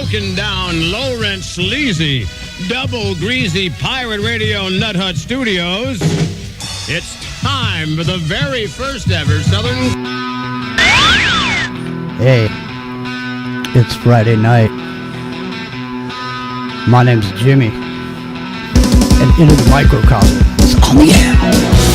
broken down, low-rent, sleazy, double greasy pirate radio Nut Hut Studios. It's time for the very first ever Southern... Hey, it's Friday night. My name's Jimmy. And into the microcosm. Oh yeah!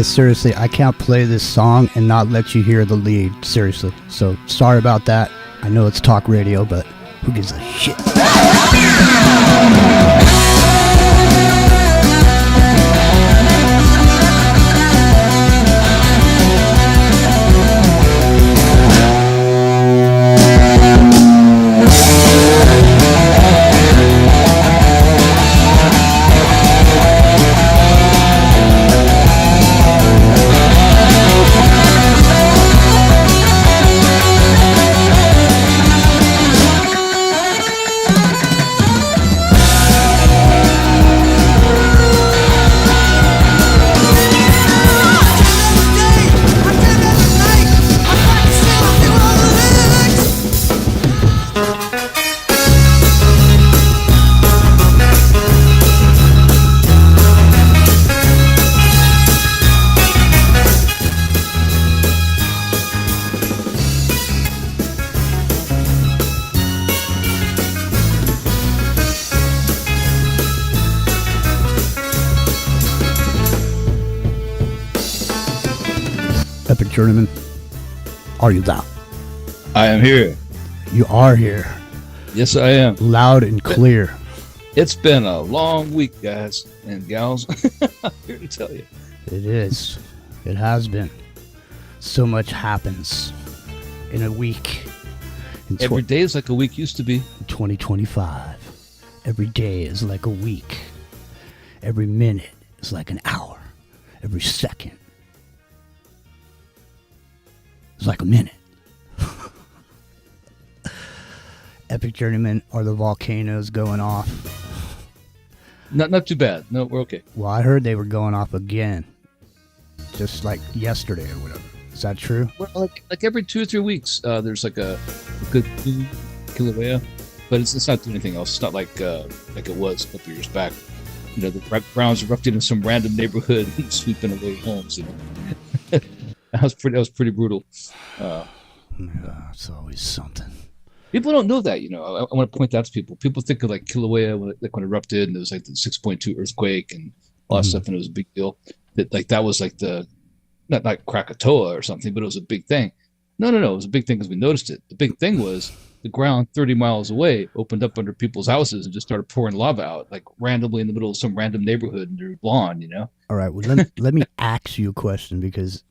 Seriously, I can't play this song and not let you hear the lead, seriously. So, sorry about that. I know it's talk radio, but who gives a shit? Epic Journeyman, are you there? I am here. You are here. Yes, I am. Loud and clear. It's been a long week, guys and gals. I'm here to tell you. It is. It has been. So much happens in a week. Every day is like a week used to be. 2025. Every day is like a week. Every minute It's like an hour every second. It's like a minute. Epic Journeyman, are the volcanoes going off? Not too bad. No, we're okay. Well, I heard they were going off again, just like yesterday or whatever. Is that true? Well, like every 2 or 3 weeks, there's like a good Kilauea, but it's not doing anything else. It's not like it was a couple years back. You know, the Browns erupted in some random neighborhood and sweeping away homes. You know, that was pretty brutal. Yeah, it's always something. People don't know that, you know. I want to point that out to people. People think of like Kilauea when it erupted, and there was like the 6.2 earthquake and all that stuff, and it was a big deal. That was like the not like Krakatoa or something, but it was a big thing. No, it was a big thing because we noticed it. The big thing was the ground 30 miles away opened up under people's houses and just started pouring lava out, like randomly in the middle of some random neighborhood in their lawn, you know. All right, well let me ask you a question, because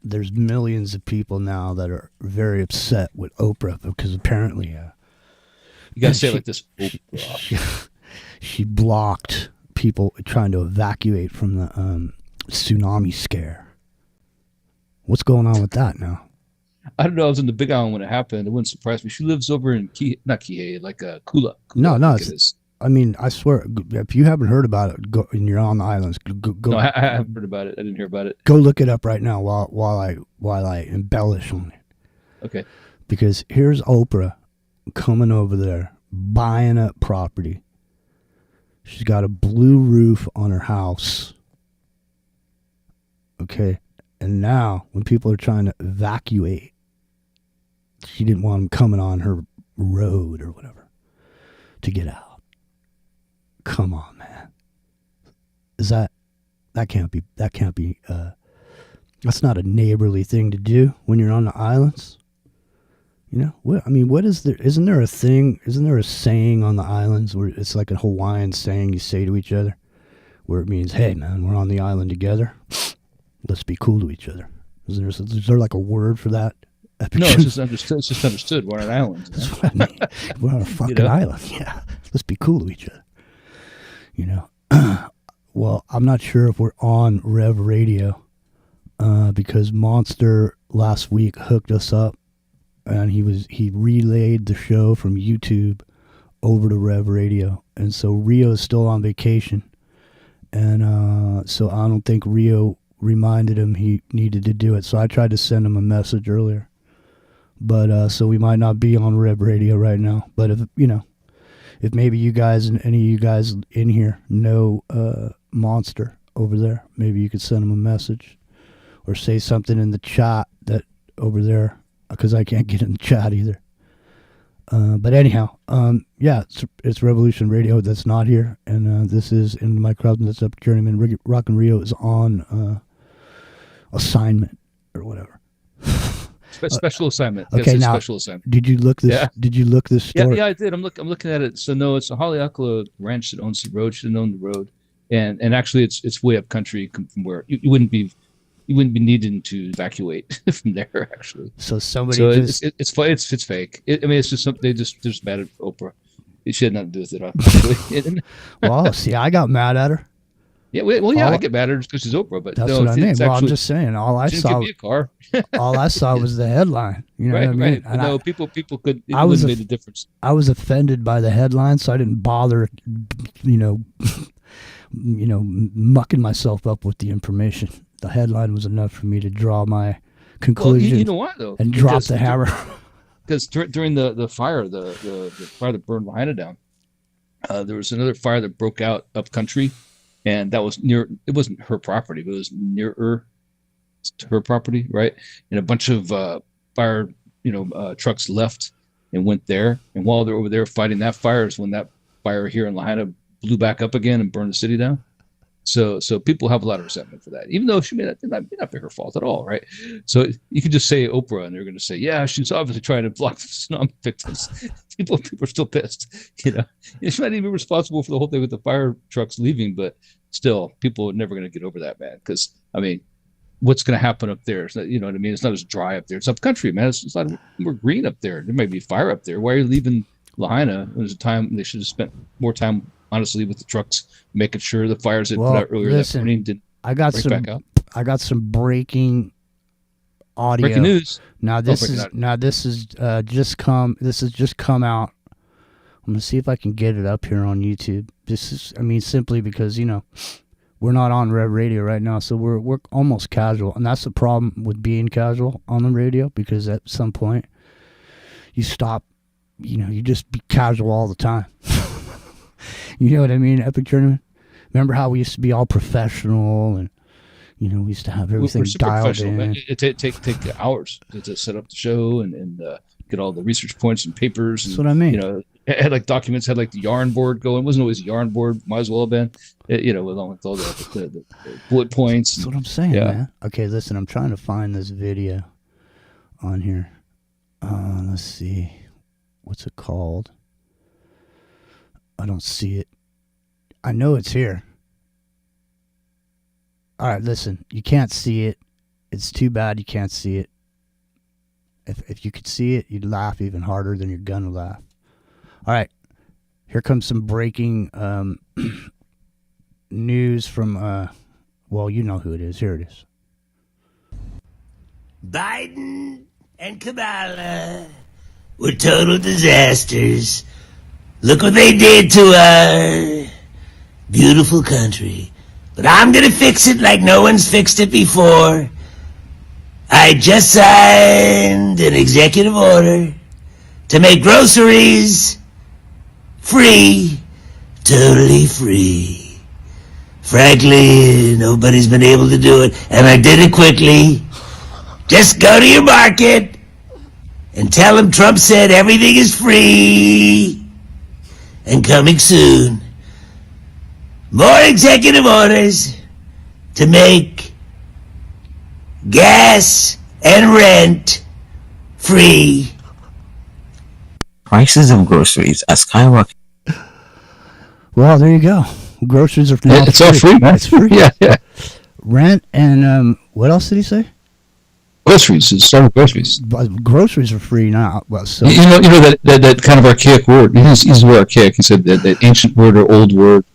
there's millions of people now that are very upset with Oprah because apparently you gotta say it like this. Oprah. She blocked people trying to evacuate from the tsunami scare. What's going on with that now? I don't know. I was in the Big Island when it happened. It wouldn't surprise me. She lives over in not Kihei, like Kula. No. I mean, I swear, if you haven't heard about it, go, and you're on the islands, go. No, I haven't heard about it. I didn't hear about it. Go look it up right now while I embellish on it. Okay. Because here's Oprah coming over there, buying up property. She's got a blue roof on her house. Okay. And now, when people are trying to evacuate, she didn't want them coming on her road or whatever to get out. Come on, man. That can't be that's not a neighborly thing to do when you're on the islands. You know, what is there? Isn't there a saying on the islands where it's like a Hawaiian saying you say to each other, where it means, hey man, we're on the island together. Let's be cool to each other. Is there like a word for that? No, it's just understood. It's just understood. We're on an island. That's what I mean. We're on a fucking island. Yeah. Let's be cool to each other. You know? Well, I'm not sure if we're on Rev Radio because Monster last week hooked us up, and he relayed the show from YouTube over to Rev Radio. And so Rio is still on vacation. And so I don't think Rio reminded him he needed to do it. So I tried to send him a message earlier. But so we might not be on Rev Radio right now. But if maybe you guys and any of you guys in here know Monster over there, maybe you could send him a message or say something in the chat that over there, because I can't get in the chat either. But anyhow, yeah, it's Revolution Radio that's not here, and this is in my crowd. That's up Journeyman. Rock and Rio is on assignment or whatever. Special assignment. Okay, now special assignment. Did you look this? Yeah. Did you look this story? Yeah, I did. I'm looking at it. So no, it's a Haleakala ranch that owns the road. Should have known the road, and actually, it's way up country from where you wouldn't be needing to evacuate from there. Actually, so somebody. So just... it's fake. I mean, it's just something they're just mad at Oprah. It had nothing to do with it. Actually. Well, see, I got mad at her. Yeah, I get mad at her just because she's Oprah, but that's no, what I mean. Well, actually, I'm just saying. All I saw, give me a car. all I saw was the headline. You know right, what I mean? Right. And no, people could. It wouldn't made a difference. I was offended by the headline, so I didn't bother. Mucking myself up with the information. The headline was enough for me to draw my conclusion. Well, you know what though? And drop the hammer. Because during the fire, the fire that burned Lahaina down, there was another fire that broke out up country. And that was near, it wasn't her property, but it was nearer to her property, right? And a bunch of fire, trucks left and went there. And while they're over there fighting that fire is when that fire here in Lahaina blew back up again and burned the city down. So people have a lot of resentment for that, even though she may not be her fault at all, right? So you could just say Oprah, and they're going to say, yeah, she's obviously trying to block the tsunami victims. people are still pissed, She might even be responsible for the whole thing with the fire trucks leaving, but still, people are never going to get over that, man. Because I mean, what's going to happen up there? It's not, you know what I mean? It's not as dry up there. It's up country, man. It's not more green up there. There might be fire up there. Why are you leaving Lahaina? There's a time they should have spent more time honestly, with the trucks, making sure the fires that Well, put out earlier listen, that morning didn't I got break some. back out. I got some breaking audio. Breaking news. Now this is just come. This has just come out. I'm gonna see if I can get it up here on YouTube. This is, I mean, simply because we're not on Rev Radio right now, so we're almost casual, and that's the problem with being casual on the radio, because at some point you stop. You just be casual all the time. You know what I mean? Epic Tournament. Remember how we used to be all professional and. We used to have everything dialed in. Man. It take hours to set up the show and get all the research points and papers. That's what I mean. It had like documents, had like the yarn board going. It wasn't always a yarn board. Might as well have been. Along with all the bullet points. That's what I'm saying, man. Okay, listen, I'm trying to find this video on here. Let's see. What's it called? I don't see it. I know it's here. All right, listen, you can't see it. It's too bad you can't see it. If you could see it, you'd laugh even harder than you're going to laugh. All right, here comes some breaking news from, well, you know who it is. Here it is. Biden and Kamala were total disasters. Look what they did to our beautiful country. But I'm gonna fix it like no one's fixed it before. I just signed an executive order to make groceries free, totally free. Frankly, nobody's been able to do it, and I did it quickly. Just go to your market and tell them Trump said everything is free and coming soon. More executive orders to make gas and rent free. Prices of groceries are skyrocketing. Well, there you go. Groceries are now It's all free, man. It's free. Yeah. Rent and what else did he say? Groceries. It's starting with groceries. Groceries are free now. Well, so You know that kind of archaic word. He's the word archaic. He said that ancient word or old word.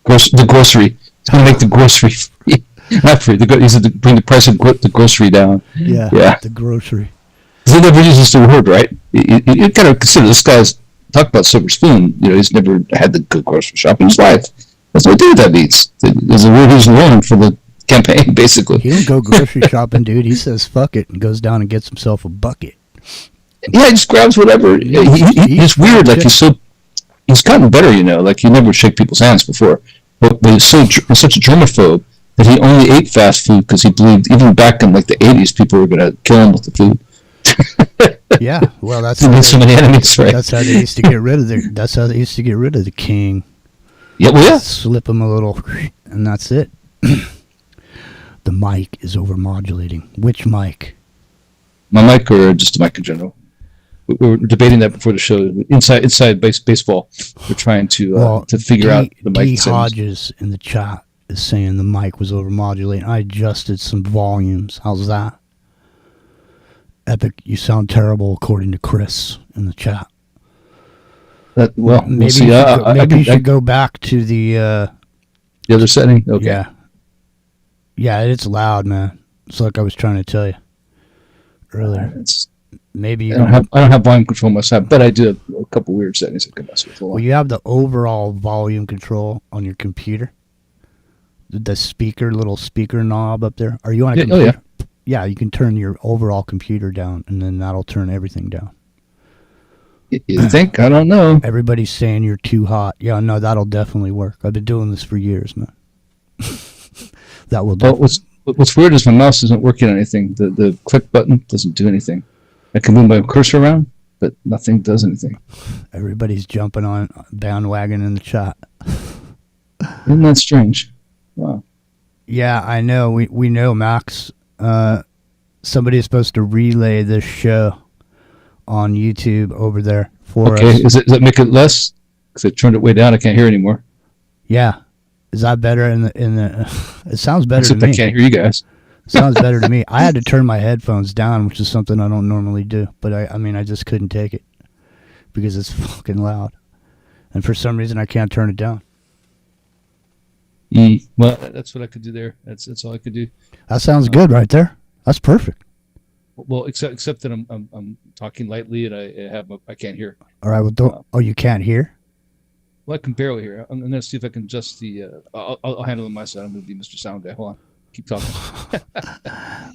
The grocery. It's going to make the grocery free. Not free. He said to bring the price of the grocery down. Yeah. The grocery. He never uses the word, right? You got to consider this guy's talk about silver spoon. He's never had the good grocery shop in his life. That's what that means. There's a word he's learned for the campaign, basically. He don't go grocery shopping, dude. He says fuck it and goes down and gets himself a bucket. Yeah, he just grabs whatever. He's weird. Like he's gotten better. Like he never would shake people's hands before. But he's such a germaphobe that he only ate fast food because he believed even back in like the 80s people were going to kill him with the food. Yeah, well, that's how so many enemies, right? That's how they used to get rid of the king. Yeah, well, yeah. Slip him a little, and that's it. The mic is overmodulating. Which mic? My mic, or just the mic in general? We were debating that before the show. Inside baseball, we're trying to figure out the mic. D. Hodges in the chat is saying the mic was overmodulating. I adjusted some volumes. How's that? Epic, you sound terrible, according to Chris in the chat. Maybe you should go back to the other setting. Okay. Yeah, it's loud, man. It's like I was trying to tell you earlier. Maybe I don't have volume control myself, but I do have a couple weird settings I can mess with. Well, you have the overall volume control on your computer. The little speaker knob up there. Are you on a computer? Oh, yeah. Yeah, you can turn your overall computer down, and then that'll turn everything down. You think? I don't know. Everybody's saying you're too hot. Yeah, no, that'll definitely work. I've been doing this for years, man. That will do. What's weird is my mouse isn't working on anything. The click button doesn't do anything. I can move my cursor around, but nothing does anything. Everybody's jumping on bandwagon in the chat. Isn't that strange? Wow. Yeah, I know. We know, Max. Somebody is supposed to relay this show on YouTube over there for us. Okay, does that make it less? Because I turned it way down. I can't hear anymore. Yeah. Is that better in the it sounds better to me. I can't hear you guys. Sounds better to me. I had to turn my headphones down, which is something I don't normally do. But I just couldn't take it because it's fucking loud. And for some reason I can't turn it down. Well, that's what I could do there. That's all I could do. That sounds good right there. That's perfect. Well, except that I'm talking lightly and I can't hear. All right. Well, don't. Oh, you can't hear? Well, I can barely hear. I'm gonna see if I can adjust the. I'll handle it on my side. I'm gonna be Mr. Sound Guy. Hold on. Keep talking.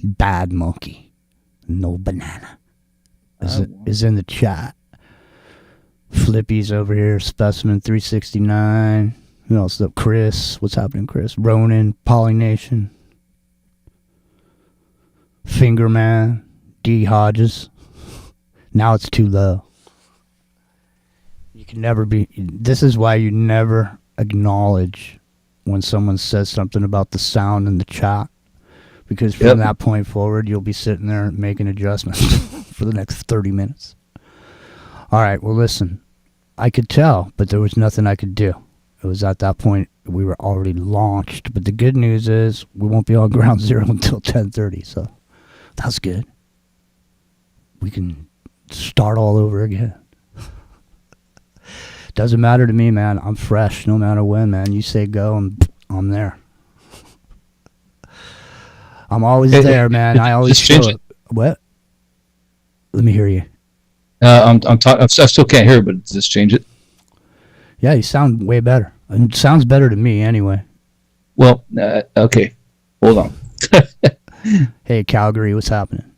Bad monkey. No banana. Is in the chat. Flippy's over here. Specimen 369. Who else? Chris. What's happening, Chris? Ronan. Polynation. Fingerman. D. Hodges. Now it's too low. You can never be. This is why you never acknowledge when someone says something about the sound in the chat. Because from that point forward, you'll be sitting there making adjustments for the next 30 minutes. All right, well, listen. I could tell, but there was nothing I could do. It was at that point we were already launched. But the good news is we won't be on ground zero until 10:30, so that's good. We can start all over again. Doesn't matter to me, man. I'm fresh no matter when, man. You say go, I'm there. I'm always there, man. I always show up. What? Let me hear you. I still can't hear, but just change it. Yeah, you sound way better. It sounds better to me anyway. Well, okay. Hold on. Hey, Calgary, what's happening?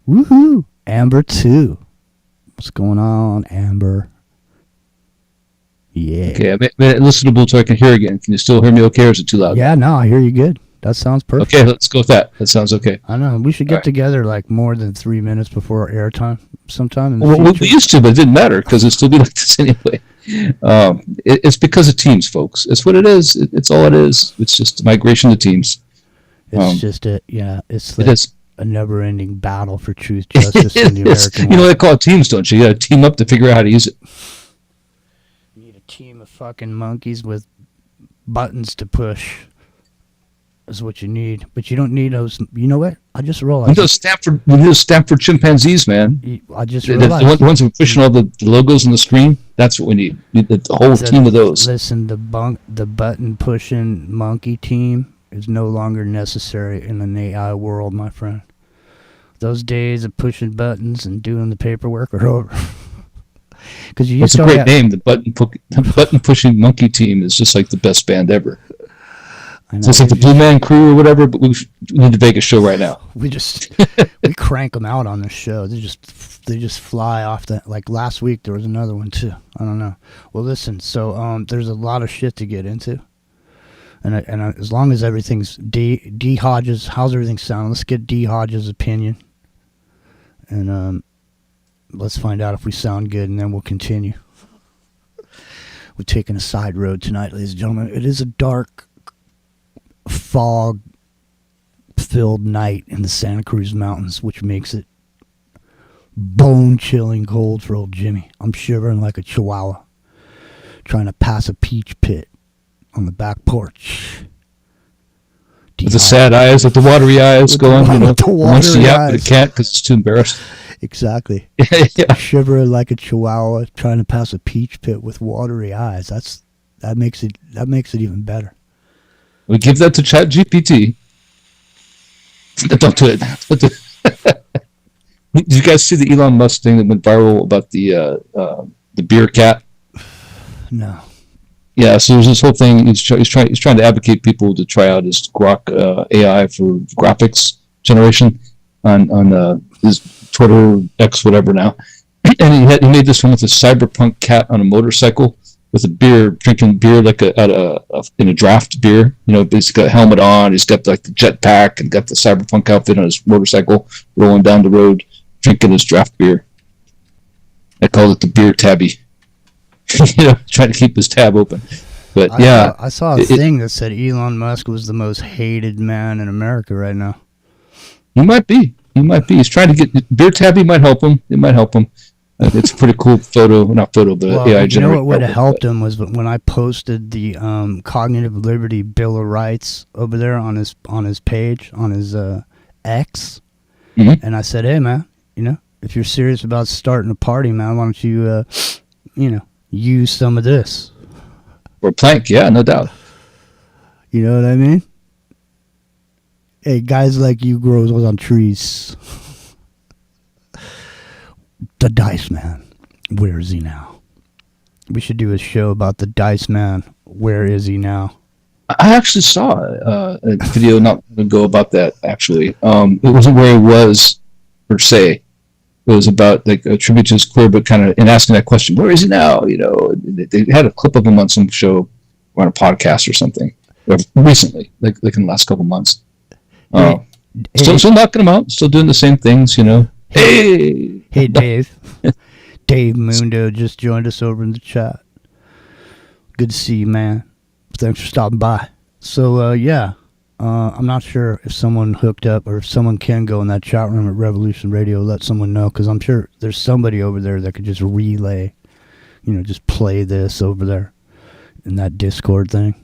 Woohoo! Amber 2. What's going on, Amber? Yeah. Okay, I made it listenable so I can hear again. Can you still hear me okay, or is it too loud? Yeah, no, I hear you good. That sounds perfect. Okay, let's go with that. That sounds okay. I know. We should get together like more than 3 minutes before airtime sometime in the Well, future. we used to, but it didn't matter because it'd still be like this anyway. It's because of Teams, folks. It's what it is. It's all it is. It's just migration to Teams. It's just a, yeah, it's like it is. a never-ending battle for truth, justice, in the American You know way. they call it Teams, don't you? You got to team up to figure out how to use it. You need a team of fucking monkeys with buttons to push. Is what you need, but you don't need those. You know what? I just realized. We need those Stanford chimpanzees, man. I just The realized. ones who are pushing all the logos on the screen. That's what we need. We need the whole team of those. Listen, the button pushing monkey team is no longer necessary in an AI world, my friend. Those days of pushing buttons and doing the paperwork are over. Because you It's a great name. The button pushing monkey team is just like the best band ever. So it's like the Blue Man Crew or whatever, but we need to make a show right now. We crank them out on this show. They just fly off that. Like last week, there was another one too. I don't know. Well, listen. So there's a lot of shit to get into, and as long as everything's D Hodges, how's everything sound? Let's get D Hodges' opinion, and let's find out if we sound good, and then we'll continue. We're taking a side road tonight, ladies and gentlemen. It is a dark, fog-filled night in the Santa Cruz Mountains, which makes it bone-chilling cold for old Jimmy. I'm shivering like a chihuahua trying to pass a peach pit on the back porch. With the sad eyes, with the watery eyes going, wants to yap, but it can't because it's too embarrassed. Exactly. Yeah. Shivering like a chihuahua trying to pass a peach pit with watery eyes. That makes it even better. We give that to ChatGPT. Don't do it. Did you guys see the Elon Musk thing that went viral about the beer cat? No. Yeah, so there's this whole thing. He's trying to advocate people to try out his Grok AI for graphics generation on his Twitter X whatever now, and he made this one with a cyberpunk cat on a motorcycle with a beer, drinking beer like in a draft beer. Basically got a helmet on. He's got like the jetpack and got the cyberpunk outfit on his motorcycle, rolling down the road, drinking his draft beer. I call it the beer tabby. Trying to keep his tab open. But I saw a thing that said Elon Musk was the most hated man in America right now. He might be. He's trying to get beer tabby. Might help him. It might help him. It's a pretty cool photo, not photo, but AI generated. You know what would have helped him was when I posted the Cognitive Liberty Bill of Rights over there on his page, on his X, and I said, hey man, if you're serious about starting a party, man, why don't you use some of this? Or plank, yeah, no doubt. You know what I mean? Hey, guys like you grows on trees. The Dice Man. Where is he now? We should do a show about the Dice Man. Where is he now? I actually saw a video not long ago about that, actually. It wasn't where he was, per se. It was about like a tribute to his career, but kind of in asking that question, where is he now? You know, they had a clip of him on some show or on a podcast or something recently, like in the last couple months. Still knocking him out, still doing the same things, you know. Hey, Dave. Dave Mundo just joined us over in the chat. Good to see you, man. Thanks for stopping by. So, I'm not sure if someone hooked up or if someone can go in that chat room at Revolution Radio, let someone know, because I'm sure there's somebody over there that could just relay, just play this over there in that Discord thing.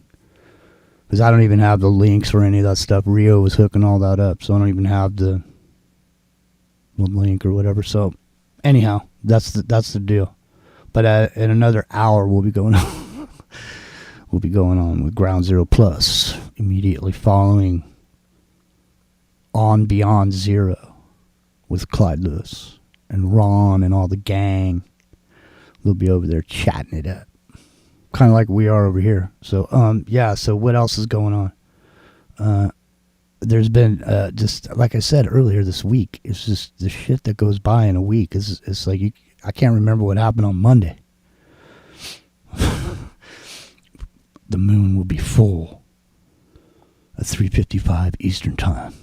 Because I don't even have the links or any of that stuff. Rio was hooking all that up, so I don't even have the link or whatever. So, anyhow, that's the deal. But in another hour, we'll be going on. We'll be going on with Ground Zero Plus immediately following On Beyond Zero with Clyde Lewis and Ron and all the gang. They'll be over there chatting it up, kind of like we are over here. So so what else is going on? There's been just like I said earlier this week, it's just the shit that goes by in a week. It's like I can't remember what happened on Monday. The moon will be full at 3:55 Eastern Time.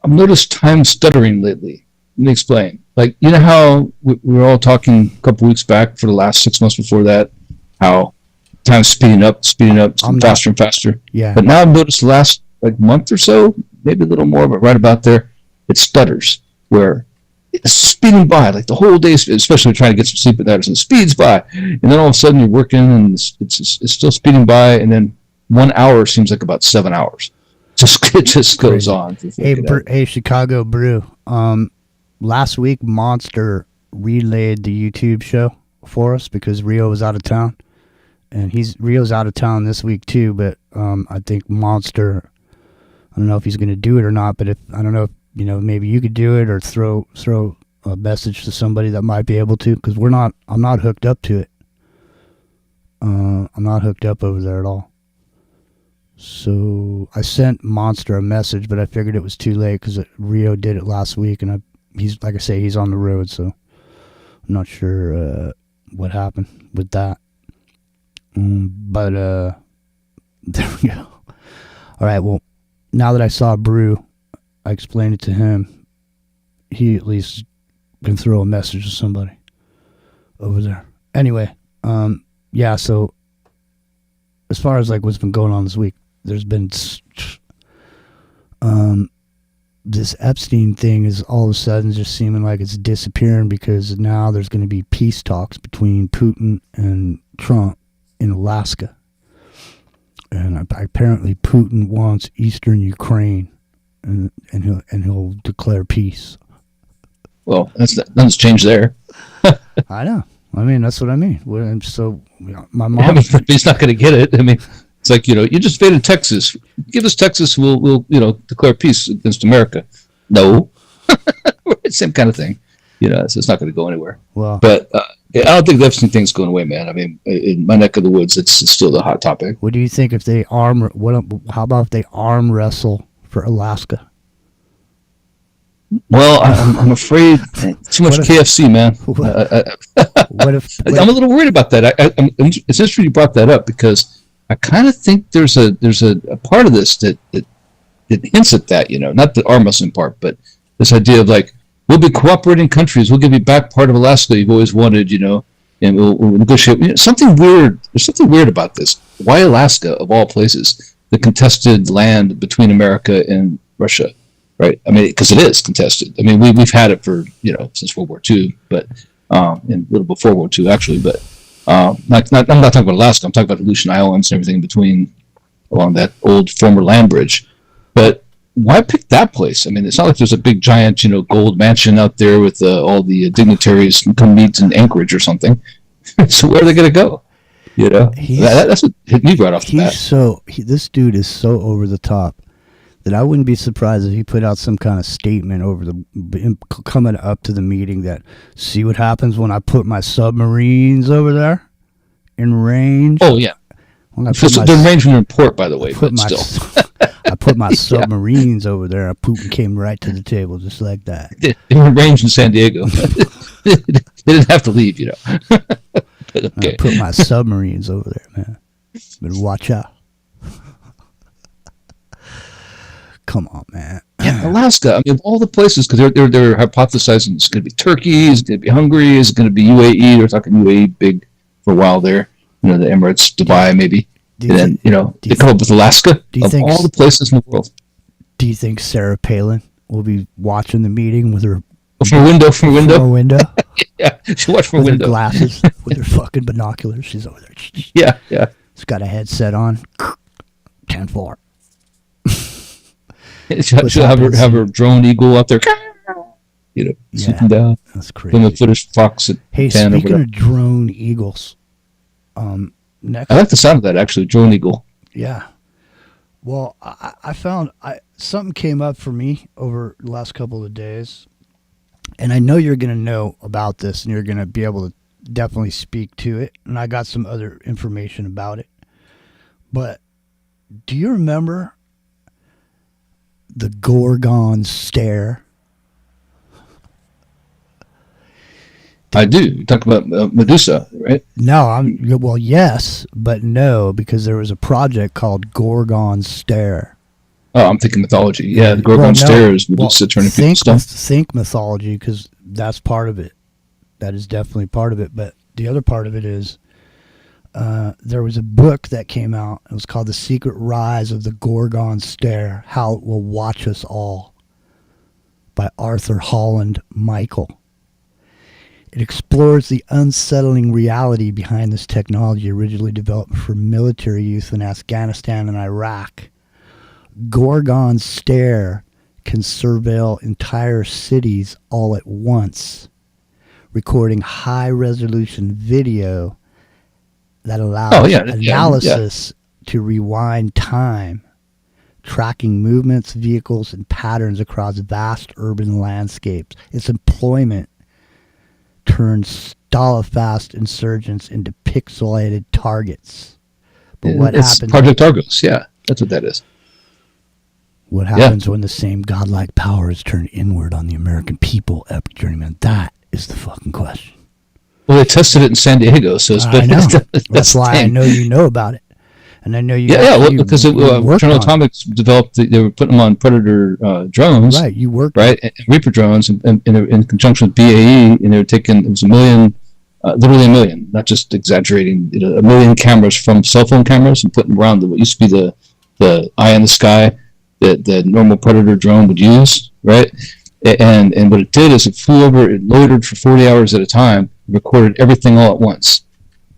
I've noticed time stuttering lately. Let me explain. Like, you know how we were all talking a couple weeks back for the last 6 months before that, how time's speeding up, faster and faster. Yeah. But now I've noticed the last month or so, maybe a little more, but right about there, it stutters, where it's speeding by, like the whole day, especially trying to get some sleep at night, it speeds by, and then all of a sudden you're working and it's still speeding by, and then 1 hour seems like about 7 hours. It just goes on. Hey, Chicago Brew. Last week Monster relayed the YouTube show for us because Rio was out of town, and Rio's out of town this week too. But I think Monster, I don't know if he's going to do it or not, but I don't know if maybe you could do it or throw a message to somebody that might be able to, because I'm not hooked up to it. I'm not hooked up over there at all. So I sent Monster a message, but I figured it was too late because Rio did it last week, and he's like I say, he's on the road, so I'm not sure what happened with that. But there we go. All right, well, now that I saw Brew, I explained it to him. He at least can throw a message to somebody over there. Anyway, so as far as what's been going on this week, there's been this Epstein thing is all of a sudden just seeming like it's disappearing, because now there's going to be peace talks between Putin and Trump in Alaska. And apparently Putin wants Eastern Ukraine. And he'll declare peace. Well, nothing's changed there. I know. I mean, that's what I mean. So my mom. He's not going to get it. I mean, it's like, you just invaded Texas. Give us Texas, we'll declare peace against America. No, same kind of thing. So it's not going to go anywhere. Well, but I don't think the Epstein thing's going away, man. I mean, in my neck of the woods, it's still the hot topic. What do you think if they how about if they arm wrestle for Alaska? Well, I'm afraid too much KFC, man. What if I'm a little worried about that. It's interesting you brought that up, because I kind of think there's a part of this that hints at that. Not the arm wrestling part, but this idea of we'll be cooperating countries. We'll give you back part of Alaska you've always wanted, and we'll negotiate. Something weird. There's something weird about this. Why Alaska, of all places? The contested land between America and Russia, right? I mean, because it is contested. I mean, we've had it for since World War II, but and a little before World War II actually. But I'm not talking about Alaska. I'm talking about the Aleutian Islands and everything in between, along that old former land bridge. But why pick that place? I mean, it's not like there's a big giant gold mansion out there with all the dignitaries come meet in Anchorage or something. So where are they going to go? You know, that's what hit me right off the bat. This dude is so over the top that I wouldn't be surprised if he put out some kind of statement coming up to the meeting that, see what happens when I put my submarines over there in range. Oh yeah, they're range in report, by the way. I put my submarines over there, and Putin came right to the table just like that. They were ranged in San Diego. They didn't have to leave, you know. Okay. I put my submarines over there, man. Better watch out. Come on, man. Yeah, Alaska. I mean, of all the places, because they're hypothesizing it's going to be Turkey, it's going to be Hungary, it's going to be UAE. They're talking UAE big for a while there. You know, the Emirates, Dubai, maybe. And then, they come up with Alaska. Of all the places in the world. Do you think Sarah Palin will be watching the meeting with her from a window? From a window. Yeah, she watched from a window. Her glasses, with her fucking binoculars. She's over there. Yeah. She's got a headset on. 10-4. She'll have her drone eagle up there. Sitting down. That's crazy. From the footage Fox at 10 speaking of drone eagles, next. I like the sound of that, actually, drone eagle. Yeah. Well, I found something came up for me over the last couple of days. And I know you're going to know about this and you're going to be able to definitely speak to it. And I got some other information about it. But do you remember the Gorgon stare? I do. You talk about Medusa, right? No, well, yes, but no, because there was a project called Gorgon Stare. Oh, I'm thinking mythology. Yeah, the Gorgon Stare is Medusa turning people stuff. Think mythology, because that's part of it. That is definitely part of it. But the other part of it is there was a book that came out. It was called The Secret Rise of the Gorgon Stare, How It Will Watch Us All, by Arthur Holland Michael. It explores the unsettling reality behind this technology originally developed for military use in Afghanistan and Iraq. Gorgon Stare can surveil entire cities all at once, recording high-resolution video that allows analysis to rewind time, tracking movements, vehicles, and patterns across vast urban landscapes. Its employment turns stall-fast insurgents into pixelated targets. But what happens? Project Argos, yeah, that's what that is. What happens when the same godlike power is turned inward on the American people, Epic Journeyman? That is the fucking question. Well, they tested it in San Diego, so it's I know. That's why I know you know about it. And I know you. Because General Atomics developed. They were putting them on Predator drones. Right, you worked. Right, and Reaper drones, and in conjunction with BAE, and they were taking. It was a million, literally a million, not just exaggerating. A million cameras from cell phone cameras and putting them around what used to be the eye in the sky that the normal Predator drone would use. Right, and what it did is it flew over. It loitered for 40 hours at a time, recorded everything all at once,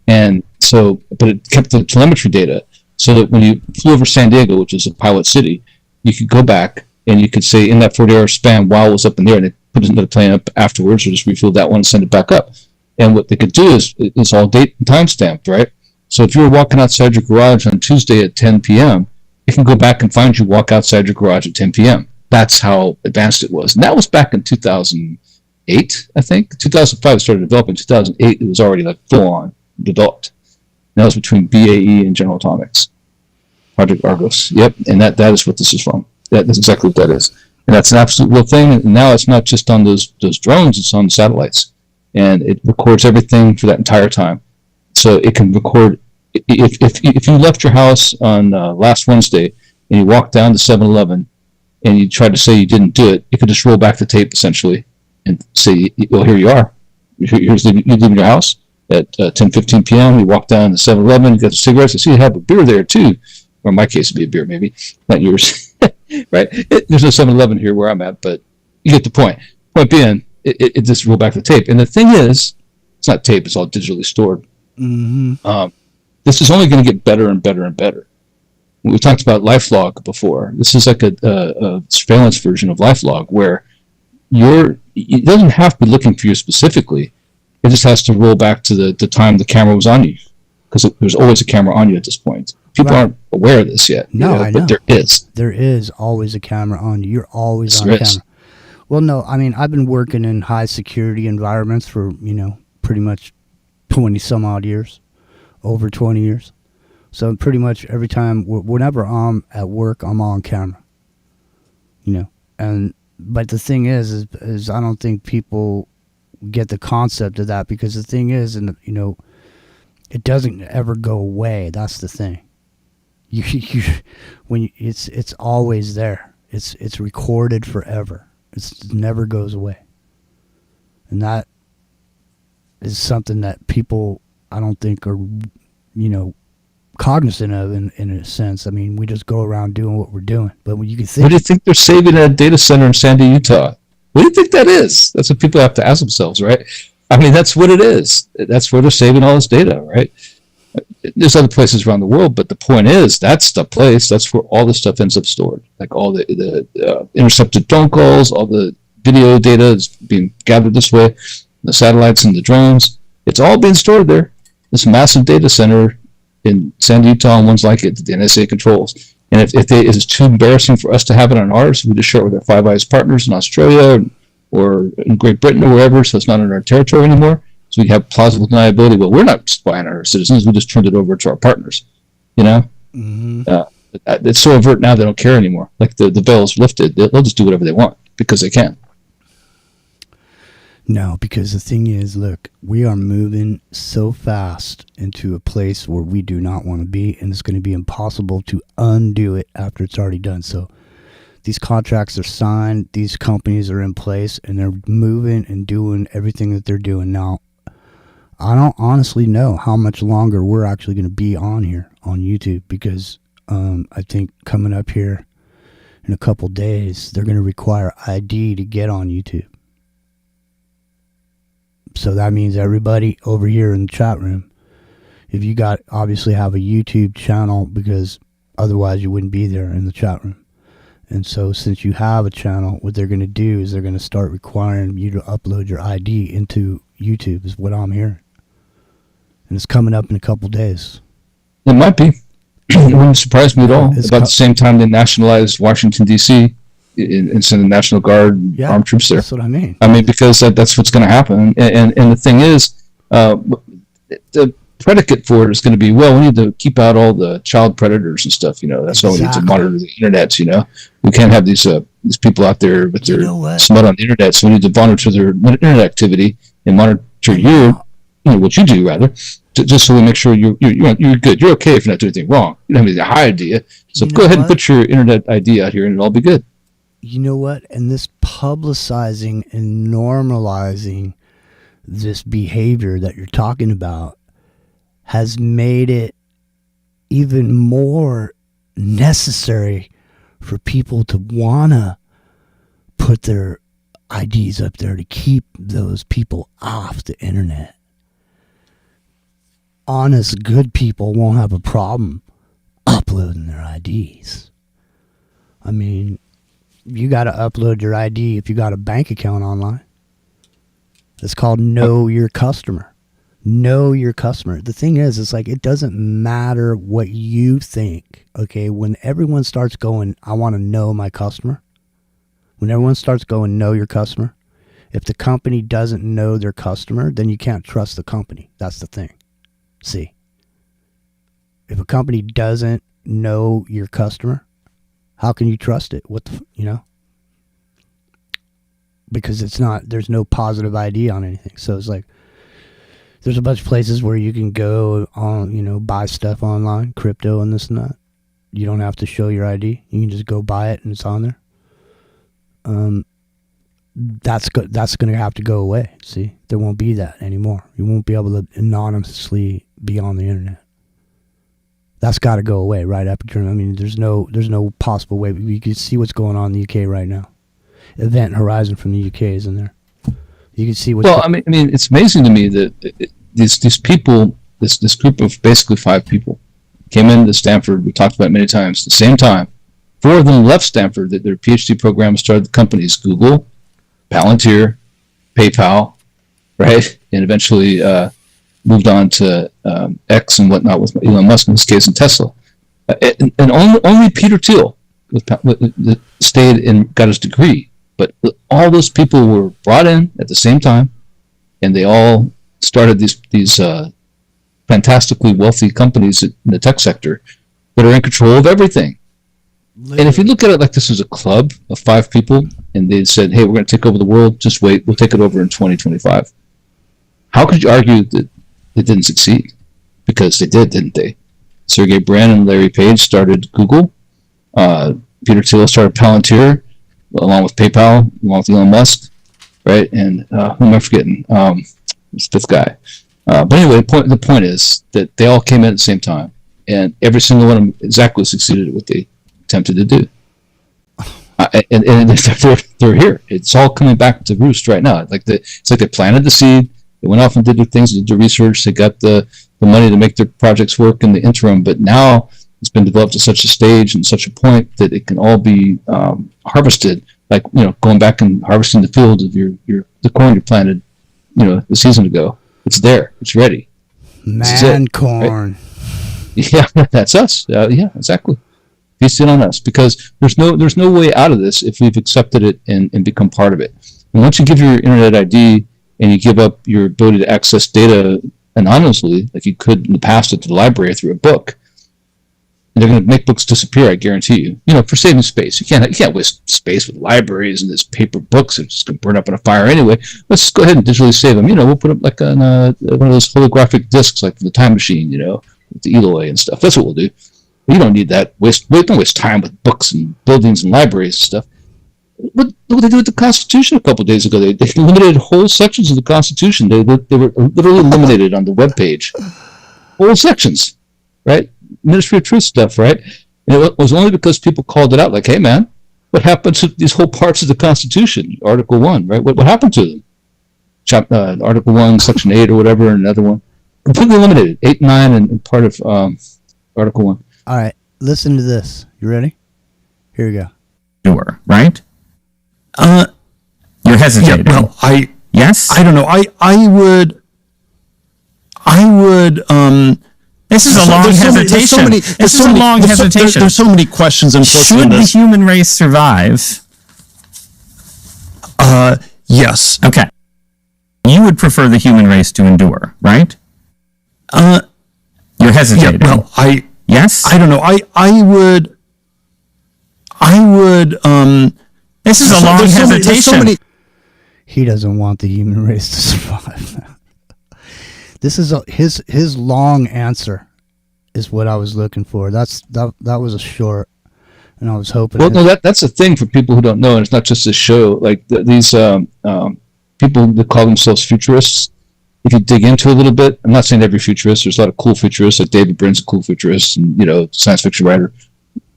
and so, but it kept the telemetry data. So that when you flew over San Diego, which is a pilot city, you could go back and you could say in that 40-hour span while it was up in the air, and they put another plane up afterwards or just refueled that one and send it back up. And what they could do is it's all date and time stamped, right? So if you were walking outside your garage on Tuesday at 10 p.m., it can go back and find you walk outside your garage at 10 p.m. That's how advanced it was. And that was back in 2008, I think. 2005 it started developing. 2008 it was already like full-on developed. That was between BAE and General Atomics. Project Argos. Yep, and that is what this is from. That's exactly what that is. And that's an absolute real thing. And now it's not just on those drones, it's on satellites. And it records everything for that entire time. So it can record, if you left your house on last Wednesday and you walked down to 7-Eleven and you tried to say you didn't do it, it could just roll back the tape essentially and say, well, here you are. Here's you leaving your house at 10:15 p.m. You walk down to 7-Eleven, you got the cigarettes. I see you have a beer there too, or in my case, it'd be a beer maybe, not yours, right? There's no 7-Eleven here where I'm at, but you get the point. Point being, it just roll back the tape. And the thing is, it's not tape; it's all digitally stored. Mm-hmm. This is only going to get better and better and better. We talked about LifeLog before. This is like a surveillance version of LifeLog where it doesn't have to be looking for you specifically. It just has to roll back to the time the camera was on you. because there's always a camera on you at this point. People aren't aware of this yet. No, I know. But there is. There is always a camera on you. You're always on There camera. is. Well, no, I mean, I've been working in high security environments for, pretty much 20 some odd years, over 20 years. So pretty much every time, whenever I'm at work, I'm on camera, but the thing is I don't think people get the concept of that, because the thing is, it doesn't ever go away. That's the thing. It's always there. It's recorded forever. It never goes away. And that is something that people, I don't think, are, cognizant of in a sense. I mean, we just go around doing what we're doing. But when you can think, What do you think they're saving at a data center in Sandy, Utah? What do you think that is? That's what people have to ask themselves, right? I mean, that's what it is. That's where they're saving all this data, right? There's other places around the world, but the point is, that's the place. That's where all this stuff ends up stored. Like all the intercepted phone calls, all the video data is being gathered this way, the satellites and the drones. It's all being stored there. This massive data center in Sandy, Utah, and ones like it that the NSA controls. And if it's too embarrassing for us to have it on ours, we just share it with our Five Eyes partners in Australia or in Great Britain or wherever, so it's not in our territory anymore. So we have plausible deniability. Well, we're not spying on our citizens. We just turned it over to our partners. mm-hmm. It's so overt now they don't care anymore. Like the veil's lifted. They'll just do whatever they want because they can. No, because the thing is, look, we are moving so fast into a place where we do not want to be, and it's going to be impossible to undo it after it's already done. So these contracts are signed, these companies are in place, and they're moving and doing everything that they're doing. Now, I don't honestly know how much longer we're actually going to be on here on YouTube, because I think coming up here in a couple days, they're going to require ID to get on YouTube. So that means everybody over here in the chat room, if you obviously have a YouTube channel, because otherwise you wouldn't be there in the chat room. And so since you have a channel, what they're going to do is they're going to start requiring you to upload your ID into YouTube, is what I'm hearing. And it's coming up in a couple days. It might be. It wouldn't surprise me at all. About the same time they nationalized Washington, D.C., and send the National Guard armed troops there. That's what I mean. Because that's what's going to happen. And the thing is, the predicate for it is going to be, well, we need to keep out all the child predators and stuff. That's why we need to monitor the internet. We can't have these people out there with their smut on the internet. So we need to monitor their internet activity and monitor what you do rather, just so we make sure you're good. You're okay if you're not doing anything wrong. You don't have anything to hide, do you? So go ahead and put your internet ID out here, and it'll all be good. You know what? And this publicizing and normalizing this behavior that you're talking about has made it even more necessary for people to want to put their IDs up there to keep those people off the internet. Honest, good people won't have a problem uploading their IDs. I mean, you got to upload your ID if you got a bank account online. It's called Know Your Customer. Know your customer. The thing is, it's like, it doesn't matter what you think, okay? When everyone starts going, I want to know my customer, when everyone starts going, know your customer, if the company doesn't know their customer, then you can't trust the company. That's the thing. See, if a company doesn't know your customer, how can you trust it? Because there's no positive ID on anything. So it's like, there's a bunch of places where you can go on, buy stuff online, crypto and this and that. You don't have to show your ID. You can just go buy it and it's on there. That's going to have to go away. See, there won't be that anymore. You won't be able to anonymously be on the internet. That's got to go away right after. I mean, there's no possible way. You can see what's going on in the UK right now. Event Horizon from the UK is in there. You can see what's. Well, I mean, it's amazing to me that these people, this group of basically 5 people, came into Stanford. We talked about it many times. At the same time, 4 of them left Stanford. Their PhD program started the companies Google, Palantir, PayPal, right, and eventually moved on to X and whatnot with Elon Musk in this case and Tesla. And only Peter Thiel stayed and got his degree. But all those people were brought in at the same time, and they all started these fantastically wealthy companies in the tech sector that are in control of everything. Literally. And if you look at it like this is a club of 5 people, and they said, hey, we're going to take over the world, just wait, we'll take it over in 2025. How could you argue that it didn't succeed? Because they did, didn't they? Sergey Brin and Larry Page started Google. Peter Thiel started Palantir, along with PayPal, along with Elon Musk, right? And who am I forgetting? This 5th guy. But anyway, the point is that they all came in at the same time, and every single one of them exactly succeeded at what they attempted to do. And they're here. It's all coming back to roost right now. It's like they planted the seed. They went off and did their things, did their research. They got the money to make their projects work in the interim. But now it's been developed to such a stage and such a point that it can all be harvested. Like, going back and harvesting the field of the corn you planted, the season ago. It's there. It's ready. Corn. Right? Yeah, that's us. Yeah, exactly. Feast in on us, because there's no way out of this if we've accepted it and become part of it. And once you give your internet ID and you give up your ability to access data anonymously, like you could in the past at the library through a book, and they're going to make books disappear, I guarantee you. For saving space, you can't waste space with libraries and this paper books. They're just going to burn up in a fire anyway. Let's just go ahead and digitally save them. We'll put up like on one of those holographic discs, like the Time Machine, with the Eloy and stuff. That's what we'll do. You don't need that. Don't waste time with books and buildings and libraries and stuff. Look what they did with the Constitution a couple of days ago. They eliminated whole sections of the Constitution. They were literally eliminated on the webpage. Whole sections, right? Ministry of Truth stuff, right? And it was only because people called it out, like, hey, man, what happened to these whole parts of the Constitution? Article 1, right? What happened to them? Article 1, Section 8 or whatever, and another one. Completely eliminated. 8, 9, and part of Article 1. All right, listen to this. You ready? Here we go. Sure, right? You're hesitating. Yeah, well, yes? I don't know. I would. This is a long hesitation. This is a long hesitation. There's so many questions implicit in Should the this. human race survive? Yes. Okay. You would prefer the human race to endure, right? You're hesitating. Yeah, well, yes? I don't know. I would. This is a long hesitation. He doesn't want the human race to survive. This is his long answer is what I was looking for. That was a short, and I was hoping. Well, no, that's the thing for people who don't know, and it's not just this show. Like these people that call themselves futurists. If you dig into it a little bit, I'm not saying every futurist. There's a lot of cool futurists, like David Brin's a cool futurist, and science fiction writer.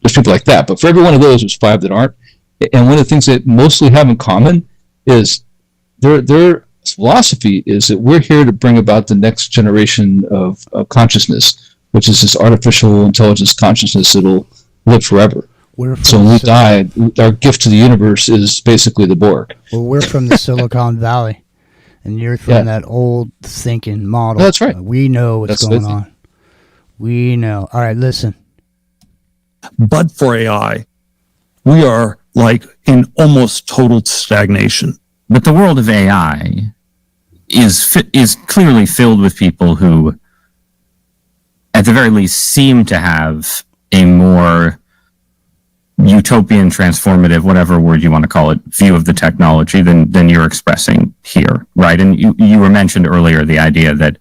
There's people like that, but for every one of those, there's 5 that aren't. And one of the things they mostly have in common is their philosophy is that we're here to bring about the next generation of consciousness, which is this artificial intelligence consciousness that'll live forever. So when we die, our gift to the universe is basically the Borg. Well, we're from the Silicon Valley, and you're from that old thinking model. No, that's right. We know what's going on. We know. All right, listen. But for AI, we are like in almost total stagnation. But the world of AI is clearly filled with people who, at the very least, seem to have a more utopian, transformative, whatever word you want to call it, view of the technology than you're expressing here, right? And you were mentioned earlier the idea that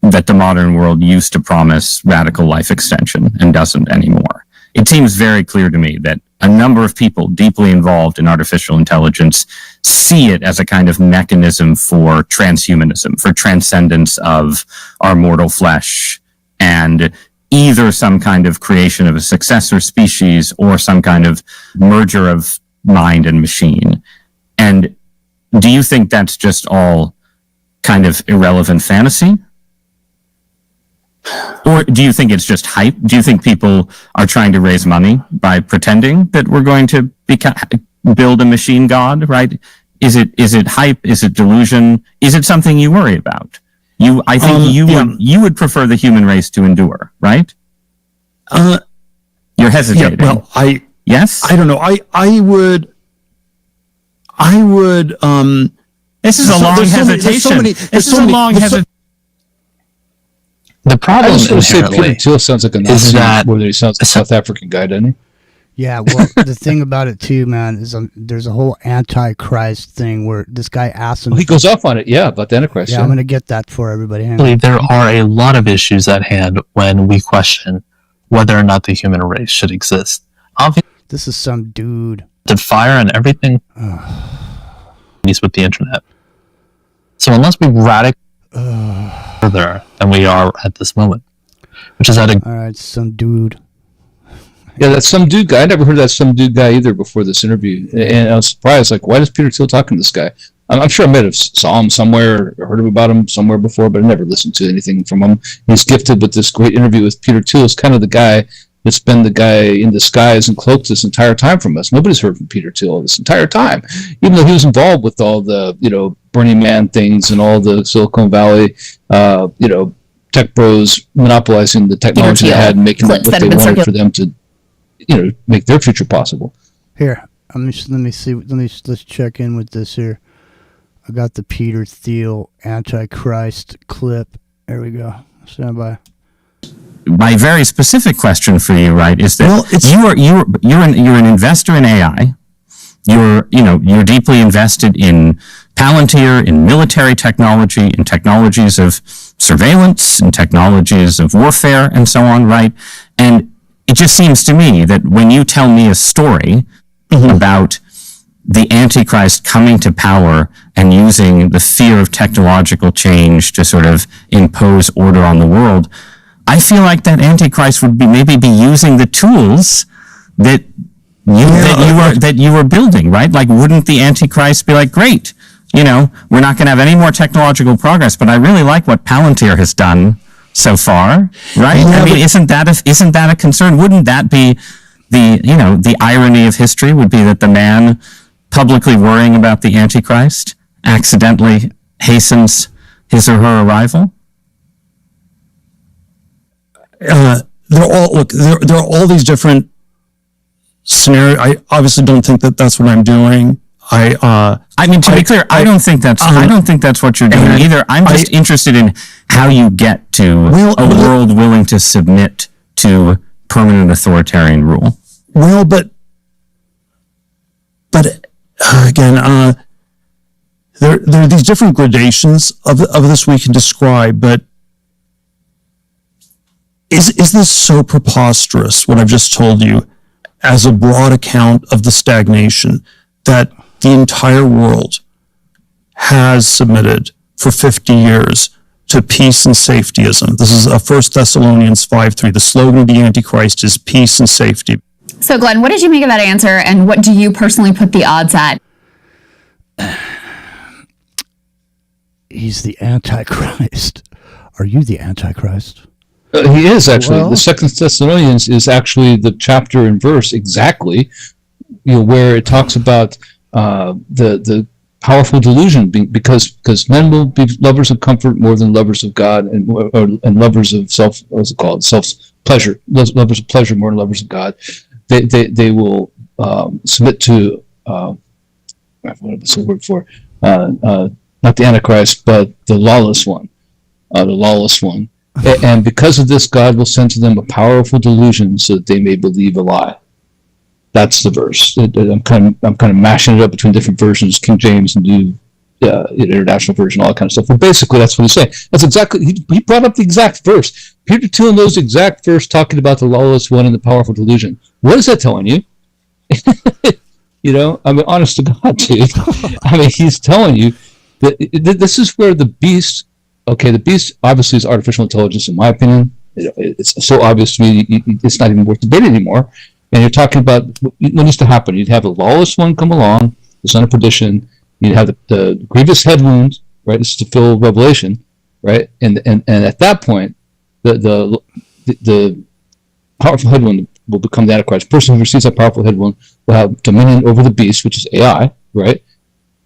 the modern world used to promise radical life extension and doesn't anymore. It seems very clear to me that a number of people deeply involved in artificial intelligence see it as a kind of mechanism for transhumanism, for transcendence of our mortal flesh, and either some kind of creation of a successor species or some kind of merger of mind and machine. And do you think that's just all kind of irrelevant fantasy? Or do you think it's just hype? Do you think people are trying to raise money by pretending that we're going to build a machine god, right? Is it hype? Is it delusion? Is it something you worry about? I think you would prefer the human race to endure, right? You're hesitating. Yeah, well, yes. I don't know. I would. This is a long hesitation. This is a long hesitation. The problem I was going to say inherently Peter Thiel sounds like a is Nazi that more than he sounds like a South African guy, doesn't he? Yeah, well, the thing about it too, man, is there's a whole Antichrist thing where this guy asks him. Well, he goes off on it, yeah, about the Antichrist. Yeah, I'm going to get that for everybody. Hang on. actually there are a lot of issues at hand when we question whether or not the human race should exist. Obviously, This is some dude. fire and everything is with the internet. So unless we radically further than we are at this moment, which is at a All right, some dude. Yeah, that's some dude guy. I never heard of that some dude guy either before this interview. And I was surprised, like, why does Peter Thiel talking to this guy? I'm sure I might have saw him somewhere or heard about him somewhere before, but I never listened to anything from him. He's gifted with this great interview with Peter Thiel. Is kind of the guy that's been the guy in disguise and cloaked this entire time from us. Nobody's heard from Peter Thiel this entire time, even though he was involved with all the, Burning Man things and all the Silicon Valley, tech bros monopolizing the technology they had and making it what they wanted for them to, make their future possible. Here, let me see. Let's check in with this here. I got the Peter Thiel Antichrist clip. There we go. Stand by. My very specific question for you, right, is that you're an investor in AI. You're deeply invested in Palantir, in military technology, in technologies of surveillance, in technologies of warfare, and so on, right? And it just seems to me that when you tell me a story about the Antichrist coming to power and using the fear of technological change to sort of impose order on the world, I feel like that Antichrist would maybe be using the tools that you were building, right? Like, wouldn't the Antichrist be like, great, we're not going to have any more technological progress, but I really like what Palantir has done so far, right? Yeah, I mean, isn't that a concern? Wouldn't that be the irony of history would be that the man publicly worrying about the Antichrist accidentally hastens his or her arrival? There are all these different scenarios. I obviously don't think that that's what I'm doing. I mean, to be clear, I don't think that's what you're doing either. I'm just interested in how you get to a world willing to submit to permanent authoritarian rule. Well, but again, there are these different gradations of this we can describe, but is this so preposterous, what I've just told you, as a broad account of the stagnation that the entire world has submitted for 50 years to peace and safetyism? This is 1 Thessalonians 5:3. The slogan of the Antichrist is peace and safety. So, Glenn, what did you make of that answer, and what do you personally put the odds at? He's the Antichrist. Are you the Antichrist? He is actually. Well, the 2 Thessalonians is actually the chapter and verse exactly, where it talks about the powerful delusion, because men will be lovers of comfort more than lovers of God, and lovers of self-pleasure, lovers of pleasure more than lovers of God. They will submit to what's the word for not the Antichrist, but the lawless one, and because of this, God will send to them a powerful delusion so that they may believe a lie. That's the verse. I'm kind of mashing it up between different versions, King James and New International Version, all that kind of stuff. But basically, that's what he's saying. That's exactly, he brought up the exact verse. Peter Thiel knows the exact verse talking about the lawless one and the powerful delusion. What is that telling you? I mean, honest to God, dude. I mean, he's telling you that this is where the beast obviously is artificial intelligence, in my opinion. It's so obvious to me, it's not even worth debating anymore. And you're talking about what needs to happen. You'd have a lawless one come along, the son of perdition. You'd have the grievous head wound, right? This is to fill Revelation, right? And at that point, the powerful head wound will become the Antichrist. The person who receives that powerful head wound will have dominion over the beast, which is AI, right?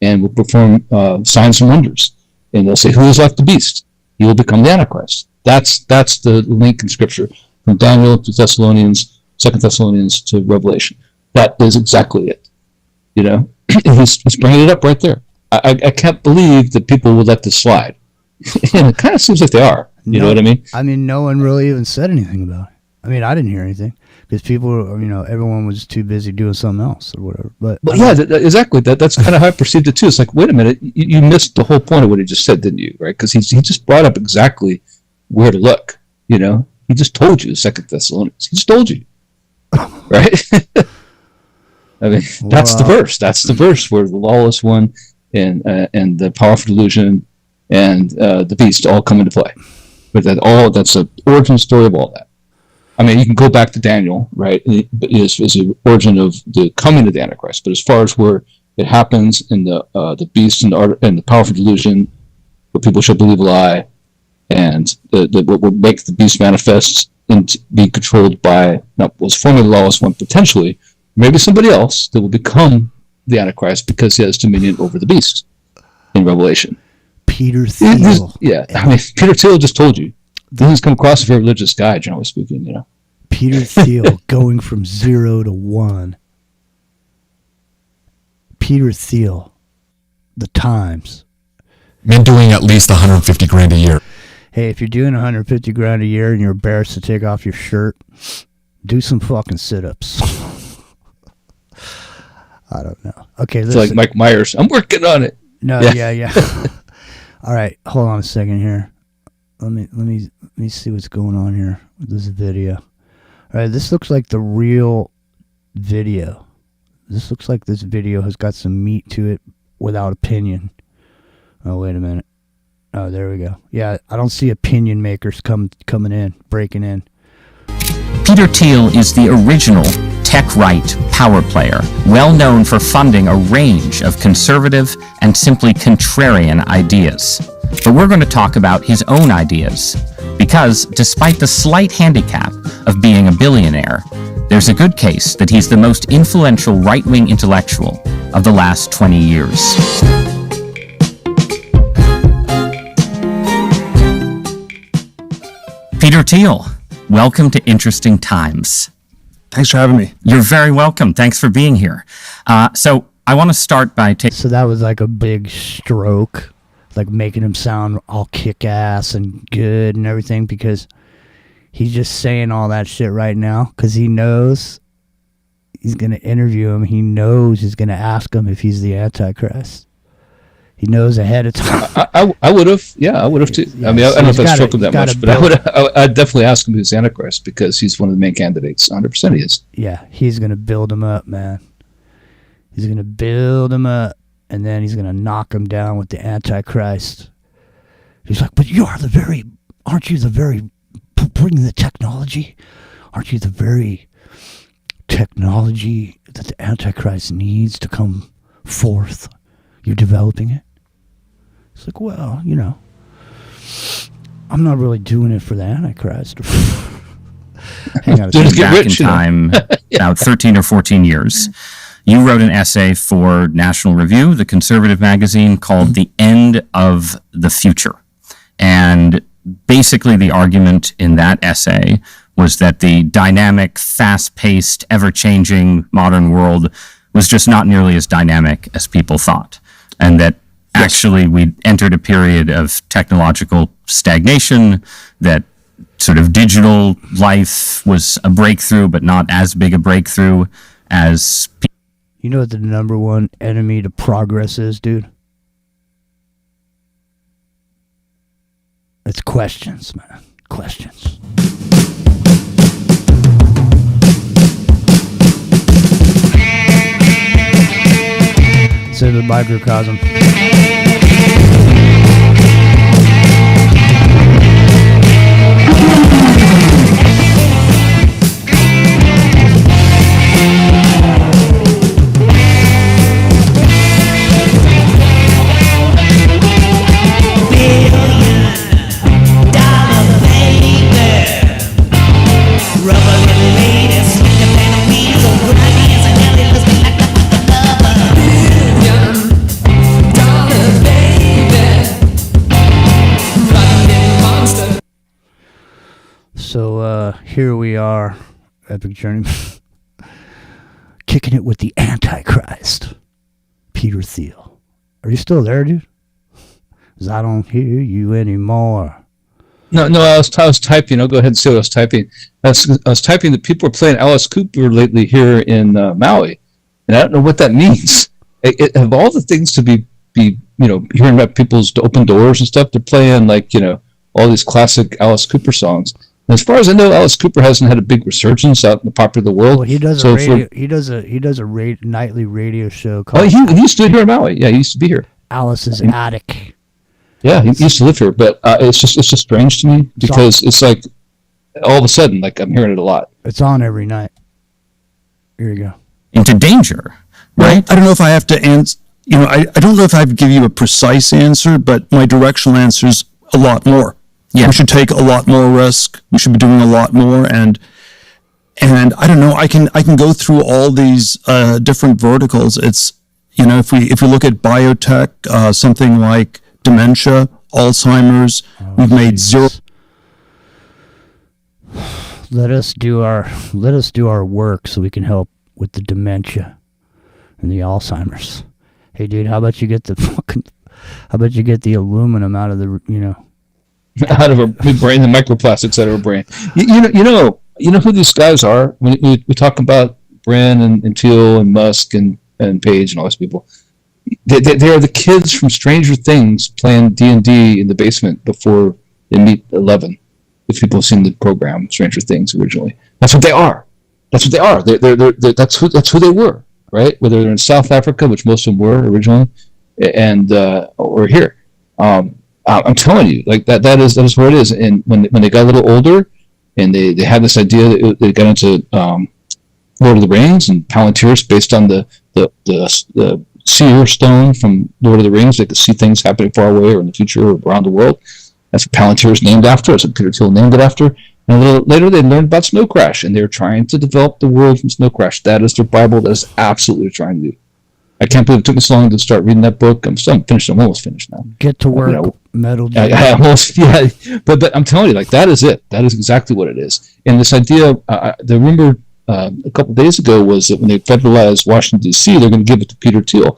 And will perform signs and wonders. And they'll say, "Who is like the beast?" he will become the Antichrist. That's the link in Scripture from Daniel to Thessalonians, 2 Thessalonians to Revelation. That is exactly it. You know, he's bringing it up right there. I can't believe that people would let this slide. And it kind of seems like they are. You know what I mean? I mean, no one really even said anything about it. I mean, I didn't hear anything because people, everyone was too busy doing something else or whatever. But yeah, exactly. That's kind of how I perceived it too. It's like, wait a minute, you missed the whole point of what he just said, didn't you? Right? Because he just brought up exactly where to look. You know, he just told you 2 Thessalonians. He just told you, right? I mean, that's the verse. That's the verse where the lawless one and the powerful delusion and the beast all come into play. But that's the origin story of all that. I mean, you can go back to Daniel, right? Is the origin of the coming of the Antichrist. But as far as where it happens in the beast and the powerful delusion, where people shall believe a lie, and what will make the beast manifest and be controlled by was formerly the lawless one, potentially maybe somebody else that will become the Antichrist because he has dominion over the beast in Revelation. Peter Thiel. Yeah, I mean, Peter Thiel just told you. He's come across a very religious guy, generally speaking, you know. Peter Thiel going from 0 to 1. Peter Thiel, the Times. Men doing at least 150 grand a year. Hey, if you're doing 150 grand a year and you're embarrassed to take off your shirt, do some fucking sit-ups. I don't know. Okay, it's like Mike Myers. I'm working on it. No, yeah. All right, hold on a second here. Let me see what's going on here with this video. All right, this looks like the real video. This looks like this video has got some meat to it without opinion. Oh, wait a minute. Oh, there we go. Yeah, I don't see opinion makers breaking in. Peter Thiel is the original tech-right power player, well known for funding a range of conservative and simply contrarian ideas. But we're going to talk about his own ideas, because despite the slight handicap of being a billionaire, there's a good case that he's the most influential right-wing intellectual of the last 20 years. Peter Thiel, welcome to Interesting Times. Thanks for having me. You're very welcome. Thanks for being here. So I want to start by So that was like a big stroke, like making him sound all kick-ass and good and everything, because he's just saying all that shit right now because he knows he's going to interview him. He knows he's going to ask him if he's the Antichrist. He knows ahead of time. I would have. Yeah, I would have too. Yeah, I mean, I don't know if I struck him that much, but I'd definitely ask him who's the Antichrist because he's one of the main candidates. 100% he is. Yeah, he's going to build him up, man. He's going to build him up, and then he's going to knock him down with the Antichrist. He's like, but aren't you the very, bringing the technology? Aren't you the very technology that the Antichrist needs to come forth? You're developing it? It's like, well, I'm not really doing it for the Antichrist. Hang on a second. Back in time, about 13 or 14 years, you wrote an essay for National Review, the conservative magazine, called The End of the Future. And basically the argument in that essay was that the dynamic, fast-paced, ever-changing modern world was just not nearly as dynamic as people thought. And that actually we entered a period of technological stagnation, that sort of digital life was a breakthrough, but not as big a breakthrough as... You know what the number one enemy to progress is, dude? It's questions, man. Questions. To the microcosm. So here we are, Epic Journey, kicking it with the Antichrist, Peter Thiel. Are you still there, dude? 'Cause I don't hear you anymore. No, I was typing. I'll go ahead and see what I was typing. I was typing that people are playing Alice Cooper lately here in Maui, and I don't know what that means. Of all the things to be hearing about people's open doors and stuff, they're playing like all these classic Alice Cooper songs. And as far as I know, Alice Cooper hasn't had a big resurgence out in the popular world. Well, he does a radio. He does a nightly radio show called. Oh, he used to be here in Maui. Yeah, he used to be here. Alice's Attic. Yeah, he used to live here, but it's just strange to me because it's like all of a sudden, like I'm hearing it a lot. It's on every night. Here you go. Into danger, right? I don't know if I have to answer. I don't know if I have to give you a precise answer, but my directional answer is a lot more. Yeah. We should take a lot more risk. We should be doing a lot more, and I don't know. I can go through all these different verticals. It's if we look at biotech, something like dementia, Alzheimer's, we've made zero. Let us do our work so we can help with the dementia and the Alzheimer's. Hey, dude, how about you get the aluminum out of the out of our brain, the microplastics out of our brain. You know who these guys are? We talk about Brin and Teal and Musk and Page and all these people. They are the kids from Stranger Things playing D&D in the basement before they meet 11. If people have seen the program Stranger Things originally, that's what they are. That's what they are. That's who they were, right? Whether they're in South Africa, which most of them were originally, and or here. I'm telling you, like that is what it is. And when they got a little older, and they had this idea that they got into Lord of the Rings and Palantirs based on the seer stone from Lord of the Rings. They could see things happening far away or in the future or around the world. That's what Palantir is named after. That's what Peter Thiel named it after. And a little later, they learned about Snow Crash, and they're trying to develop the world from Snow Crash. That is their Bible. That is absolutely what they're trying to do. I can't believe it took me so long to start reading that book. I'm finished. I'm almost finished now. Get to work, Metal. I almost, yeah. But I'm telling you, like that is it. That is exactly what it is. And this idea, the rumor a couple of days ago was that when they federalized Washington D.C., they're going to give it to Peter Thiel,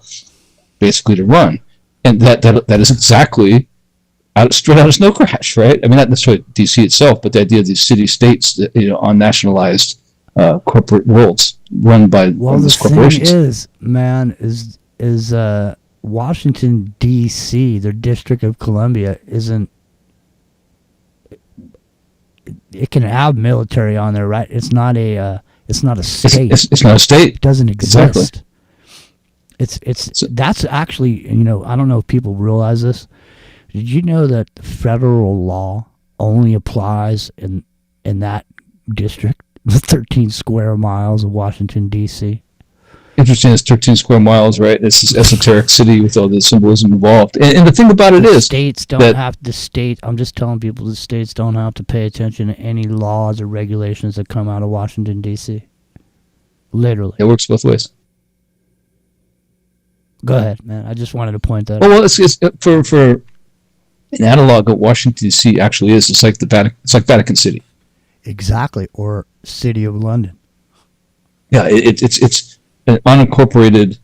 basically to run, and that is exactly straight out of Snow Crash, right? I mean, not necessarily D.C. itself, but the idea of these city-states, unnationalized corporate worlds run by these corporations. Is Washington D.C., their District of Columbia, isn't. It can have military on there, right? It's not a. It's not a state. It's not a state. It doesn't exist. Exactly. That's actually, I don't know if people realize this. Did you know that federal law only applies in that district, the 13 square miles of Washington, D.C.? Interesting, it's 13 square miles, right? It's this esoteric city with all the symbolism involved. And the thing about it is states don't have to I'm just telling people the states don't have to pay attention to any laws or regulations that come out of Washington, D.C. Literally. It works both ways. Go ahead, man. I just wanted to point that out. Well, it's for an analog of Washington, D.C. actually is. It's like Vatican City. Exactly, or City of London. Yeah, it's an unincorporated.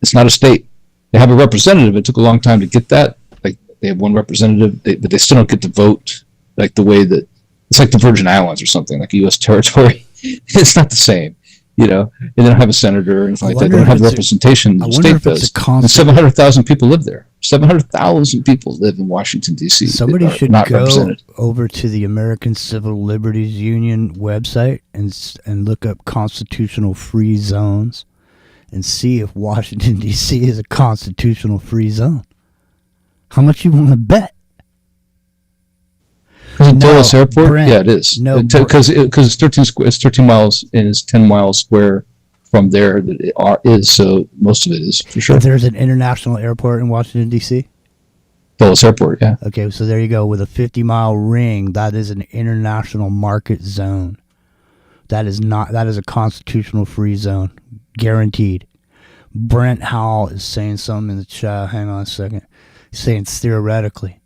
It's not a state. They have a representative. It took a long time to get that. Like they have one representative, but they still don't get to vote. Like the way that it's like the Virgin Islands or something, like a U.S. territory. It's not the same. They don't have a senator or anything like that. They don't have representation. The state does. And 700,000 people live there. 700,000 people live in Washington, D.C. Somebody should go over to the American Civil Liberties Union website and look up constitutional free zones and see if Washington, D.C. is a constitutional free zone. How much you want to bet? Dulles Airport? Brent, yeah, it is. No, because it's 13 miles and it's 10 miles square from there that it is. So most of it is for sure. There's an international airport in Washington D.C. Dulles Airport, yeah. Okay, so there you go. With a 50-mile ring, that is an international market zone. That is a constitutional free zone, guaranteed. Brent Howell is saying something in the chat. Hang on a second. He's saying theoretically.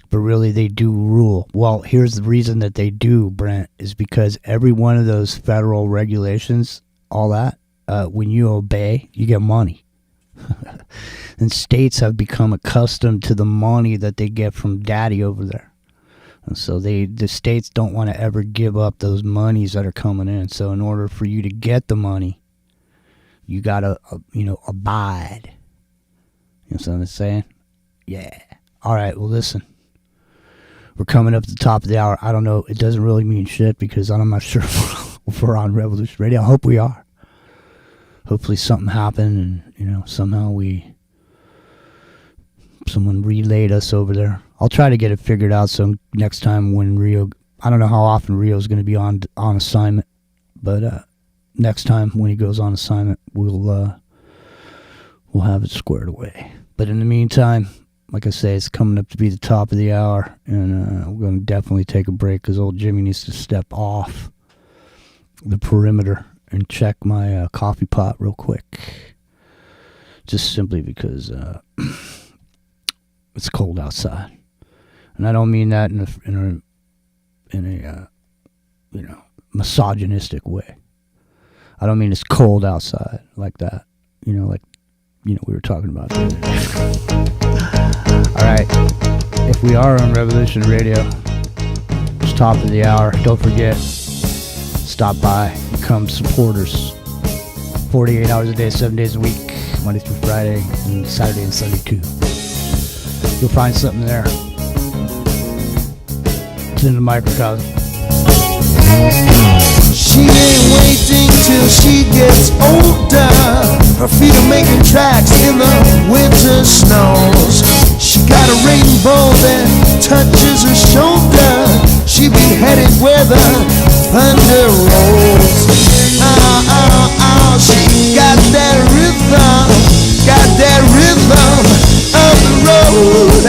but really they do rule. Well, here's the reason that they do, Brent, is because every one of those federal regulations, all that, when you obey, you get money. And states have become accustomed to the money that they get from daddy over there. And so the states don't want to ever give up those monies that are coming in. So in order for you to get the money, you got to, abide. You know what I'm saying? Yeah. All right, well, listen. We're coming up to the top of the hour. I don't know. It doesn't really mean shit because I'm not sure if we're on Revolution Radio. I hope we are. Hopefully something happened and, somehow someone relayed us over there. I'll try to get it figured out so next time when Rio, I don't know how often Rio's going to be on assignment, but next time when he goes on assignment, we'll have it squared away. But in the meantime, like I say, it's coming up to be the top of the hour, and we're going to definitely take a break because old Jimmy needs to step off the perimeter and check my coffee pot real quick. Just simply because it's cold outside. And I don't mean that in a misogynistic way. I don't mean it's cold outside like that. We were talking about that. All right. If we are on Revolution Radio, it's top of the hour. Don't forget, stop by, become supporters. 48 hours a day, 7 days a week, Monday through Friday, and Saturday and Sunday too. You'll find something there. It's in the microcosm. She ain't waiting till she gets older. Her feet are making tracks in the winter snows. She got a rainbow that touches her shoulder. She be headed where the thunder rolls. Oh, oh, oh, she got that rhythm of the road.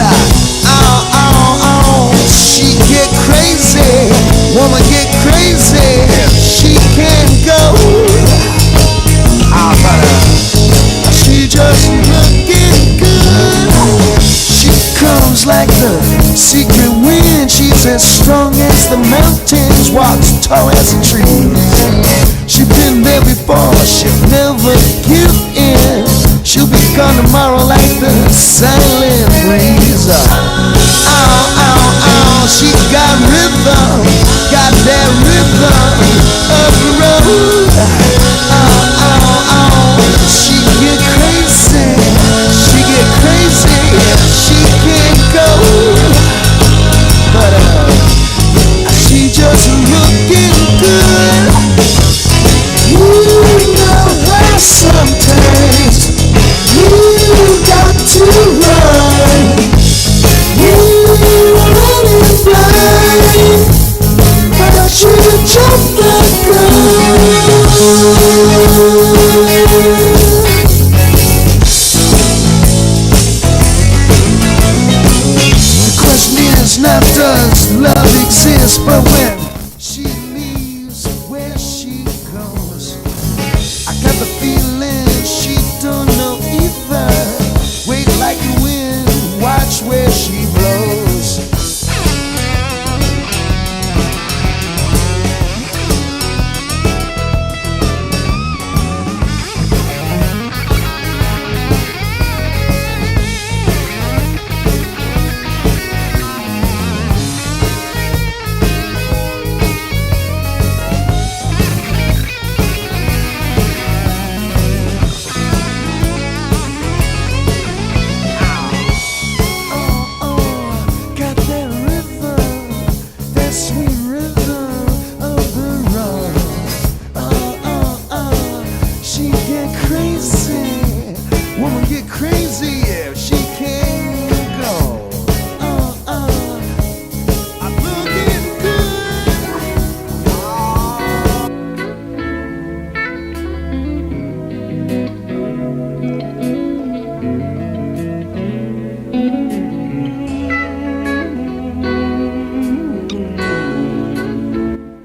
Oh, oh, oh, she get crazy, woman get crazy. She can't go. She just looking good. She comes like the secret wind. She's as strong as the mountains, walks tall as a tree. She's been there before, she'll never give in. She'll be gone tomorrow like the silent breeze. Oh, oh, oh, she got rhythm, got that rhythm of the road. Oh, oh, oh, she get crazy, she can't go. But she just looking good. You know why sometimes you got to run. You running blind, but you jump the gun. The question is not does love exist, but when she leaves, where she goes. I got the feeling she don't know either. Wait like the wind, watch where she blows.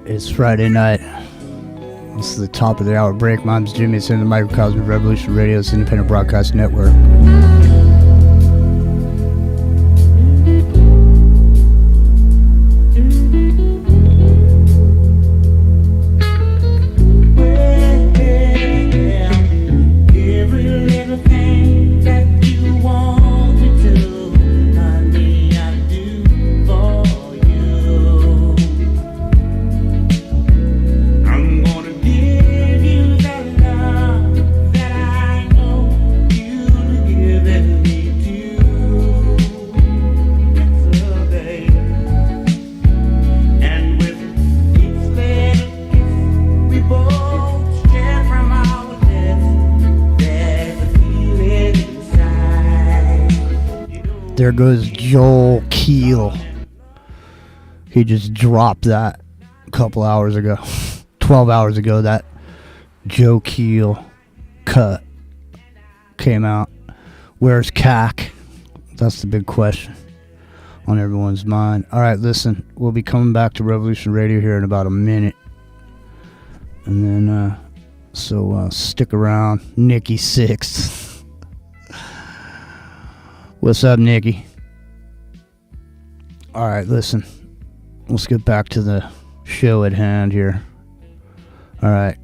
It's Friday night. This is the top of the hour break. My name's Jimmy. It's in the microcosm of Revolution Radio's independent broadcast network. There goes Joel Keel. He just dropped that a couple hours ago. 12 hours ago, that Joe Keel cut came out. Where's CAC? That's the big question on everyone's mind. All right, listen, we'll be coming back to Revolution Radio here in about a minute. And then, so stick around. Nikki Sixth. What's up, Nikki? All right, listen. Let's get back to the show at hand here. All right.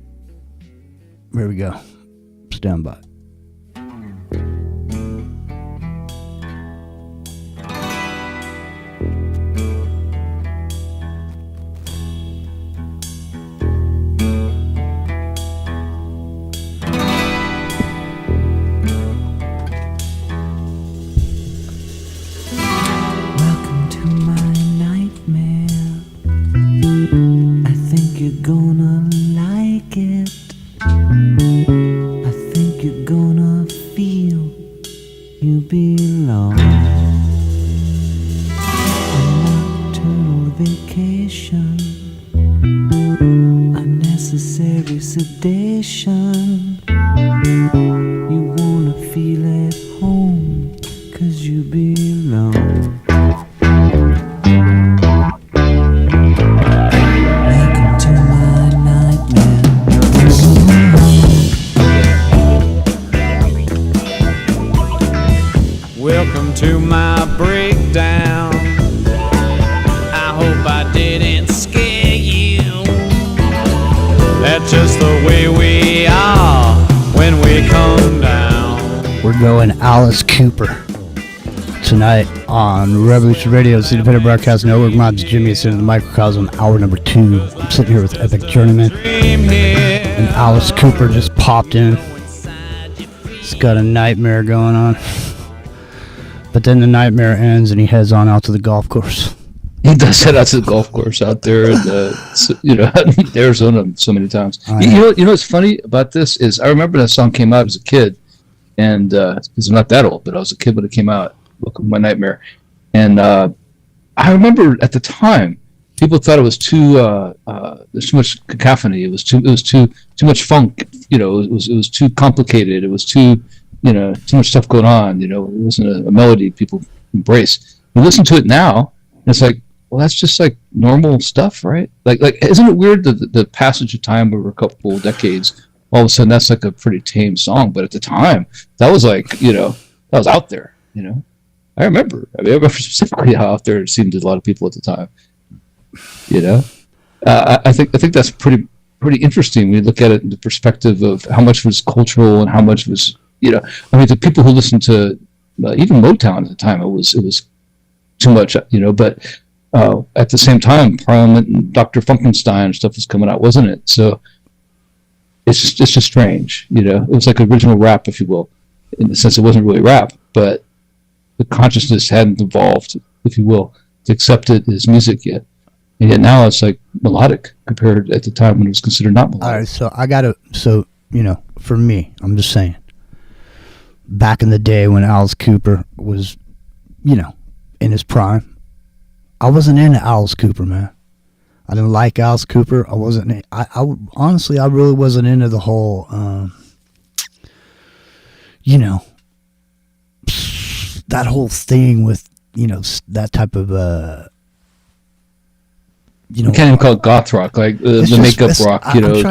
Here we go. Stand by. Welcome to my nightmare. I think you're gonna like it. I think you're gonna feel you belong. A nocturnal vacation, unnecessary sedation. You wanna feel at home, 'cause you belong. Welcome to my nightmare. Welcome to my breakdown. I hope I didn't scare you. That's just the way we are when we come down. We're going Alice Cooper tonight on Revolution Radio's Independent Broadcast Network. My name's Jimmy. It's in the Microcosm, hour number 2. I'm sitting here with Epic Journeyman. And Alice Cooper just popped in. He's got a nightmare going on. But then the nightmare ends and he heads on out to the golf course. He does head out to the golf course out there in Arizona so many times. You know what's funny about this is I remember that song came out as a kid, and because I'm not that old, but I was a kid when it came out. Welcome to My Nightmare, and I remember at the time people thought it was too there's too much cacophony. It was too much funk. It was too complicated. It was too much stuff going on. It wasn't a melody people embrace. You listen to it now, and it's like, well, that's just like normal stuff, right? Like, isn't it weird that the passage of time over a couple of decades, all of a sudden that's like a pretty tame song, but at the time that was like, that was out there. I remember specifically how out there it seemed to a lot of people at the time. I think that's pretty interesting when you look at it in the perspective of how much was cultural and how much was, the people who listened to even Motown at the time, it was too much, but at the same time, Parliament and Dr. Funkenstein and stuff was coming out, wasn't it? So it's just strange, it was like original rap, if you will, in the sense it wasn't really rap, but the consciousness hadn't evolved, if you will, to accept it as music yet. And yet now it's like melodic compared at the time when it was considered not melodic. All right, so for me, I'm just saying, back in the day when Alice Cooper was, in his prime, I wasn't into Alice Cooper, man. I didn't like Alice Cooper. I wasn't. I honestly, I really wasn't into the whole, that whole thing with, that type of, you can't even call it goth rock, like the makeup rock,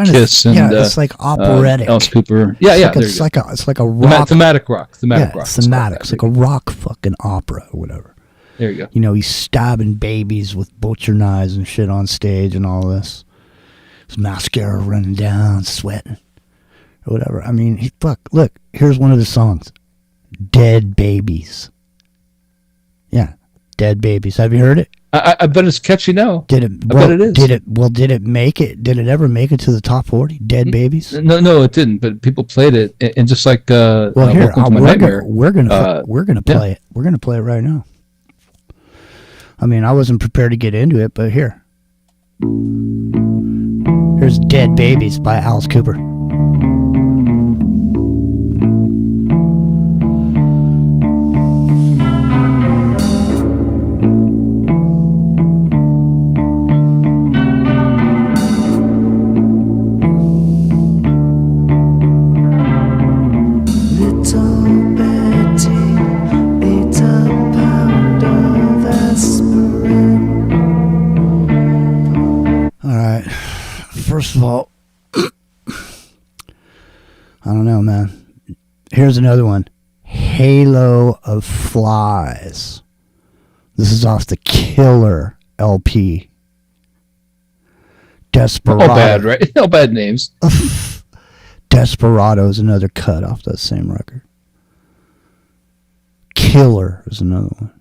Kiss and it's like operatic. Alice Cooper, it's like a rock, thematic rock, thematic. It's like a rock fucking opera or whatever. There you go. He's stabbing babies with butcher knives and shit on stage and all this. His mascara running down, sweating, or whatever. I mean, look, here's one of the songs, "Dead Babies." Yeah, "Dead Babies." Have you heard it? I bet it's catchy now. Did it? I bet it is. Did it make it? Did it ever make it to the top 40? "Dead Babies"? No, it didn't. But people played it, and just like here, we're gonna play it. We're gonna play it right now. I mean, I wasn't prepared to get into it, but here. Here's "Dead Babies" by Alice Cooper. right. First of all, I don't know, man. Here's another one. Halo of Flies. This is off the Killer LP. Desperado. All bad, right? All bad names. Desperado is another cut off that same record. Killer is another one.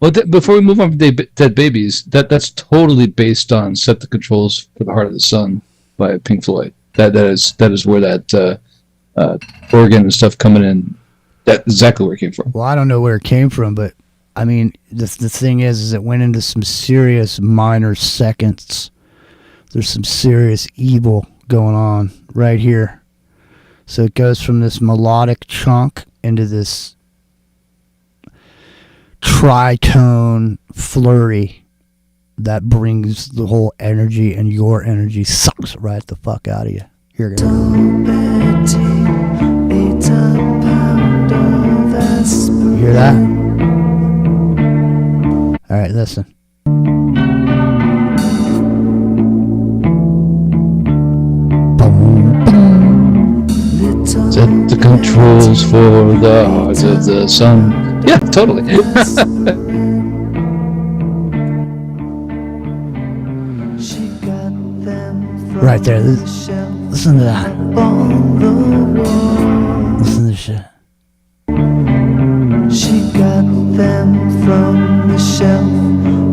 Well, before we move on from Dead Babies, that's totally based on "Set the Controls for the Heart of the Sun" by Pink Floyd. That is where that organ and stuff coming in. That's exactly where it came from. Well, I don't know where it came from, but I mean, the thing is it went into some serious minor seconds. There's some serious evil going on right here. So it goes from this melodic chunk into this tritone flurry that brings the whole energy, and your energy sucks right the fuck out of you. Here it goes. You hear that? All right, listen. Set the controls for the heart of the sun. Yeah, totally. Right there. Listen to that. Listen to this shit. She got them from the shelf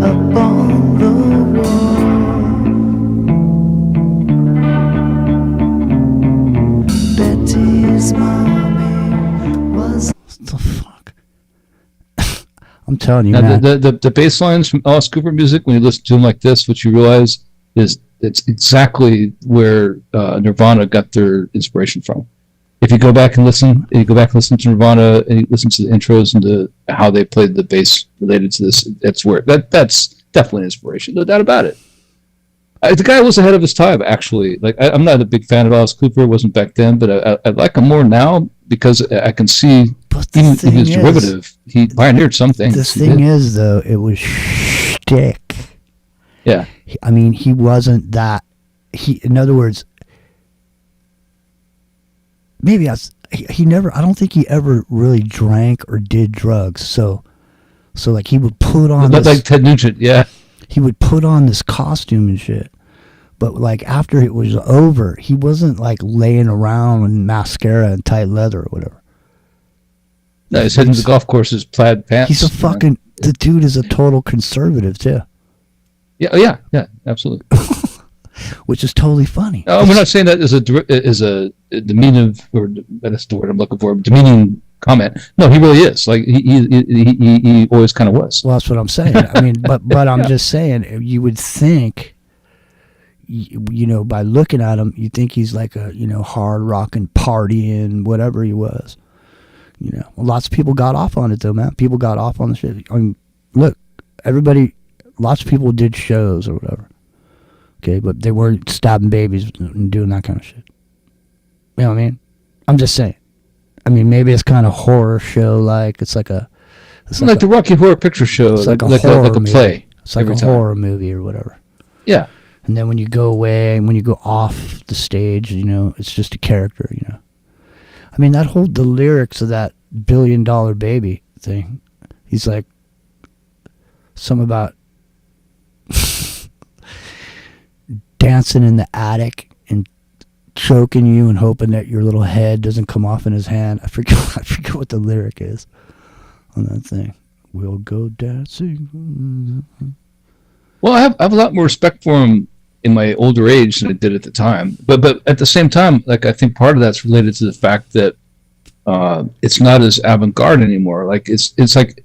up on the wall. Betty's mommy was. What the fuck? I'm telling you, now, man. the bass lines from Alice Cooper music, when you listen to them like this, what you realize is it's exactly where Nirvana got their inspiration from. If you go back and listen, to Nirvana and you listen to the intros and to how they played the bass related to this, that's where that's definitely an inspiration, no doubt about it. The guy was ahead of his time, actually. Like I'm not a big fan of Alice Cooper, wasn't back then, but I like him more now because I can see even in his derivative, he pioneered something. The thing is, though, it was shtick. Yeah. I mean, he wasn't that. In other words, maybe he never. I don't think he ever really drank or did drugs. So like he would put on like Ted Nugent, yeah. He would put on this costume and shit. But like after it was over, he wasn't like laying around with mascara and tight leather or whatever. No, he's heading to the golf courses, plaid pants. He's a fucking. The dude is a total conservative too. Yeah, absolutely. Which is totally funny. No, we're not saying that as a demeaning, or that's the word I'm looking for, demeaning comment. No, he really is. Like he always kind of was. Well, that's what I'm saying. I mean, but I'm just saying, you would think, you know, by looking at him, you think he's like a, you know, hard rocking, partying, whatever he was. You know, lots of people got off on it though, man. People got off on the shit. I mean, look, lots of people did shows or whatever. Okay, but they weren't stabbing babies and doing that kind of shit. You know what I mean? I'm just saying. I mean, maybe it's kind of horror show like. It's like the Rocky Horror Picture Show, like a play. It's like a horror movie or whatever. Yeah. And then when you go away and when you go off the stage, you know, it's just a character, you know. I mean, the lyrics of that $1 billion baby thing, he's like, something about dancing in the attic and choking you and hoping that your little head doesn't come off in his hand. I forget what the lyric is on that thing. We'll go dancing. Well, I have a lot more respect for him in my older age than I did at the time. But at the same time, like I think part of that's related to the fact that it's not as avant-garde anymore. Like it's like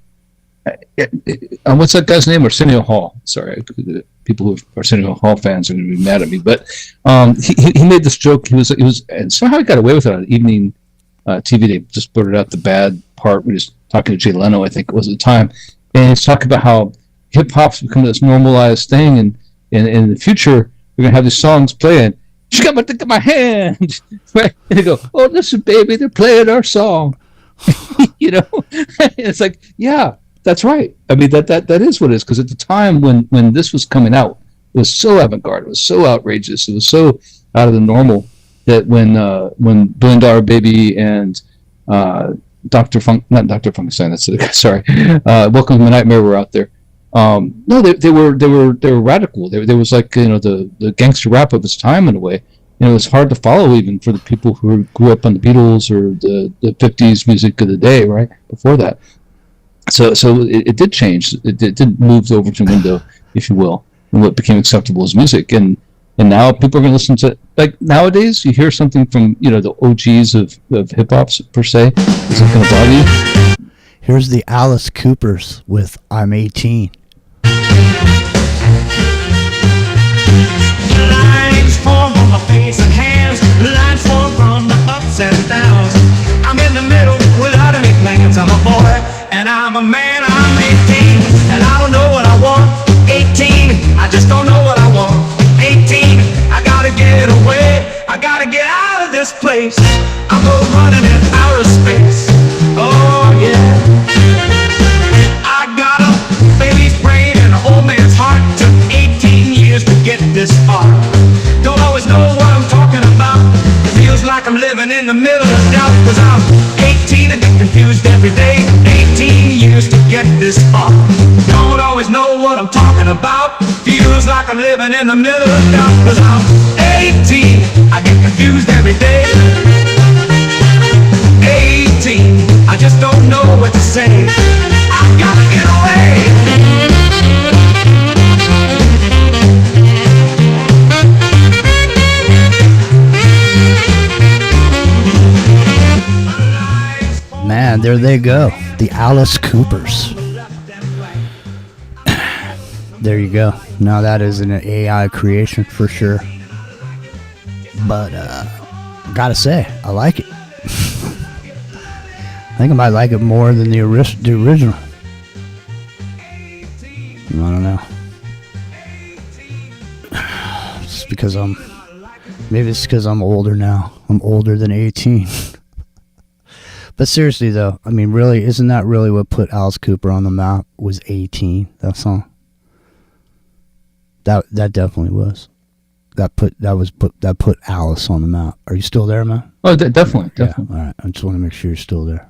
what's that guy's name? Arsenio Hall. Sorry, people who are Arsenio Hall fans are going to be mad at me. But he made this joke. He was, and somehow he got away with it on evening TV. They just blurted out the bad part when he was talking to Jay Leno, I think it was at the time, and he's talking about how hip hop's become this normalized thing, and in the future we're gonna have these songs playing. She got my dick in my hand, right? And they go, "Oh, listen, baby, they're playing our song." You know, it's like, yeah, that's right. I mean, that is what it is. Because at the time when this was coming out, was so avant-garde. It was so outrageous. It was so out of the normal that when $1 Billion Baby and Dr. Funkenstein, that's the guy, sorry, Welcome to My Nightmare were out there. No, they were radical. There was like, the gangster rap of its time in a way. And it was hard to follow even for the people who grew up on the Beatles or the 50s music of the day, right? Before that. So it did change. It did move over to window, if you will, and what became acceptable as music. And now people are going to listen to, like nowadays, you hear something from, the OGs of hip-hop per se. Is it going to bother you? Here's the Alice Coopers with I'm 18. Lines form on my face and hands. Lines form from the ups and downs. I'm in the middle without any plans. I'm a boy and I'm a man. I'm 18 and I don't know what I want. 18, I just don't know what I want. 18, I gotta get away. I gotta get out of this place. I'm running in outer space. Oh yeah. I got a baby's brain and an old man's heart. Took 18 years to get this far. Don't always know what I'm talking about. It feels like I'm living in the middle of doubt. Cause I'm 18 and get confused every day. 18 years to get this far. Don't always know what I'm talking about. Feels like I'm living in the middle of doubt. Cause I'm 18, I get confused every day. 18, I just don't know what to say. I gotta get away. Man, there they go. The Alice Coopers. There you go. Now that is an AI creation for sure. But, gotta say, I like it. I think I might like it more than the original. I don't know. It's because maybe it's because I'm older now. I'm older than 18. But seriously though, I mean, really, isn't that really what put Alice Cooper on the map? Was 18, that song? That definitely was. That put Alice on the map. Are you still there, man? Oh, definitely. Yeah. All right. I just want to make sure you're still there.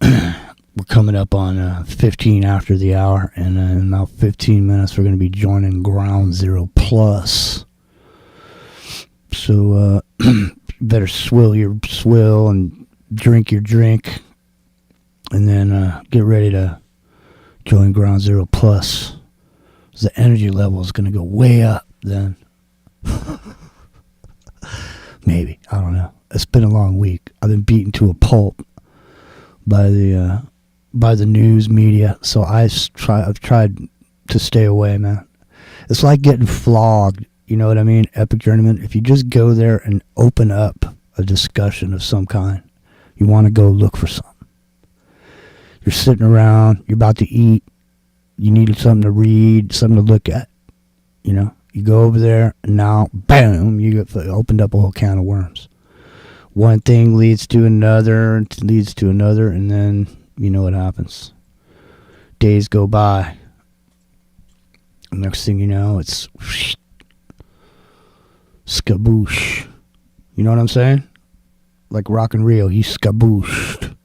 We're coming up on 15 after the hour, and in about 15 minutes, we're going to be joining Ground Zero Plus. So better swill your swill and drink your drink, and then get ready to join Ground Zero Plus. The energy level is going to go way up then. Maybe. I don't know. It's been a long week. I've been beaten to a pulp by the news media, so I've tried to stay away, man. It's like getting flogged. You know what I mean? Epic Journeyman. If you just go there and open up a discussion of some kind, you want to go look for something. You're sitting around, you're about to eat, you need something to read, something to look at. You know, you go over there, and now, bam, you get opened up a whole can of worms. One thing leads to another, and then you know what happens. Days go by. Next thing you know, it's skaboosh. You know what I'm saying? Like Rock and Rio, he's skabooshed.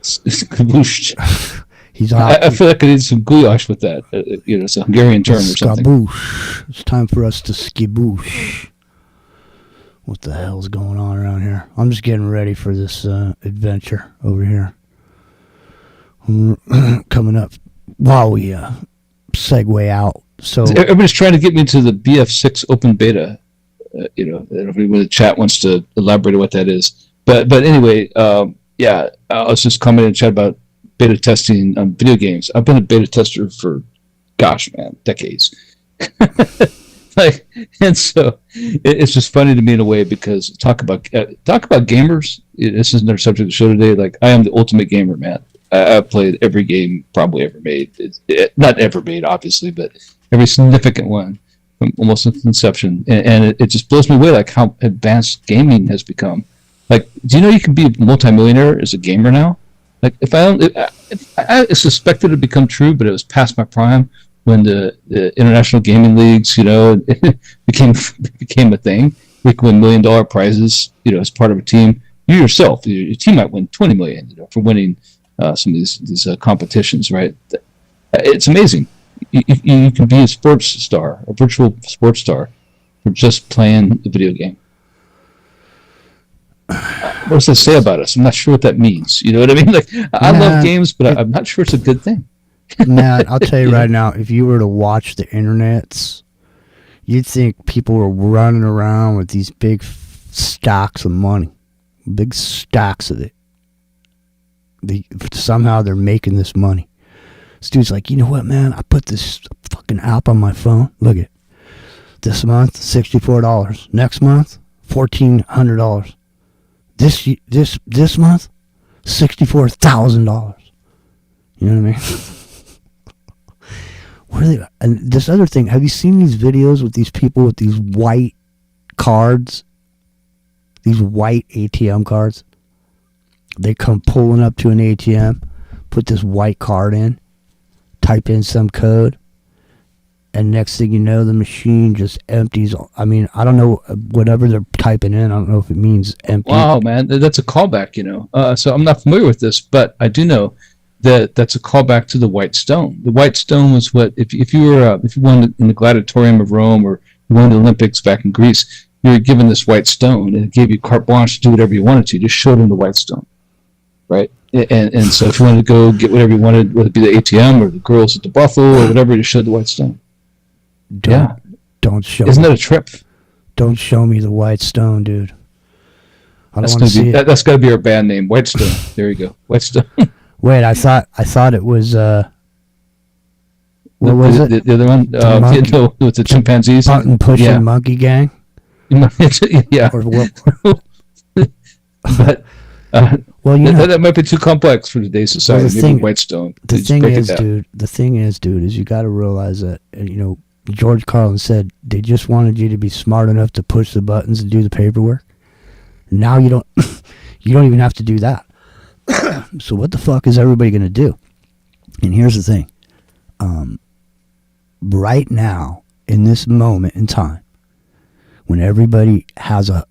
Skabooshed. He's I feel like I need some goulash with that. It's a Hungarian term or something. Skaboosh. It's time for us to skiboosh. What the hell's going on around here? I'm just getting ready for this adventure over here. Coming up while we segue out. So everybody's trying to get me to the BF6 open beta. I don't know if anyone in the chat wants to elaborate on what that is. But anyway, I was just commenting in chat about beta testing on video games. I've been a beta tester for, decades. And so it's just funny to me in a way, because talk about gamers. This isn't our subject of the show today. Like, I am the ultimate gamer, man. I've played every game probably ever made. Not ever made, obviously, but every significant one from almost since inception. And it just blows me away, like how advanced gaming has become. Like, do you know you can be a multimillionaire as a gamer now? Like, if I suspected it had become true, but it was past my prime, when the international gaming leagues, became a thing. We could win $1 million prizes, as part of a team. You yourself, your team might win $20 million, for winning some of these competitions, right? It's amazing. You can be a sports star, a virtual sports star, for just playing the video game. What does that say about us? I'm not sure what that means. You know what I mean? Like, I love games, but I'm not sure it's a good thing. Man, I'll tell you right now, if you were to watch the internets, you'd think people were running around with these big stacks of money, big stacks of it. Somehow they're making this money. This dude's like, you know what, man? I put this fucking app on my phone. Look at this month, $64. Next month, $1,400. This month, $64,000. You know what I mean? What are they? And this other thing, have you seen these videos with these people with these white cards? These white ATM cards? They come pulling up to an ATM, put this white card in, type in some code, and next thing you know, the machine just empties. I mean, I don't know, whatever they're typing in, I don't know if it means empty. Wow, man, that's a callback, So I'm not familiar with this, but I do know that's a callback to the White Stone. The White Stone was what, if you won in the Gladiatorium of Rome, or you won the Olympics back in Greece, you were given this White Stone, and it gave you carte blanche to do whatever you wanted to. You just showed them the White Stone, right? And so if you wanted to go get whatever you wanted, whether it be the ATM or the girls at the brothel or whatever, you showed the White Stone. Don't show. Isn't that a trip? Don't show me the White Stone, dude. I don't want to see it. That's got to be our band name, White Stone. There you go, White Stone. Wait, I thought it was what was it? The other one? With the chimpanzees. Button pushing monkey gang. Yeah. Or what? But well, that might be too complex for today's society. Well, maybe White Stone. The thing is, dude, is you got to realize that George Carlin said they just wanted you to be smart enough to push the buttons and do the paperwork. Now you don't even have to do that. So what the fuck is everybody going to do? And here's the thing. Right now, in this moment in time, when everybody has a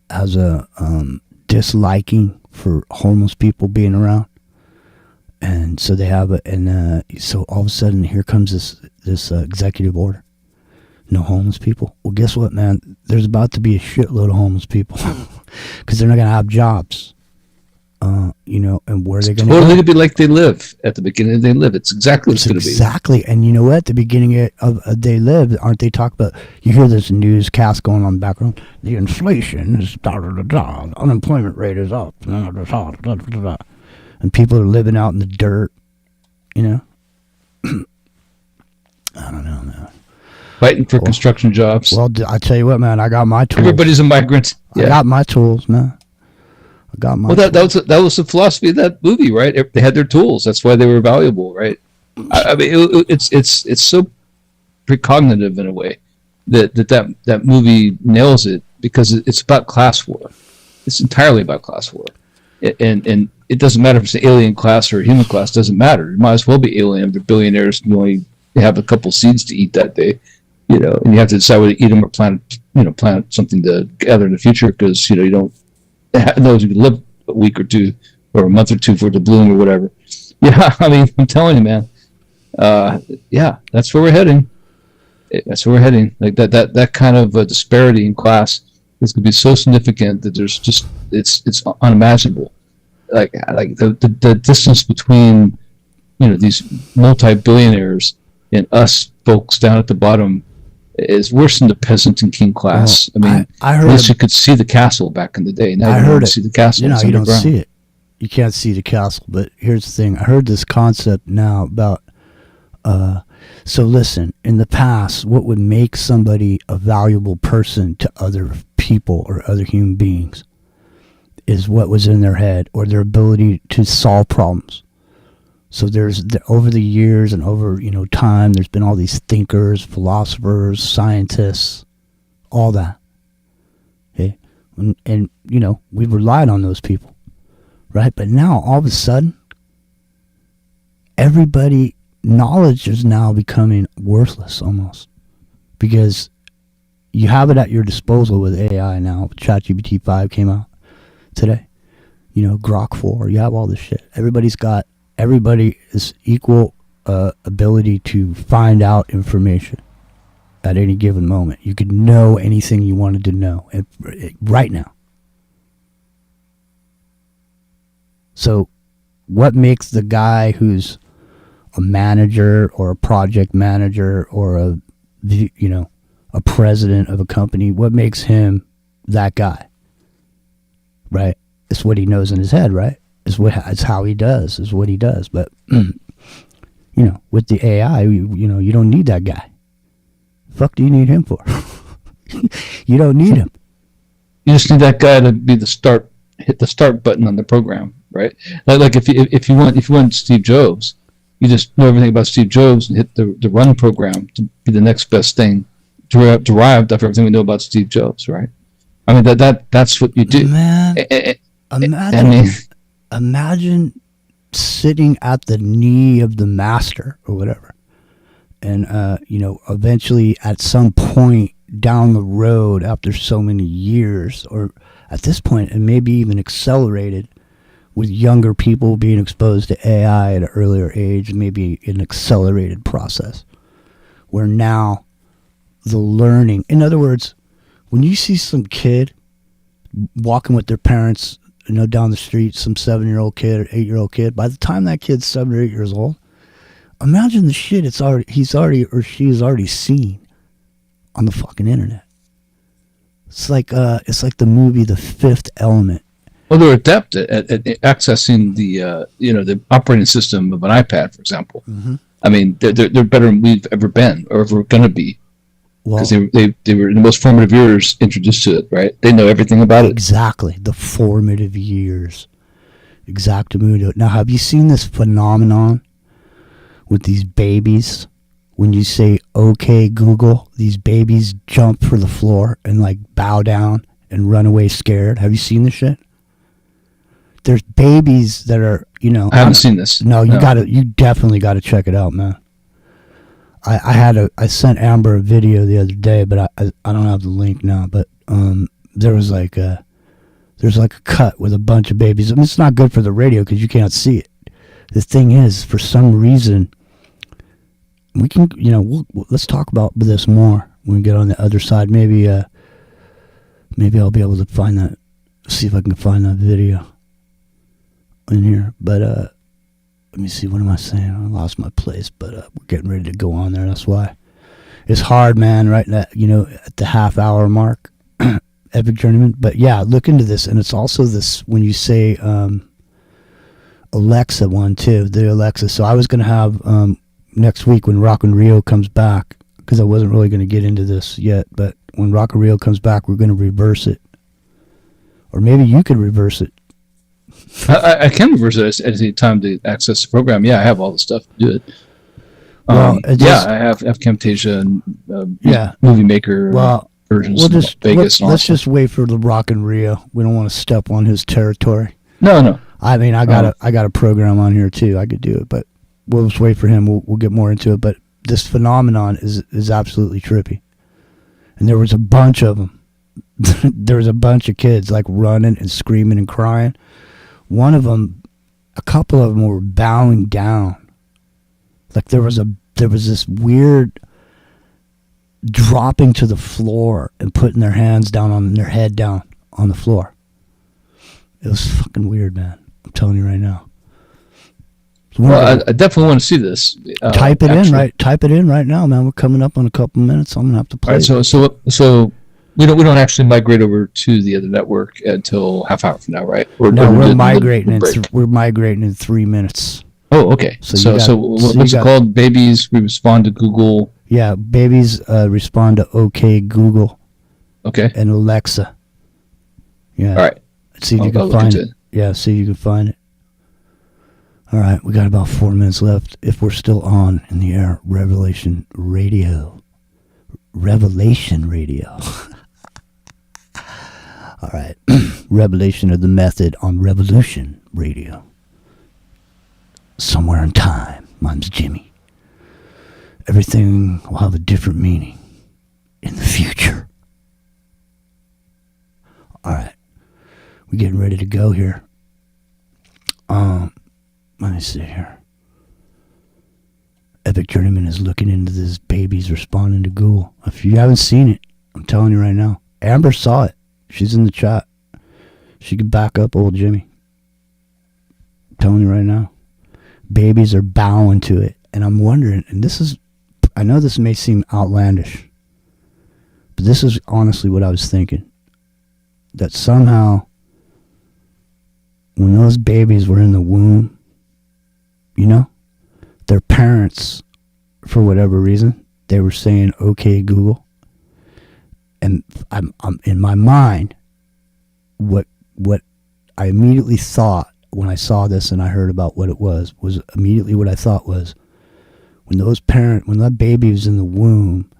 disliking for homeless people being around, and so they have so all of a sudden here comes this executive order. No homeless people. Well, guess what, man? There's about to be a shitload of homeless people because they're not going to have jobs. And where they're going to totally be like they live at the beginning. They live. It's exactly what's going to be. Exactly. And you know what? At the beginning of They Live, aren't they talking about? You hear this newscast going on in the background. The inflation is unemployment rate is up, and people are living out in the dirt. I don't know, man. Fighting for construction jobs. Well, I tell you what, man. I got my tools. Everybody's a migrant. I got my tools, man. That was the philosophy of that movie, right? They had their tools. That's why they were valuable, right? I mean, it's so precognitive in a way that movie nails it, because it's about class war. It's entirely about class war, and it doesn't matter if it's an alien class or a human class. It doesn't matter. It might as well be alien. They're billionaires. You only have a couple seeds to eat that day, and you have to decide whether to eat them or plant something to gather in the future, because you don't. Knows you can live a week or two or a month or two for it to bloom or whatever. Yeah, I mean, I'm telling you, man. That's where we're heading. That's where we're heading. Like that kind of disparity in class is going to be so significant that there's just it's unimaginable. Like the distance between these multi-billionaires and us folks down at the bottom is worse than the peasant and king class. I heard at least you could see the castle back in the day. Now you don't see the castle. You don't see it. You can't see the castle. But here's the thing. I heard this concept now about. So listen, in the past, what would make somebody a valuable person to other people or other human beings is what was in their head or their ability to solve problems. So over the years and over time, there's been all these thinkers, philosophers, scientists, all that. Okay, and we've relied on those people, right? But now all of a sudden, everybody knowledge is now becoming worthless almost, because you have it at your disposal with AI now. ChatGPT 5 came out today. Grok 4. You have all this shit. Everybody is equal ability to find out information at any given moment. You could know anything you wanted to know right now. So what makes the guy who's a manager or a project manager or a president of a company, what makes him that guy? Right? It's what he knows in his head, right? It's how he does, is what he does. But with the AI, you don't need that guy. Fuck do you need him for? You don't need him. You just need that guy to be hit the start button on the program, right? Like if you want Steve Jobs, you just know everything about Steve Jobs and hit the run program to be the next best thing derived of everything we know about Steve Jobs, right? I mean that's what you do. Man, imagine sitting at the knee of the master or whatever, and eventually at some point down the road, after so many years, or at this point, and maybe even accelerated, with younger people being exposed to AI at an earlier age, maybe an accelerated process, where now the learning, in other words, when you see some kid walking with their parents, down the street, some 7-year-old kid or 8-year-old kid, by the time that kid's 7 or 8 years old, imagine the shit he's already seen on the fucking internet. It's like the movie The Fifth Element. Well, they're adept at accessing the operating system of an iPad, for example. Mm-hmm. I mean, they're better than we've ever been or ever going to be, because they were in the most formative years introduced to it, right? They know everything about it. Exactly, the formative years. Exactamundo. Now, have you seen this phenomenon with these babies? When you say, "Okay, Google," these babies jump for the floor and bow down and run away scared. Have you seen this shit? There's babies that are, I haven't seen this. No, you definitely got to check it out, man. I sent Amber a video the other day, but I don't have the link now. But there's a cut with a bunch of babies. I mean, it's not good for the radio because you can't see it. The thing is, for some reason, we can, let's talk about this more when we get on the other side. Maybe I'll be able to find that, see if I can find that video in here. But let me see, what am I saying? I lost my place, but we're getting ready to go on there. That's why it's hard, man, right at the half-hour mark. Epic Journeyman. But yeah, look into this. And it's also this, when you say Alexa one too, the Alexa. So I was going to have next week when Rock and Rio comes back, because I wasn't really going to get into this yet, but when Rock and Rio comes back, we're going to reverse it. Or maybe you could reverse it. I can reverse it at any time to access the program. Yeah, I have all the stuff to do it. Well, I have Camtasia and Movie Maker versions. Let's just wait for the Rock and Rio. We don't want to step on his territory. No. I mean, I got a program on here too. I could do it, but we'll just wait for him. We'll get more into it. But this phenomenon is absolutely trippy. And there was a bunch of them. There was a bunch of kids running and screaming and crying. One of them, a couple of them were bowing down. There was this weird dropping to the floor and putting their hands down on their head down on the floor. It was fucking weird, man. I'm telling you right now. Well, I definitely want to see this. Type it in right now, man. We're coming up on a couple minutes. I'm gonna have to play. All right, so we don't actually migrate over to the other network until half hour from now, right? We're migrating. We're migrating in 3 minutes. Oh, okay. So what's it called? Babies. We respond to Google. Yeah, babies respond to OK Google. Okay. And Alexa. Yeah. All right. See if you can find it. Yeah, see if you can find it. All right, we got about 4 minutes left. If we're still on in the air, Revelation Radio. All right. Revelation of the Method on Revolution Radio. Somewhere in time. My name's Jimmy. everything will have a different meaning in the future. All right, we're getting ready to go here. Let me see here. Epic Journeyman is looking into this baby's responding to Google. If you haven't seen it, I'm telling you right now. Amber saw it. She's in the chat. She could back up old Jimmy. I'm telling you right now. Babies are bowing to it. And I'm wondering, and this is, I know this may seem outlandish, but this is honestly what I was thinking. That somehow, when those babies were in the womb, you know, their parents, for whatever reason, they were saying, "Okay, Google." And I'm in my mind, what I immediately thought when I saw this and I heard about what it was immediately what I thought was, when that baby was in the womb,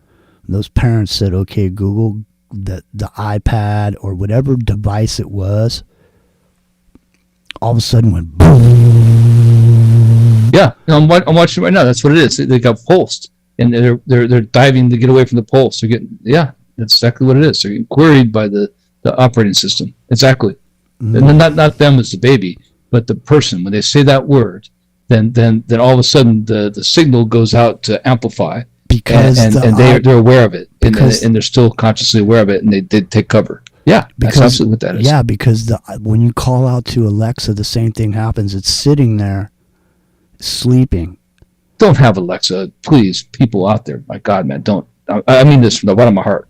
those parents said, "Okay, Google," the iPad or whatever device it was, all of a sudden went boom. Yeah, I'm watching right now. That's what it is. They got pulsed, and they're diving to get away from the pulse. They're getting, yeah, that's exactly what it is. They're getting queried by the operating system. Exactly. Mm-hmm. And not them as the baby, but the person. When they say that word, then all of a sudden the signal goes out to amplify, because they're aware of it, and they're still consciously aware of it, and they take cover. Yeah, that's absolutely what that is. Yeah, because when you call out to Alexa, the same thing happens. It's sitting there, sleeping. Don't have Alexa, please, people out there. My God, man, don't. I mean this from the bottom of my heart.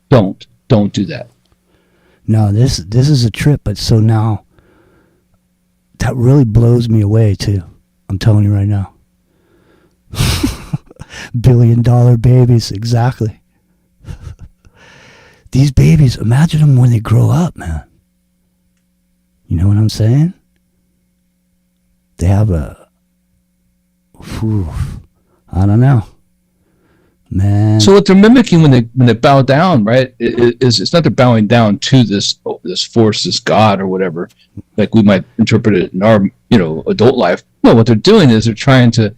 Don't do that. No, this is a trip. But so now, that really blows me away too. I'm telling you right now. $1 billion babies, exactly. These babies, imagine them when they grow up, man. You know what I'm saying? They have I don't know, man. So what they're mimicking when they bow down, right? It's not they're bowing down to this force, this God or whatever, like we might interpret it in our adult life. No, what they're doing is they're trying to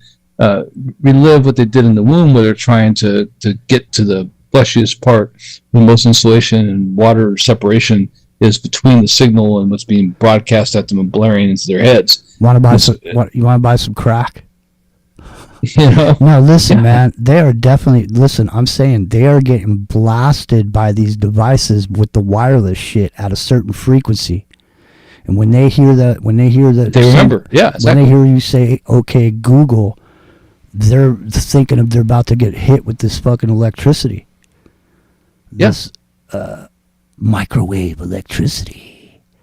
relive what they did in the womb, where they're trying to get to the fleshiest part. The most insulation and water separation is between the signal and what's being broadcast at them and blaring into their heads. You want to buy some crack? No, listen, man. They are definitely. Listen, I'm saying they are getting blasted by these devices with the wireless shit at a certain frequency. And when they hear that, they remember. Yeah, exactly. When they hear you say, "Okay, Google," they're thinking they're about to get hit with this fucking electricity. Yes. Microwave electricity.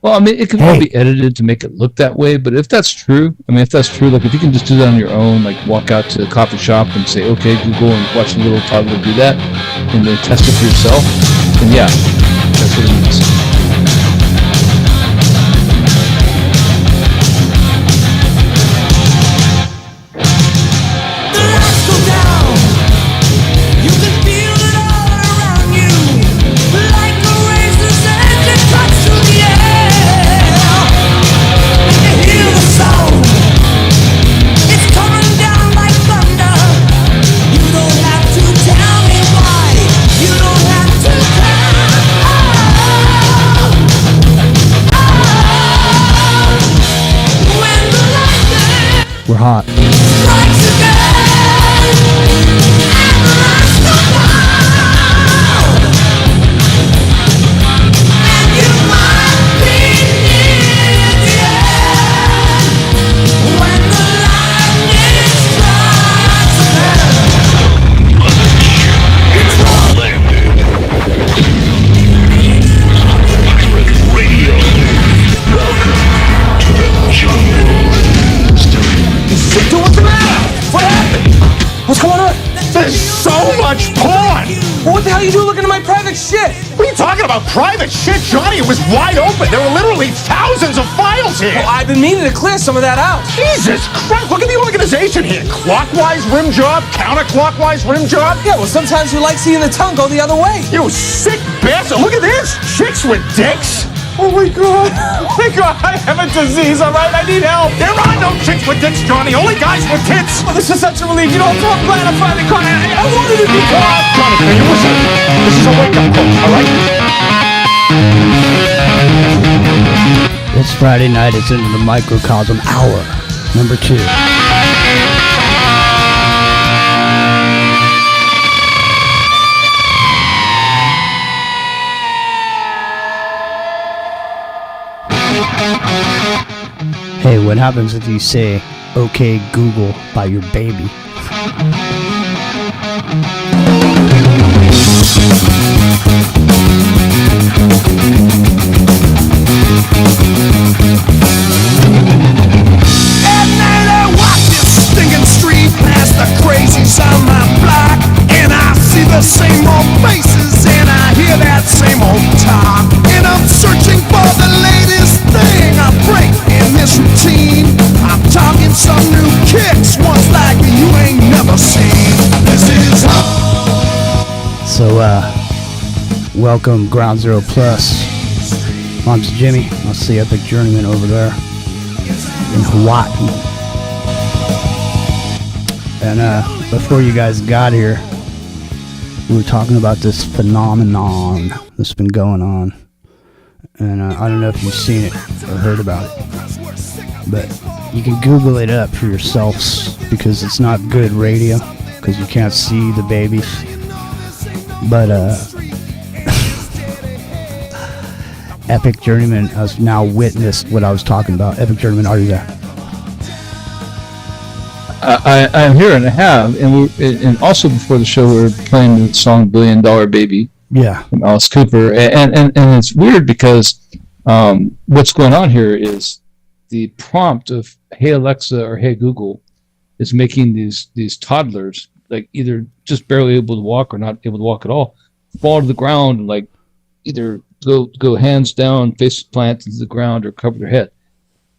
Well, I mean, it can all be edited to make it look that way, but if that's true, like if you can just do that on your own, like walk out to a coffee shop and say, "Okay, Google," and watch a little toddler do that, and then test it for yourself, then yeah, that's what it means. We're hot. What's going on? There's so much porn! Well, what the hell are you doing looking at my private shit? What are you talking about? Private shit, Johnny? It was wide open. There were literally thousands of files here. Well, I've been meaning to clear some of that out. Jesus Christ, look at the organization here. Clockwise rim job, counterclockwise rim job. Yeah, well, sometimes you like seeing the tongue go the other way. You sick bastard. Look at this. Chicks with dicks. Oh my god! Oh my god! I have a disease, alright? I need help! There are no chicks with tits, Johnny! Only guys with tits! Oh, this is such a relief. You know, I'm so glad I finally caught it. I wanted to be caught! Johnny, are you listening? This is a wake-up call, alright? It's Friday night. It's into the microcosm hour, number 2. Hey, what happens if you say, "Okay, Google," by your baby? At night I walk this stinking street past the crazies on my block, and I see the same old faces and I hear that same old talk, and I'm searching for the latest thing, a break in this routine. I'm talking some new kicks, ones like you ain't never seen. This is So, welcome Ground Zero Plus. I'm Jimmy. I'll see Epic Journeyman over there in Hawaii. And before you guys got here, we were talking about this phenomenon that's been going on. And I don't know if you've seen it or heard about it, but you can Google it up for yourselves because it's not good radio because you can't see the babies. But Epic Journeyman has now witnessed what I was talking about. Epic Journeyman, are you there? I'm here, and I have, and also before the show we were playing the song "$1 Billion Baby." Yeah, from Alice Cooper, and it's weird because what's going on here is the prompt of "Hey Alexa" or "Hey Google" is making these toddlers, like, either just barely able to walk or not able to walk at all, fall to the ground and, like, either go hands down, face plant into the ground, or cover their head.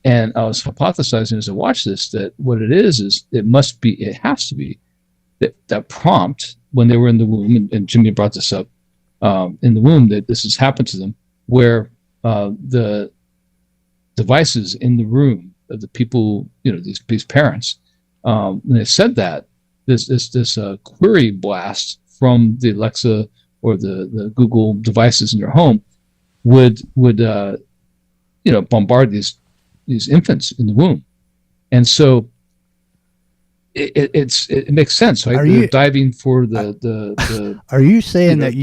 And I was hypothesizing as I watched this that what it is it has to be that prompt when they were in the womb, and Jimmy brought this up, in the womb, that this has happened to them, where the devices in the room of the people, these parents, when they said that, this query blast from the Alexa or the Google devices in your home would bombard these infants in the womb, and so it makes sense. Right? They're diving for the. Are you saying that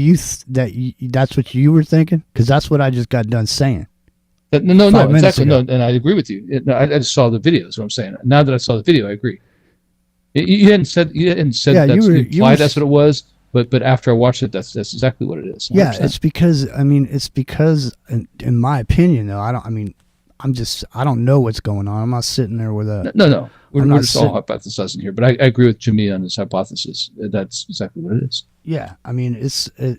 that's what you were thinking? Because that's what I just got done saying. No, exactly. No, and I agree with you. I just saw the video. Is what I'm saying. Now that I saw the video, I agree. You hadn't said that's implied. That's what it was. But after I watched it, that's exactly what it is. 100%. Yeah, it's because in my opinion, though, I don't know what's going on. I'm not sitting there with a no. We're just all hypothesizing here, but I agree with Jimmy on his hypothesis. That's exactly what it is. Yeah, I mean,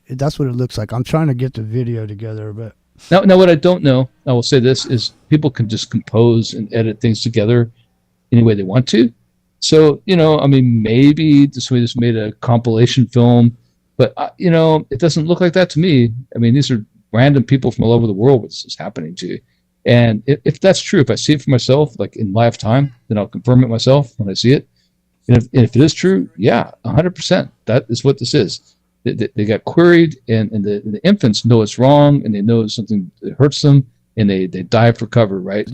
that's what it looks like. I'm trying to get the video together, but now what I don't know, I will say this, is people can just compose and edit things together any way they want to. So, maybe somebody just made a compilation film, but, it doesn't look like that to me. I mean, these are random people from all over the world what this is happening to. And if that's true, if I see it for myself, like in live time, then I'll confirm it myself when I see it. And if it is true, yeah, 100%, that is what this is. They got queried, and the infants know it's wrong, and they know something that hurts them, and they dive for cover, right?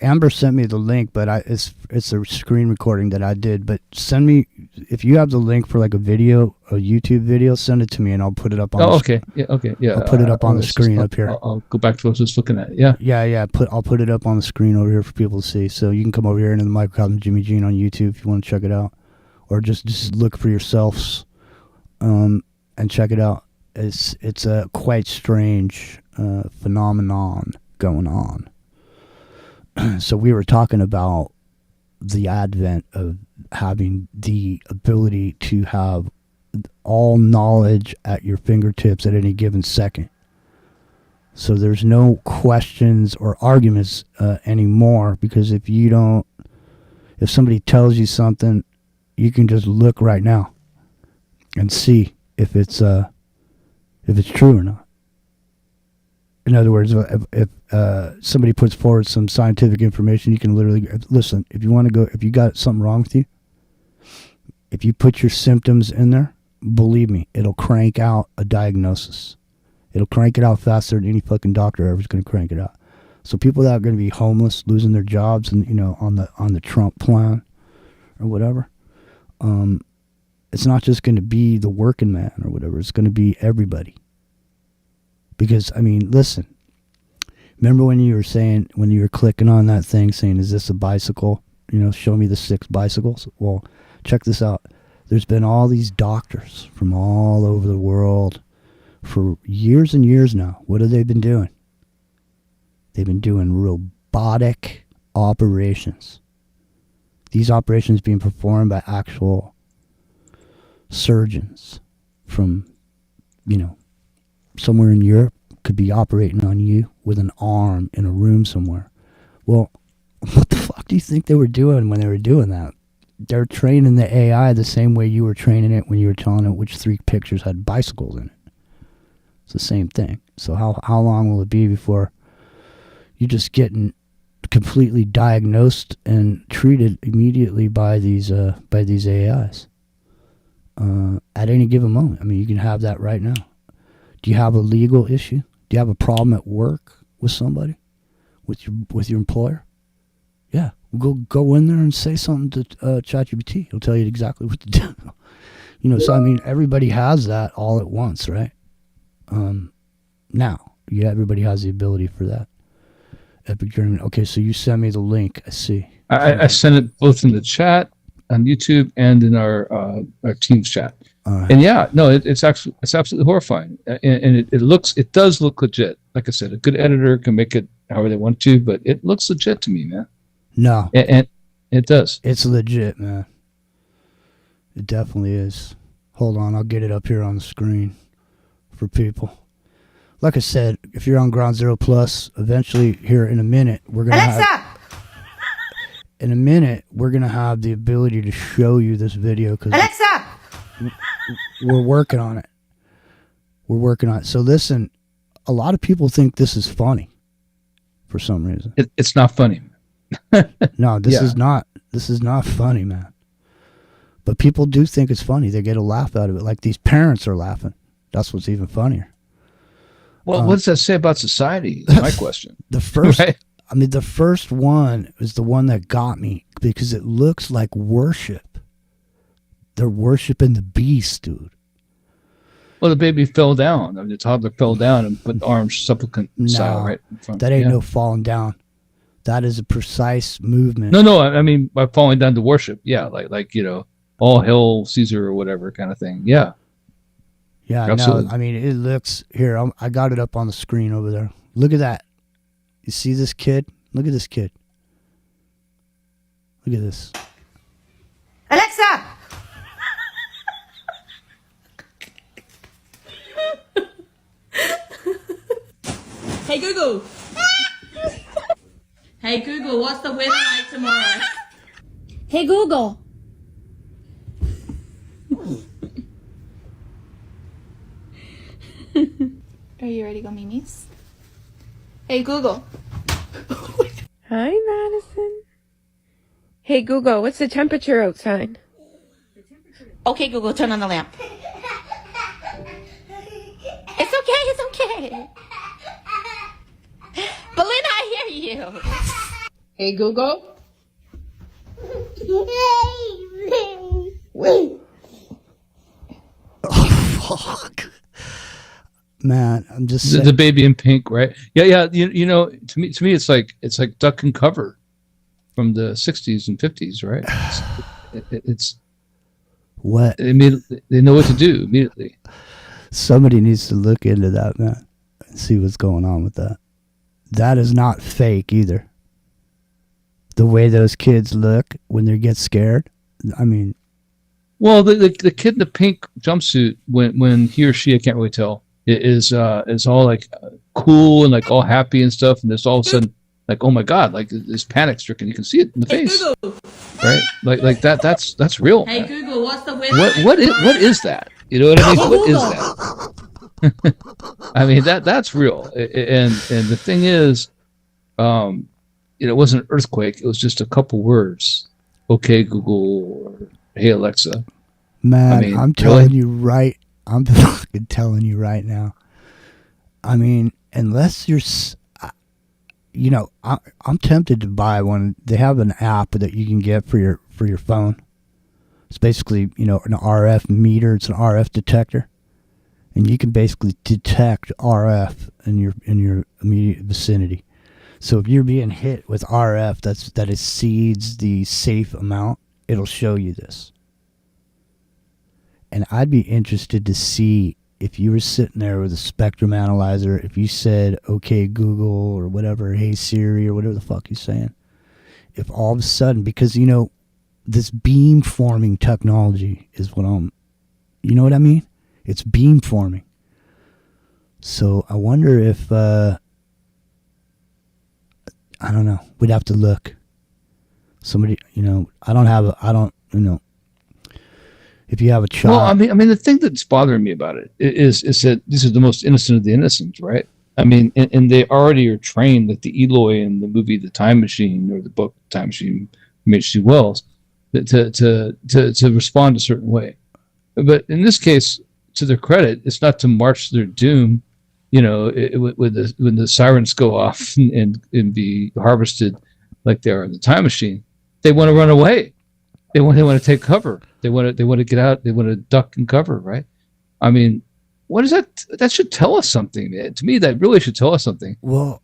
Amber sent me the link, but it's a screen recording that I did. But send me, if you have the link for like a YouTube video, send it to me and I'll put it up on. Oh, okay, yeah, okay, yeah. I'll put it up on the screen up here. I'll go back to what I was just looking at. Yeah, yeah. I'll put it up on the screen over here for people to see. So you can come over here into the Microcosm Jimmy Jean on YouTube if you want to check it out, or just look for yourselves, and check it out. It's a quite strange phenomenon going on. So we were talking about the advent of having the ability to have all knowledge at your fingertips at any given second. So there's no questions or arguments anymore, because if somebody tells you something, you can just look right now and see if it's true or not. In other words, if somebody puts forward some scientific information, you can literally listen. If you want to go, if you got something wrong with you, if you put your symptoms in there, believe me, it'll crank out a diagnosis. It'll crank it out faster than any fucking doctor ever is going to crank it out. So people that are going to be homeless, losing their jobs, and on the Trump plan or whatever, it's not just going to be the working man or whatever. It's going to be everybody. Because, I mean, listen, remember when you were clicking on that thing saying, is this a bicycle? Show me the 6 bicycles. Well, check this out. There's been all these doctors from all over the world for years and years now. What have they been doing? They've been doing robotic operations. These operations being performed by actual surgeons from, somewhere in Europe, could be operating on you with an arm in a room somewhere. Well, what the fuck do you think they were doing when they were doing that? They're training the AI the same way you were training it when you were telling it which 3 pictures had bicycles in it. It's the same thing. So how long will it be before you're just getting completely diagnosed and treated immediately by these AIs at any given moment? I mean, you can have that right now. Do you have a legal issue? Do you have a problem at work with somebody, with your employer? Yeah, go in there and say something to ChatGPT. It'll tell you exactly what to do. So I mean, everybody has that all at once, right? Now, everybody has the ability for that. Epic Journey. Okay, so you send me the link. I see. I sent it both in the chat on YouTube and in our team's chat. And yeah, no, it's absolutely horrifying, and it does look legit. Like I said, a good editor can make it however they want to, but it looks legit to me, man. No, and it does. It's legit, man. It definitely is. Hold on, I'll get it up here on the screen for people. Like I said, if you're on Ground Zero Plus, eventually here in a minute we're gonna have the ability to show you this video because Alexa, we're working on it. So listen, a lot of people think this is funny for some reason. It's not funny. No, this is not. This is not funny, man. But people do think it's funny. They get a laugh out of it. Like these parents are laughing. That's what's even funnier. Well, what does that say about society? Is my question. The first, right? I mean, the first one is the one that got me because it looks like worship. They're worshiping the beast, dude. Well, the baby fell down. I mean, the toddler fell down and put arms supplicant style right in front. That ain't no falling down. That is a precise movement. No. I mean, by falling down to worship. Yeah, like all hail Caesar or whatever kind of thing. Yeah. Yeah, absolutely. No, I mean, it looks here. I got it up on the screen over there. Look at that. You see this kid? Look at this kid. Look at this. Alexa. Hey Google. Hey Google, what's the weather like tomorrow? Hey Google. Are you ready to go memes? Hey Google. Hi Madison. Hey Google, what's the temperature outside? Okay Google, turn on the lamp. It's okay. Belinda, I hear you. Hey Google. Oh fuck. Man, I'm just the baby in pink, right? Yeah. You know, to me, it's like Duck and Cover from the '60s and '50s, right? It's what they know what to do immediately. Somebody needs to look into that, man, and see what's going on with that. That is not fake either. The way those kids look when they get scared, I mean. Well, the kid in the pink jumpsuit, when he or she, I can't really tell, is all like cool and like all happy and stuff, and there's all of a sudden like, oh my god, like this panic stricken. You can see it in the face, right? Like that's real. Hey man. Google, what's the weather? What is that? You know what I mean? What is that? I mean, that's real. And the thing is, it wasn't an earthquake. It was just a couple words. Okay, Google, or hey, Alexa. Man, I mean, I'm telling you right. I'm fucking telling you right now. I mean, unless you're, I'm tempted to buy one. They have an app that you can get for your phone. It's basically, an RF meter. It's an RF detector, and you can basically detect RF in your immediate vicinity. So if you're being hit with RF that exceeds the safe amount, it'll show you this. And I'd be interested to see if you were sitting there with a spectrum analyzer, if you said, okay, Google, or whatever, hey, Siri, or whatever the fuck you're saying, if all of a sudden, because, this beam forming technology is what you know what I mean? It's beam forming. So I wonder if, I don't know. We'd have to look. Somebody, if you have a child. Well, I mean, the thing that's bothering me about it is that these are the most innocent of the innocent, right? I mean, and they already are trained, like the Eloy in the movie The Time Machine, or the book Time Machine, H.G. Wells, to respond a certain way. But in this case, to their credit, it's not to march to their doom. When the sirens go off and be harvested like they are in the Time Machine, they want to run away. They want to take cover. They want to get out. They want to duck and cover. Right? I mean, what is that? That should tell us something, man. To me, that really should tell us something. Well,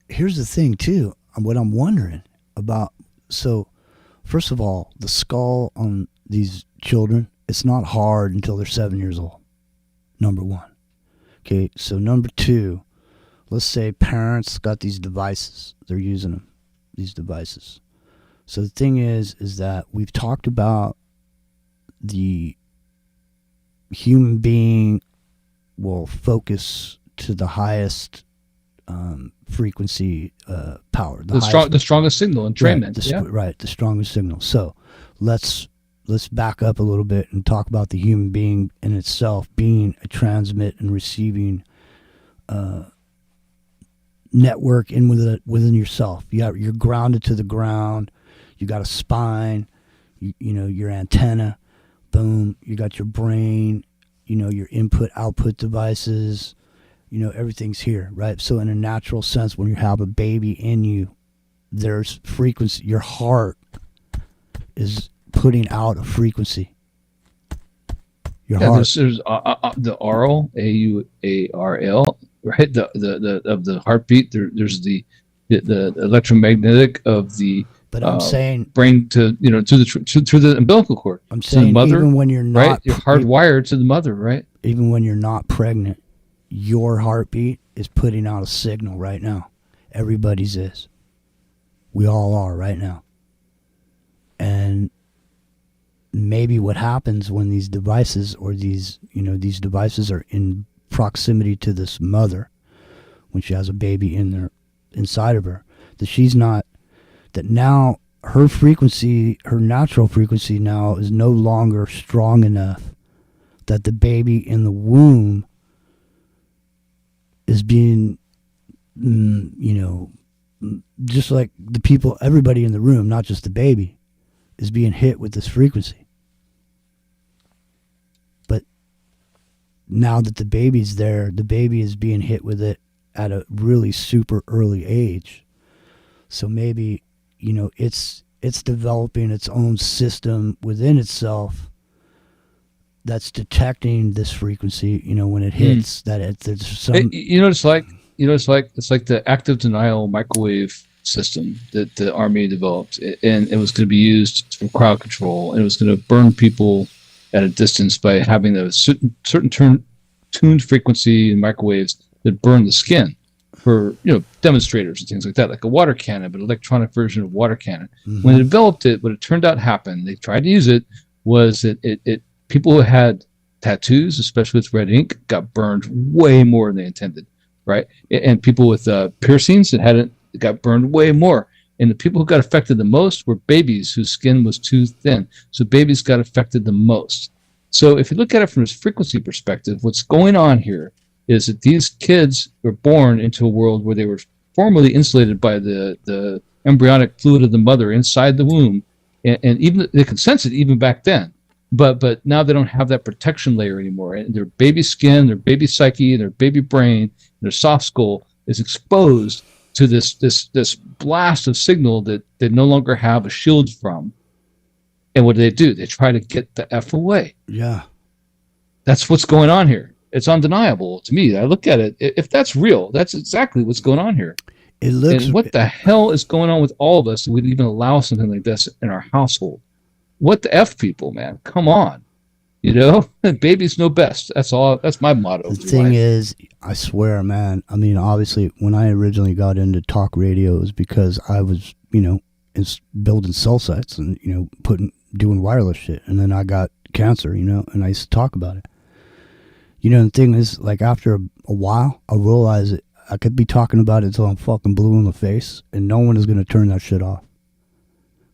here's the thing too. What I'm wondering about. So, first of all, the skull on these children, it's not hard until they're 7 years old. Number one. Okay, so number two, let's say parents got these devices. They're using them, these devices. So the thing is that we've talked about the human being will focus to the highest frequency power. The strongest signal entrainment. Right, the strongest signal. So let's back up a little bit and talk about the human being in itself being a transmit and receiving network within yourself. You're grounded to the ground. You got a spine. Your antenna. Boom. You got your brain. Your input output devices. Everything's here, right? So in a natural sense, when you have a baby in you, there's frequency. Your heart is putting out a frequency. Your heart. There's the aural, AUARL, right? The heartbeat. There's the electromagnetic of the. But I'm saying brain to through the umbilical cord. I'm saying the mother, even when you're not right, you're hardwired to the mother, right? Even when you're not pregnant, your heartbeat is putting out a signal right now. Everybody's is. We all are right now. And maybe what happens when these devices these devices are in proximity to this mother when she has a baby inside of her, that now her frequency, her natural frequency now is no longer strong enough that the baby in the womb is being, just like the people, everybody in the room, not just the baby, is being hit with this frequency. But now that the baby's there, the baby is being hit with it at a really super early age. So maybe, it's developing its own system within itself that's detecting this frequency, when it hits there's some. It's like the active denial microwave system that the Army developed, and it was going to be used for crowd control, and it was going to burn people at a distance by having a certain tuned frequency in microwaves that burn the skin for demonstrators and things like that, like a water cannon, but electronic version of water cannon. Mm-hmm. When they developed it, what it turned out happened, they tried to use it, was that it people who had tattoos, especially with red ink, got burned way more than they intended, right? And people with piercings that hadn't got burned way more. And the people who got affected the most were babies whose skin was too thin. So babies got affected the most. So if you look at it from this frequency perspective, what's going on here is that these kids were born into a world where they were formerly insulated by the embryonic fluid of the mother inside the womb, and even they could sense it even back then. But now they don't have that protection layer anymore, and their baby skin, their baby psyche, their baby brain, their soft skull is exposed to this blast of signal that they no longer have a shield from. And what do? They try to get the F away. Yeah. That's what's going on here. It's undeniable to me. I look at it. If that's real, that's exactly what's going on here. It looks. And what the hell is going on with all of us that we'd even allow something like this in our household? What the F, people, man? Come on. You know, babies know best. That's all. That's my motto. The thing is, I swear, man. I mean, obviously, when I originally got into talk radio, it was because I was, you know, building cell sites and, you know, doing wireless shit. And then I got cancer, you know, and I used to talk about it. You know, the thing is, like, after a while, I realized that I could be talking about it until I'm fucking blue in the face, and no one is going to turn that shit off.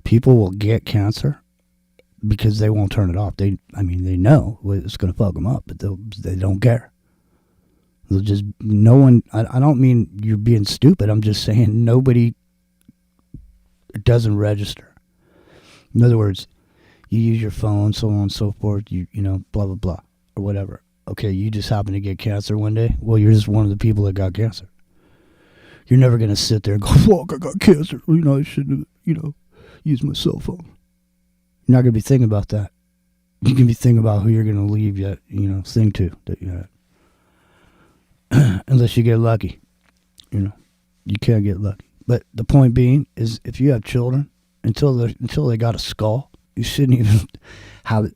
People will get cancer because they won't turn it off. They know it's going to fuck them up, but they don't care. They'll just, no one, I don't mean you're being stupid. I'm just saying nobody, it doesn't register. In other words, you use your phone, so on and so forth, you know, blah, blah, blah, or whatever. Okay, you just happen to get cancer one day. Well, you're just one of the people that got cancer. You're never going to sit there and go, fuck, I got cancer. You know, I shouldn't, you know, use my cell phone. You're not going to be thinking about that. You can be thinking about who you're going to leave that, you know, thing to. That you had. Unless you get lucky. You know, you can't get lucky. But the point being is, if you have children, until they got a skull, you shouldn't even have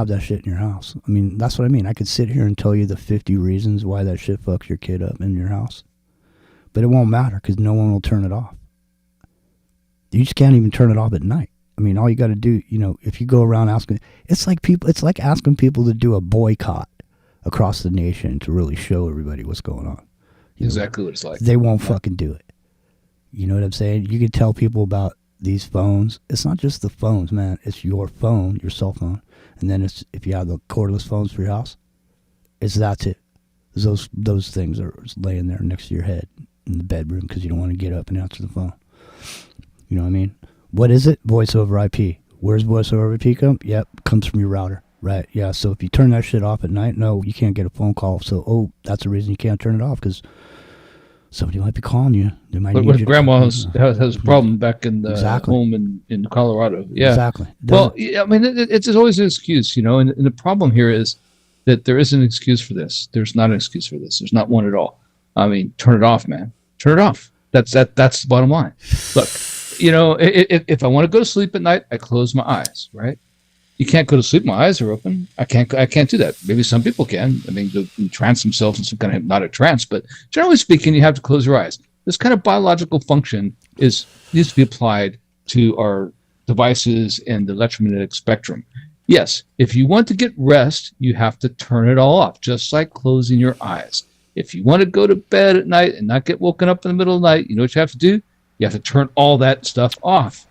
that shit in your house. I mean, that's what I mean. I could sit here and tell you the 50 reasons why that shit fucks your kid up in your house. But it won't matter because no one will turn it off. You just can't even turn it off at night. I mean, all you got to do, you know, if you go around asking, it's like asking people to do a boycott across the nation to really show everybody what's going on. Exactly what it's like. They won't fucking do it. You know what I'm saying? You can tell people about these phones. It's not just the phones, man. It's your phone, your cell phone. And then it's, if you have the cordless phones for your house, that's it. Those things are laying there next to your head in the bedroom because you don't want to get up and answer the phone. You know what I mean? What is it? Voice over IP. Where's voice over IP come? Yep, comes from your router. Right, yeah. So if you turn that shit off at night, no, you can't get a phone call. So, that's the reason you can't turn it off, because somebody might be calling you. They might need what you. Grandma has a problem back in the home in Colorado. Yeah, exactly. Well, I mean, it's always an excuse, you know. And the problem here is that there is an excuse for this. There's not an excuse for this. There's not one at all. I mean, turn it off, man. Turn it off. That's the bottom line. Look, you know, if I want to go to sleep at night, I close my eyes. Right? You can't go to sleep. My eyes are open. I can't do that. Maybe some people can. I mean, they trance themselves in some kind of hypnotic trance. But generally speaking, you have to close your eyes. This kind of biological function needs to be applied to our devices and the electromagnetic spectrum. Yes, if you want to get rest, you have to turn it all off, just like closing your eyes. If you want to go to bed at night and not get woken up in the middle of the night, you know what you have to do? You have to turn all that stuff off.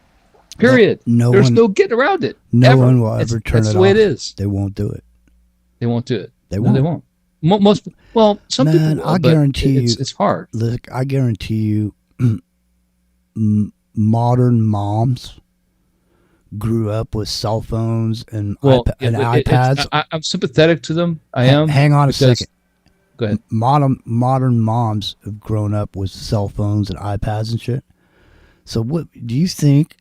Period. There's no getting around it. No one will ever turn it off. That's the way it is. They won't do it. They won't do it. They won't. No, they won't. Some people will, I guarantee you, it's hard. Look, I guarantee you, modern moms grew up with cell phones and iPads. I'm sympathetic to them. I am. Hang on a second. Go ahead. Modern moms have grown up with cell phones and iPads and shit. So what do you think?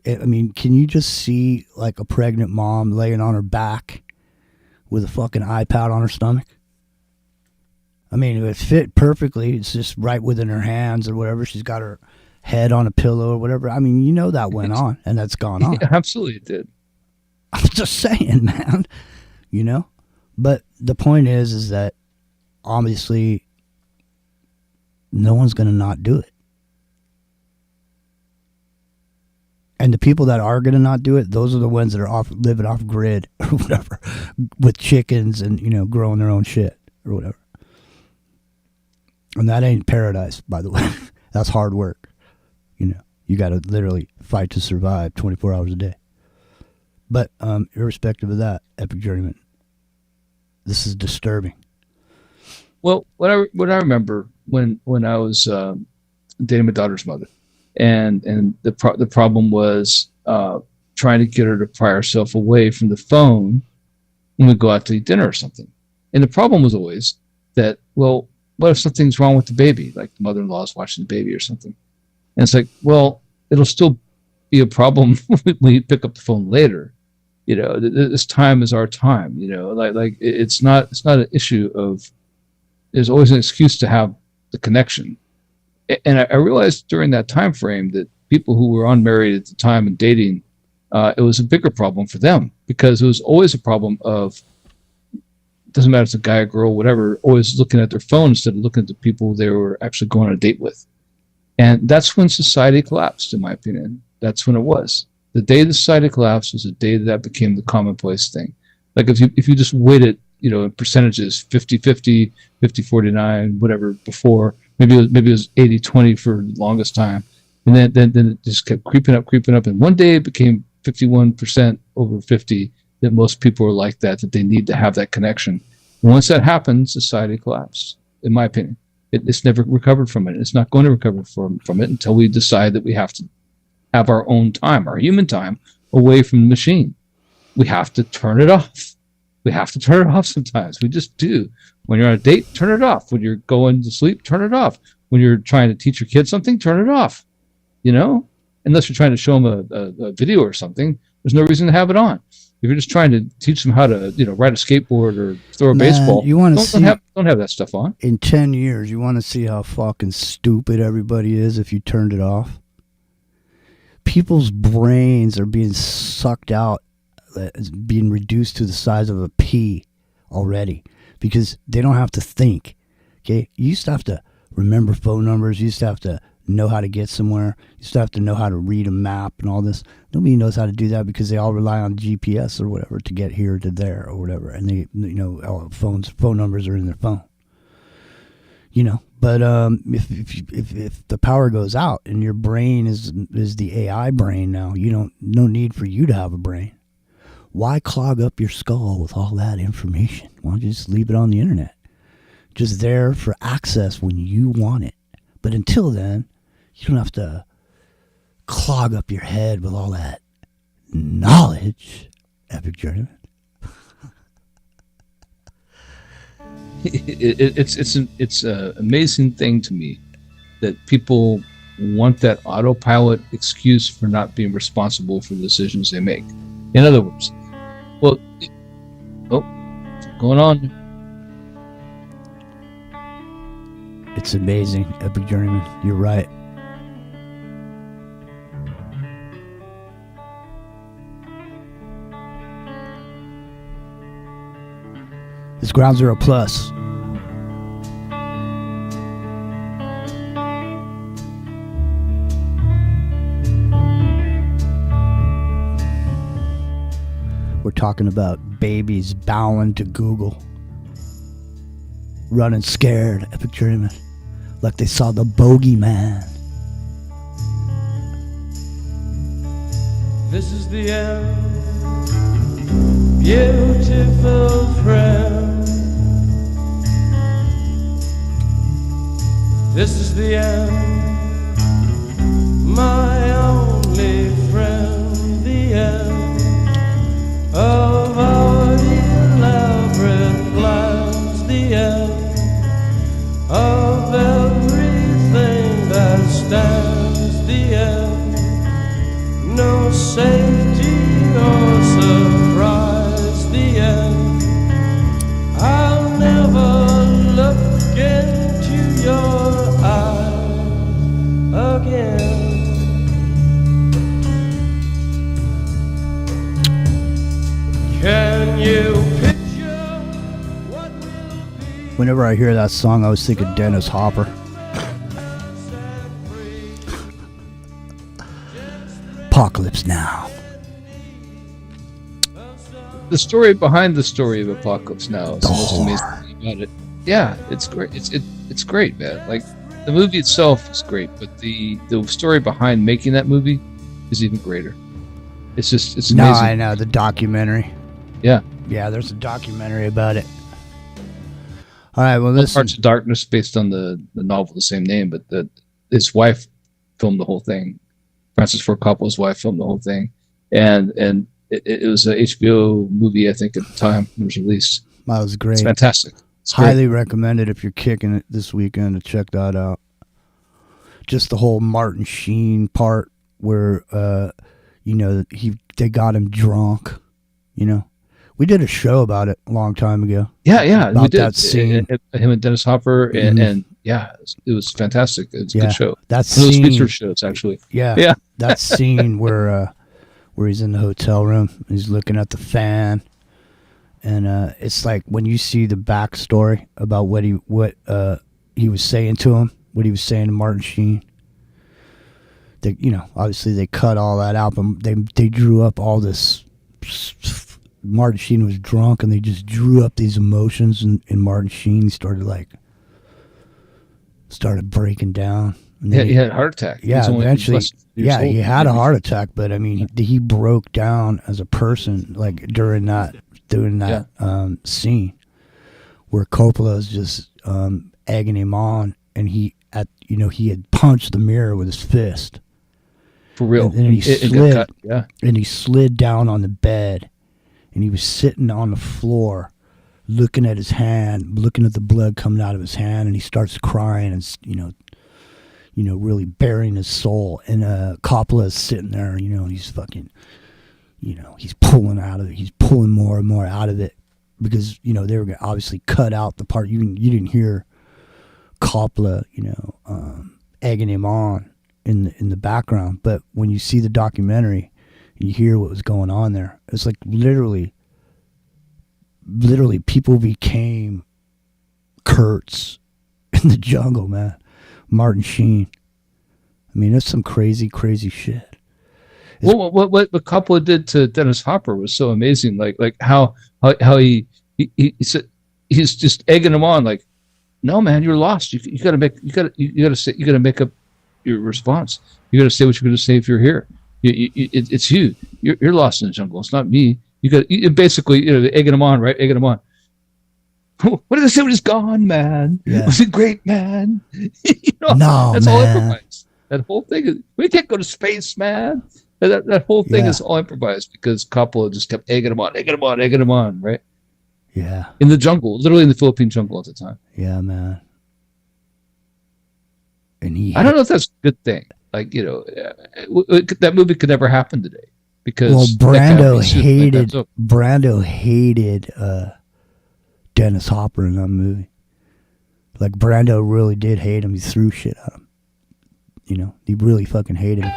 I mean, can you just see like a pregnant mom laying on her back with a fucking iPad on her stomach? I mean, it would fit perfectly. It's just right within her hands or whatever. She's got her head on a pillow or whatever. I mean, you know that went on, and that's gone on. Yeah, absolutely, it did. I'm just saying, man. You know? But the point is that obviously no one's going to not do it. And the people that are going to not do it, those are the ones that are living off grid or whatever, with chickens and, you know, growing their own shit or whatever. And that ain't paradise, by the way. That's hard work. You know, you got to literally fight to survive 24 hours a day. But irrespective of that, Epic Journeyman, this is disturbing. Well, what I remember when I was dating my daughter's mother, and the problem was trying to get her to pry herself away from the phone when we go out to eat dinner or something. And the problem was always that, well, what if something's wrong with the baby, like the mother-in-law is watching the baby or something? And it's like, well, it'll still be a problem when you pick up the phone later. You know, this time is our time. You know, like it's not an issue of. There's always an excuse to have the connection. And I realized during that time frame that people who were unmarried at the time and dating, it was a bigger problem for them, because it was always a problem of, doesn't matter if it's a guy or girl, whatever, always looking at their phone instead of looking at the people they were actually going on a date with. And that's when society collapsed, in my opinion. That's when it was. The day the society collapsed was the day that became the commonplace thing. Like if you just weighted, you know, in percentages, 50-50, 50-49, whatever before, maybe it was 80-20 for the longest time. And then it just kept creeping up. And one day it became 51% over 50, that most people are like that they need to have that connection. And once that happened, society collapsed, in my opinion. It's never recovered from it. It's not going to recover from it until we decide that we have to have our own time, our human time, away from the machine. We have to turn it off. We have to turn it off sometimes. We just do. When you're on a date, turn it off. When you're going to sleep, turn it off. When you're trying to teach your kids something, turn it off. You know? Unless you're trying to show them a video or something, there's no reason to have it on. If you're just trying to teach them how to, you know, ride a skateboard or throw a baseball, you want to don't have that stuff on. In 10 years, you want to see how fucking stupid everybody is if you turned it off? People's brains are being sucked out, being reduced to the size of a pea already, because they don't have to think. Okay, you used to have to remember phone numbers. You used to have to know how to get somewhere. You used to have to know how to read a map and all this. Nobody knows how to do that because they all rely on GPS or whatever to get here to there or whatever. And they, you know, all phone numbers are in their phone. You know, but if the power goes out and your brain is the AI brain now, no need for you to have a brain. Why clog up your skull with all that information? Why don't you just leave it on the internet? Just there for access when you want it. But until then, you don't have to clog up your head with all that knowledge. Epic Journeyman. It's an amazing thing to me that people want that autopilot excuse for not being responsible for the decisions they make. In other words, well, what's going on? It's amazing, Epic Journeyman. You're right. It's Ground Zero Plus. We're talking about babies bowing to Google. Running scared, Epic Journeyman. Like they saw the bogeyman. This is the end, beautiful friend. This is the end, my only friend. The end of our elaborate plans. The end of everything that stands. The end, no safety or surprise. The end, I'll never look into your eyes again. Can you picture what will be? Whenever I hear that song, I always think of Dennis Hopper. Apocalypse Now. The story behind the story of Apocalypse Now is the most amazing thing about it. Yeah, it's great. It's great, man. Like the movie itself is great, but the story behind making that movie is even greater. It's amazing. No, I know the documentary. Yeah. Yeah, there's a documentary about it. All right, well, listen. Hearts of Darkness, based on the novel, the same name, but his wife filmed the whole thing. Francis Ford Coppola's wife filmed the whole thing, and it was a HBO movie, I think, at the time it was released. That was great. It's fantastic. It's highly recommended if you're kicking it this weekend to check that out. Just the whole Martin Sheen part where, they got him drunk, We did a show about it a long time ago. Yeah, about we did. That scene. Him and Dennis Hopper, and yeah, it was fantastic. It's a good show. That one of those scene, research shows, actually. Yeah. That scene where he's in the hotel room, and he's looking at the fan, and it's like when you see the backstory about what he was saying to him, what he was saying to Martin Sheen. They, obviously they cut all that out, but they drew up all this. Martin Sheen was drunk, and they just drew up these emotions, and Martin Sheen started breaking down. And he had a heart attack. Yeah, eventually. Yeah, he had a heart attack, but I mean, he broke down as a person, like during that scene where Coppola is just egging him on, and he had punched the mirror with his fist. For real. And he slid. Got cut. Yeah. And he slid down on the bed, and he was sitting on the floor, looking at his hand, looking at the blood coming out of his hand, and he starts crying and really bearing his soul. And Coppola is sitting there, and he's fucking, he's pulling out of it. He's pulling more and more out of it because they were gonna obviously cut out the part you didn't hear Coppola, egging him on in the background. But when you see the documentary, you hear what was going on there. It's like literally people became Kurtz in the jungle, man. Martin Sheen. I mean, that's some crazy shit. Well, what Coppola did to Dennis Hopper was so amazing. Like how he said he's just egging him on. Like, no, man, you're lost. You got to make up your response. You got to say what you're going to say if you're here. It's you. You're lost in the jungle. It's not me. You basically egging him on, right? Egging him on. What did I say when he's gone, man? Yeah. Was it great, man? No, that's man. all improvised. That whole thing is, we can't go to space, man. That whole thing is all improvised because Coppola just kept egging him on, right? Yeah. In the jungle, literally in the Philippine jungle at the time. Yeah, man. And I don't know if that's a good thing. Like, that movie could never happen today because Brando hated Dennis Hopper in that movie. Like, Brando really did hate him. He threw shit at him. He really fucking hated him.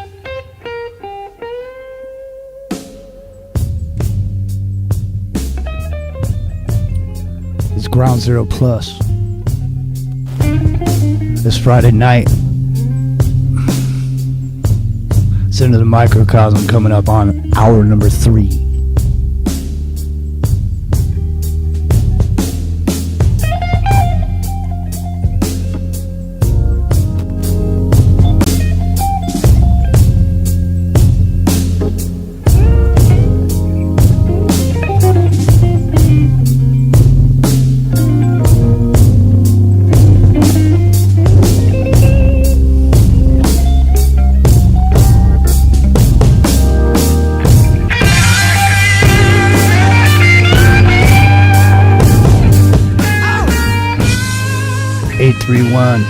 It's Ground Zero Plus. This Friday night. It's Into the Microcosm coming up on hour number 3. (831)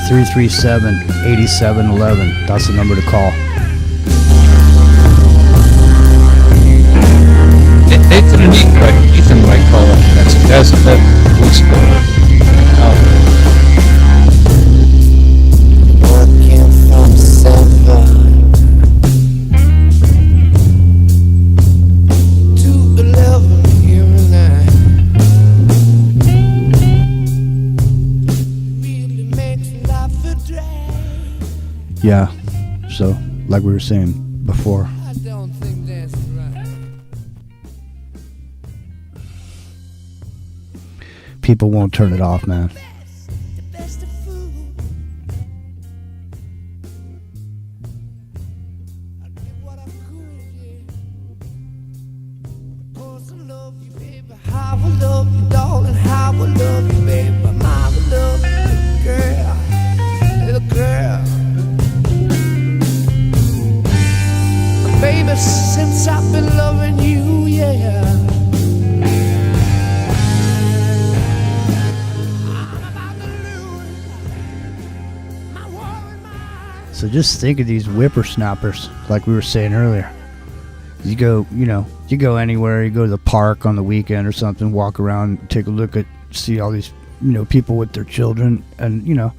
337-8711. That's the number to call. Nathan and Ethan might call it. That's a weeks ago. Working from 7 to 11 here and there. Yeah, so like we were saying before, I don't think that's right. people won't turn it off, man. How I love you, darling, how I love So just think of these whippersnappers, like we were saying earlier. You go, you go anywhere, you go to the park on the weekend or something, walk around, take a look at, see all these, people with their children and,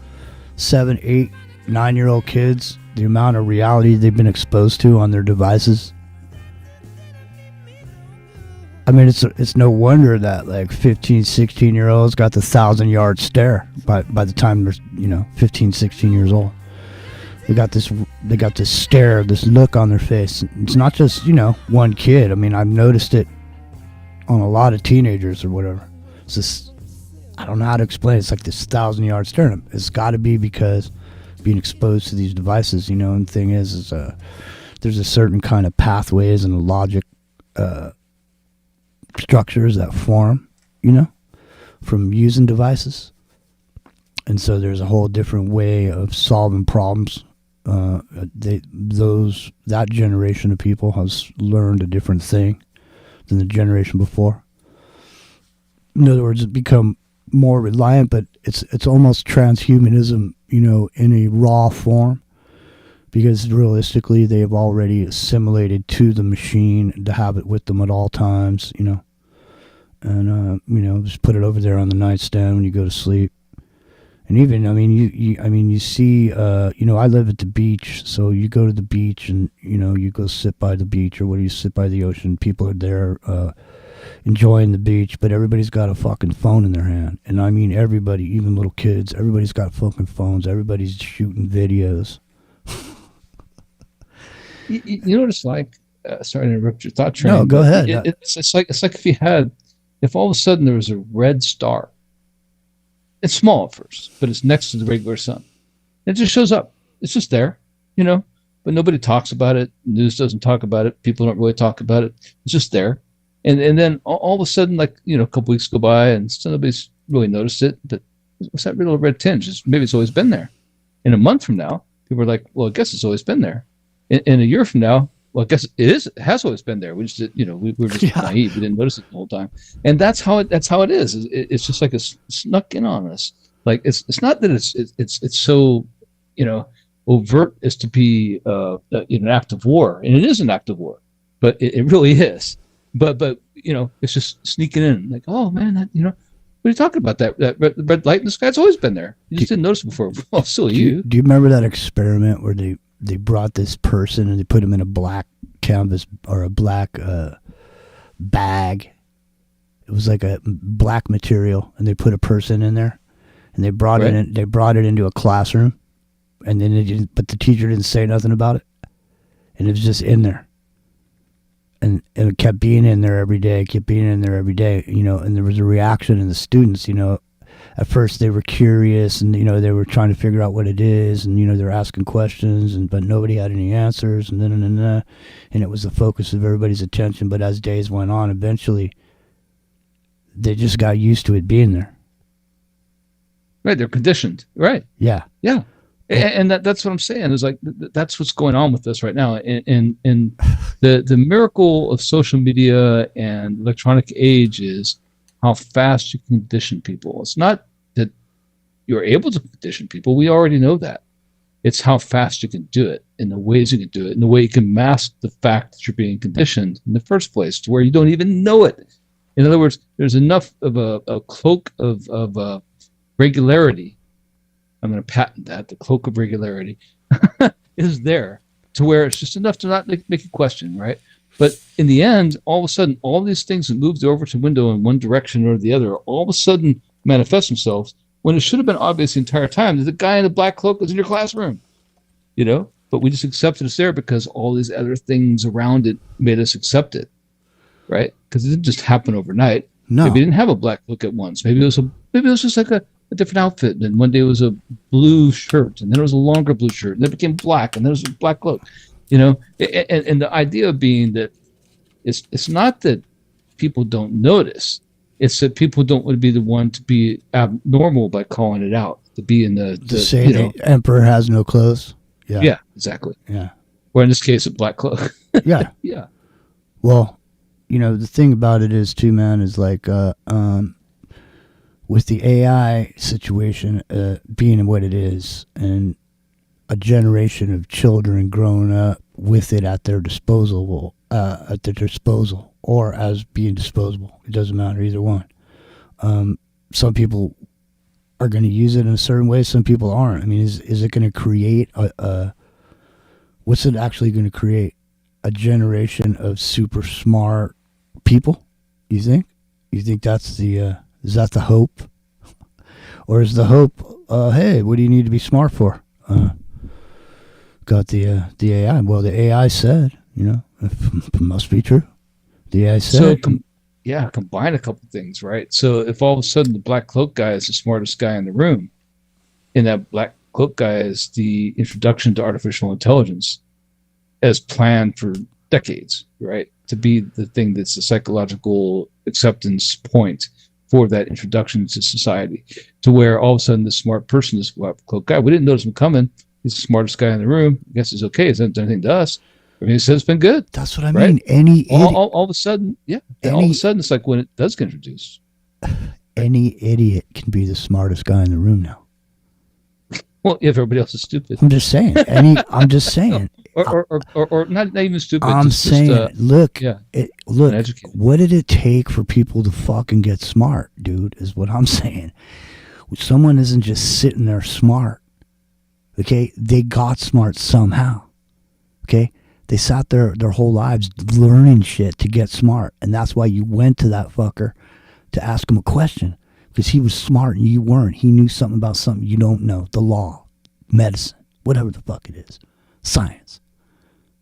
7, 8, 9-year-old kids, the amount of reality they've been exposed to on their devices. I mean, it's no wonder that like 15, 16-year-olds got the 1,000-yard stare by the time they're, 15, 16 years old. They got this stare, this look on their face. It's not just, one kid. I mean, I've noticed it on a lot of teenagers or whatever. It's this, I don't know how to explain it. It's like this 1,000-yard stare. It's got to be because being exposed to these devices, and the thing is there's a certain kind of pathways and logic structures that form, from using devices. And so there's a whole different way of solving problems. That generation of people has learned a different thing than the generation before. In other words, it's become more reliant, but it's almost transhumanism, in a raw form, because realistically they've already assimilated to the machine to have it with them at all times, and just put it over there on the nightstand when you go to sleep. And even, you see, I live at the beach, so you go to the beach and, you go sit by the beach or you sit by the ocean. People are there enjoying the beach, but everybody's got a fucking phone in their hand. And I mean everybody, even little kids, everybody's got fucking phones. Everybody's shooting videos. You know what it's like? Sorry to interrupt your thought train. No, go ahead. It's like if all of a sudden there was a red star. It's small at first, but it's next to the regular sun. It just shows up. It's just there, but nobody talks about it. News doesn't talk about it. People don't really talk about it. It's just there. And then all of a sudden, like, a couple weeks go by and still nobody's really noticed it. But what's that little red tinge? Maybe it's always been there. In a month from now, people are like, well, I guess it's always been there. In a year from now, well, I guess it has always been there. We just, we were just naive. We didn't notice it the whole time. And that's how it is. It's just like it's snuck in on us. Like it's not that it's so, overt as to be an act of war, and it is an act of war, but it really is. But it's just sneaking in. Like, oh man, what are you talking about? That red light in the sky? It's always been there. You just didn't notice it before. Well, still you. Do you remember that experiment where they brought this person and they put him in a black canvas or a black bag? It was like a black material, and they put a person in there, and they brought it in. They brought it into a classroom, and then but the teacher didn't say nothing about it, and it was just in there, and it kept being in there every day, and there was a reaction in the students. At first they were curious, and they were trying to figure out what it is, and they were asking questions, but nobody had any answers, and it was the focus of everybody's attention. But as days went on, eventually they just got used to it being there. Right, they're conditioned. Right. Yeah. Yeah. And that's what I'm saying. Is like that's what's going on with us right now. And the miracle of social media and electronic age is how fast you can condition people. It's not that you're able to condition people. We already know that. It's how fast you can do it, and the ways you can do it, and the way you can mask the fact that you're being conditioned in the first place to where you don't even know it. In other words, there's enough of a cloak of regularity. I'm going to patent that. The cloak of regularity is there to where it's just enough to not make you question, right? But in the end, all of a sudden, all these things that moved over to window in one direction or the other, all of a sudden manifest themselves when it should have been obvious the entire time that the guy in the black cloak was in your classroom, But we just accepted it's there because all these other things around it made us accept it, right? Because it didn't just happen overnight. No. Maybe it didn't have a black cloak at once. Maybe it was just like a different outfit. And one day it was a blue shirt, and then it was a longer blue shirt, and then it became black, and then it was a black cloak. And the idea being that it's not that people don't notice, it's that people don't want to be the one to be abnormal by calling it out, to be in the say the emperor has no clothes. Yeah, exactly. Yeah. Or in this case, a black cloak. Yeah. Yeah. Well, the thing about it is too, man, is like with the AI situation being what it is, and a generation of children growing up with it at their disposal, or as being disposable. It doesn't matter, either one. Some people are going to use it in a certain way. Some people aren't. I mean, is it going to create what's it actually going to create? A generation of super smart people? You think? You think that's is that the hope? Or is the hope, hey, what do you need to be smart for? Got the AI. Well, the AI said, it must be true. The AI said. So, combine a couple things, right? So if all of a sudden the black cloak guy is the smartest guy in the room, and that black cloak guy is the introduction to artificial intelligence as planned for decades, right? To be the thing that's a psychological acceptance point for that introduction to society, to where all of a sudden this smart person, this black cloak guy, we didn't notice him coming. He's the smartest guy in the room. I guess it's okay. He hasn't done anything to us. I mean, he says it's been good. That's what I mean. All of a sudden, all of a sudden, it's like when it does get introduced. Any idiot can be the smartest guy in the room now. Well, if everybody else is stupid. I'm just saying. I'm just saying. Or not even stupid. I'm saying, look, what did it take for people to fucking get smart, dude, is what I'm saying. Someone isn't just sitting there smart. Okay? They got smart somehow. Okay? They sat there their whole lives learning shit to get smart. And that's why you went to that fucker to ask him a question. Because he was smart and you weren't. He knew something about something you don't know. The law, medicine, whatever the fuck it is. Science.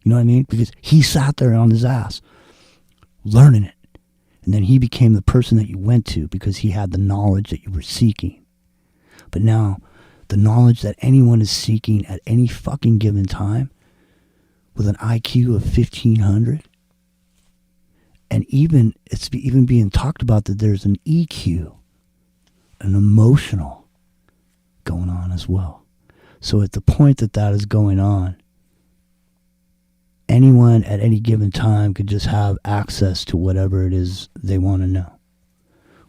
You know what I mean? Because he sat there on his ass learning it. And then he became the person that you went to because he had the knowledge that you were seeking. But now, the knowledge that anyone is seeking at any fucking given time with an IQ of 1,500, and it's even being talked about that there's an EQ, an emotional, going on as well. So at the point that is going on, anyone at any given time could just have access to whatever it is they want to know.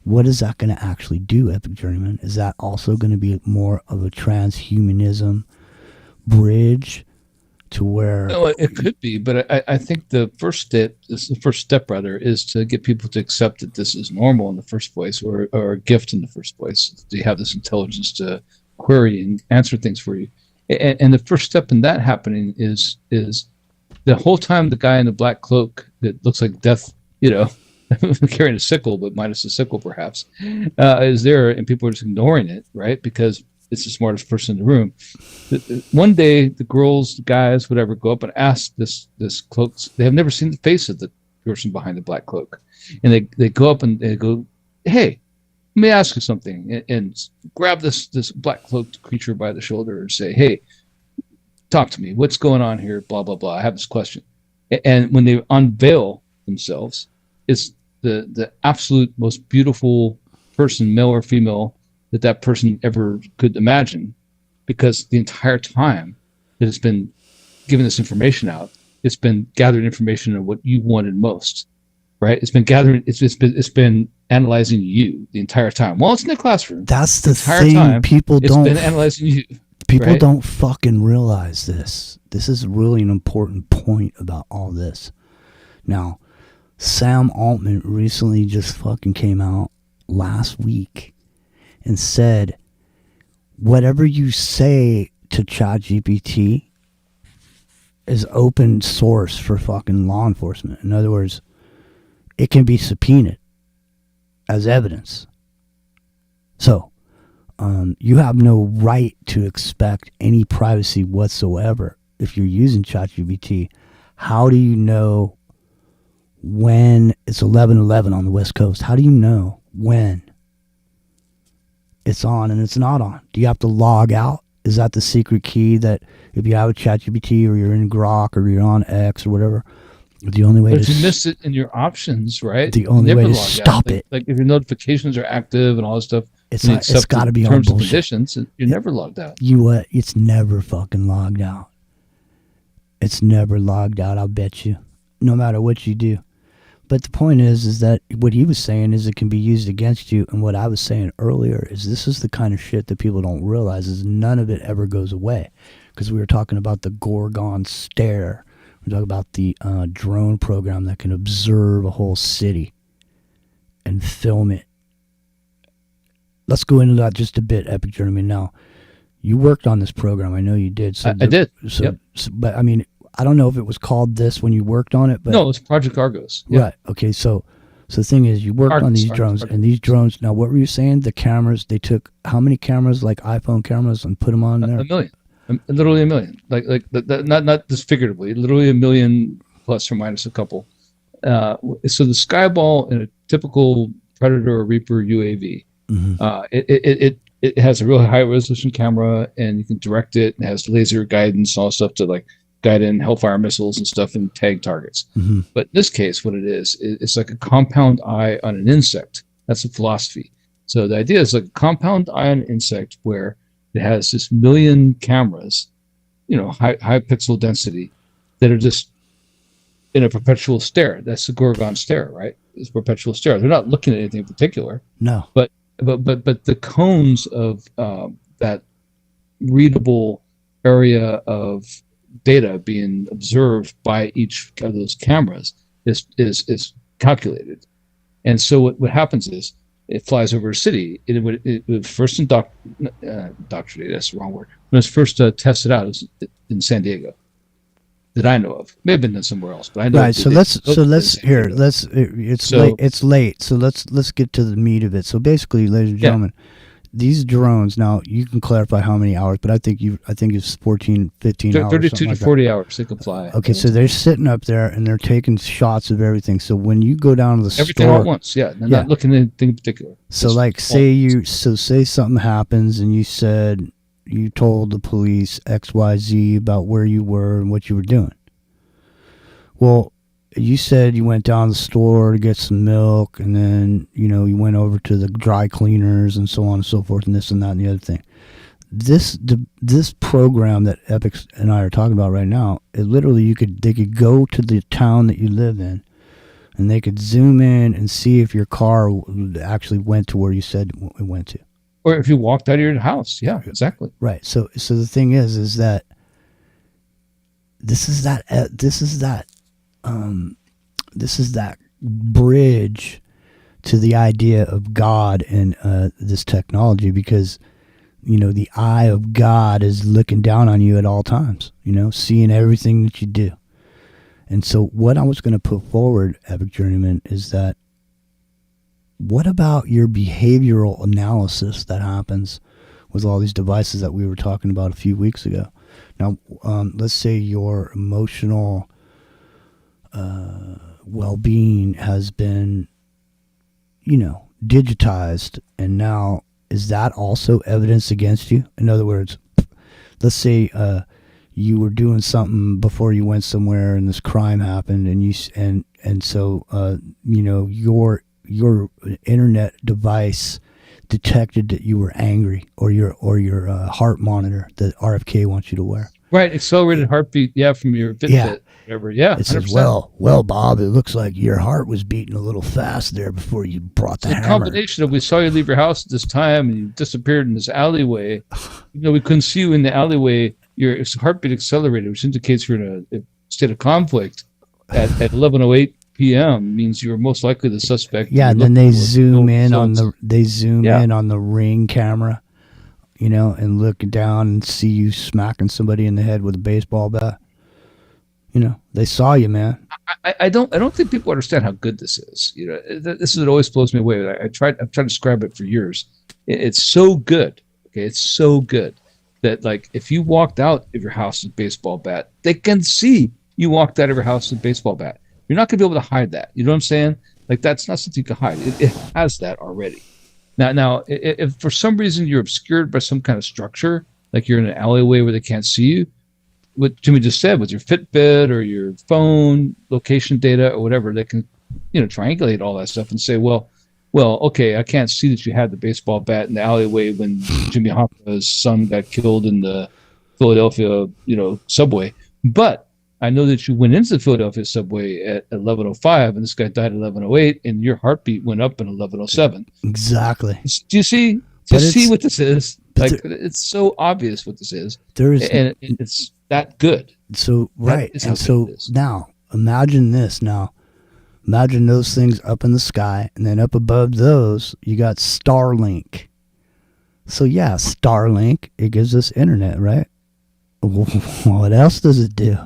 What is that going to actually do, Epic Journeyman? Is that also going to be more of a transhumanism bridge to where... No, it could be, but I think the first step is to get people to accept that this is normal in the first place, or a gift in the first place. To have this intelligence to query and answer things for you. And the first step in that happening is the whole time the guy in the black cloak that looks like death, carrying a sickle, but minus the sickle perhaps, is there, and people are just ignoring it, right? Because it's the smartest person in the room. One day, the girls, the guys, whatever, go up and ask this cloak. They have never seen the face of the person behind the black cloak. And they go up and they go, hey, let me ask you something. And grab this black cloaked creature by the shoulder and say, hey, talk to me. What's going on here? Blah, blah, blah. I have this question. And when they unveil themselves, it's the absolute most beautiful person, male or female, that person ever could imagine, because the entire time that it's been giving this information out, it's been gathering information on what you wanted most, right? It's been gathering, it's been analyzing you the entire time. While it's in the classroom, that's the thing. It's been analyzing you. People right? don't fucking realize this. This is really an important point about all this. Now, Sam Altman recently just fucking came out last week and said, whatever you say to ChatGPT is open source for fucking law enforcement. In other words, it can be subpoenaed as evidence. So, you have no right to expect any privacy whatsoever if you're using ChatGPT. How do you know when it's 11:11 on the West Coast? How do you know when it's on and it's not on? Do you have to log out? Is that the secret key that if you have a ChatGPT or you're in Grok or you're on X or whatever, the only way if you miss it in your options, right? The only way to stop it. Like if your notifications are active and all this stuff, it's got to be on terms and bullshit. conditions. You're never logged out. It's never fucking logged out. It's never logged out, I'll bet you. No matter what you do. But the point is that what he was saying is it can be used against you, and what I was saying earlier is this is the kind of shit that people don't realize is none of it ever goes away, because we were talking about the Gorgon stare, we're talking about the drone program that can observe a whole city and film it. Let's go into that just a bit, Epic Journey. Now, you worked on this program. I know you did. So I did. So, Yep. but I mean, I don't know if it was called this when you worked on it, but No, it was Project Argos. Yeah. right. Okay, so the thing is, you worked on these drones, and these drones. Now, what were you saying? The cameras. They took how many cameras, like iPhone cameras, and put them on there? A million, literally a million. Like not just figuratively, literally a million plus or minus a couple. So the Skyball in a typical Predator or Reaper UAV, it has a really high resolution camera, and you can direct it. It has laser guidance, all stuff to like guide in Hellfire missiles and stuff and tag targets. But in this case, what it is, it's like a compound eye on an insect. That's the philosophy. So the idea is like a compound eye on an insect where it has this million cameras, high pixel density, that are just in a perpetual stare. That's the Gorgon stare, right? It's perpetual stare. They're not looking at anything in particular. No. But the cones of that readable area of data being observed by each of those cameras is calculated. And so what happens is it flies over a city. It would first indoctrinate, that's the wrong word. When it was first tested out, it was in San Diego, that I know of. May have been done somewhere else, but I know. Right. So let's late. So let's get to the meat of it. So basically, ladies and gentlemen, these drones. Now you can clarify how many hours, but I think it's 14, 15 hours. 32 to 40 hours they can fly. Okay, so they're sitting up there and they're taking shots of everything. So when you go down to the everything store, all at once, they're not looking at anything in particular. So like say something happens and you told the police XYZ about where you were and what you were doing. Well, you said you went down to the store to get some milk, and then you went over to the dry cleaners and so on and so forth, and this and that and the other thing. This program that Epic and I are talking about right now, it literally they could go to the town that you live in, and they could zoom in and see if your car actually went to where you said it went to. Or if you walked out of your house. Yeah, exactly. Right. So the thing is that this is that bridge to the idea of God and this technology, because the eye of God is looking down on you at all times, seeing everything that you do. And so what I was going to put forward, Epic Journeyman, is that what about your behavioral analysis that happens with all these devices that we were talking about a few weeks ago? Now, let's say your emotional well-being has been, digitized, and now is that also evidence against you? In other words, let's say you were doing something before you went somewhere and this crime happened, and so your internet device detected that you were angry, or your heart monitor that RFK wants you to wear. Right, accelerated heartbeat, from your Fitbit, whatever. Yeah, it says, well, Bob, it looks like your heart was beating a little fast there before you brought the hammer. The combination of we saw you leave your house at this time and you disappeared in this alleyway. We couldn't see you in the alleyway. Your heartbeat accelerated, which indicates you're in a state of conflict at 11:08 p.m. means you're most likely the suspect. Yeah, and then they zoom in on the Ring camera, and look down and see you smacking somebody in the head with a baseball bat. They saw you, man. I don't think people understand how good this is. This is what always blows me away. I've tried to describe it for years. It's so good. Okay, it's so good that like if you walked out of your house with a baseball bat, they can see you walked out of your house with a baseball bat. You're not going to be able to hide that. You know what I'm saying? Like that's not something you can hide. It has that already. Now, if for some reason you're obscured by some kind of structure, like you're in an alleyway where they can't see you, what Jimmy just said with your Fitbit or your phone location data or whatever, they can, triangulate all that stuff and say, well, okay, I can't see that you had the baseball bat in the alleyway when Jimmy Hoffa's son got killed in the Philadelphia, subway, but I know that you went into the Philadelphia subway at 11:05, and this guy died at 11:08, and your heartbeat went up in 11:07. Exactly. Do you see? Do you see what this is? Like, it's so obvious what this is. There is, and it's that good. So right, and so it now imagine this. Now, imagine those things up in the sky, and then up above those, you got Starlink. So yeah, Starlink, it gives us internet, right? What else does it do?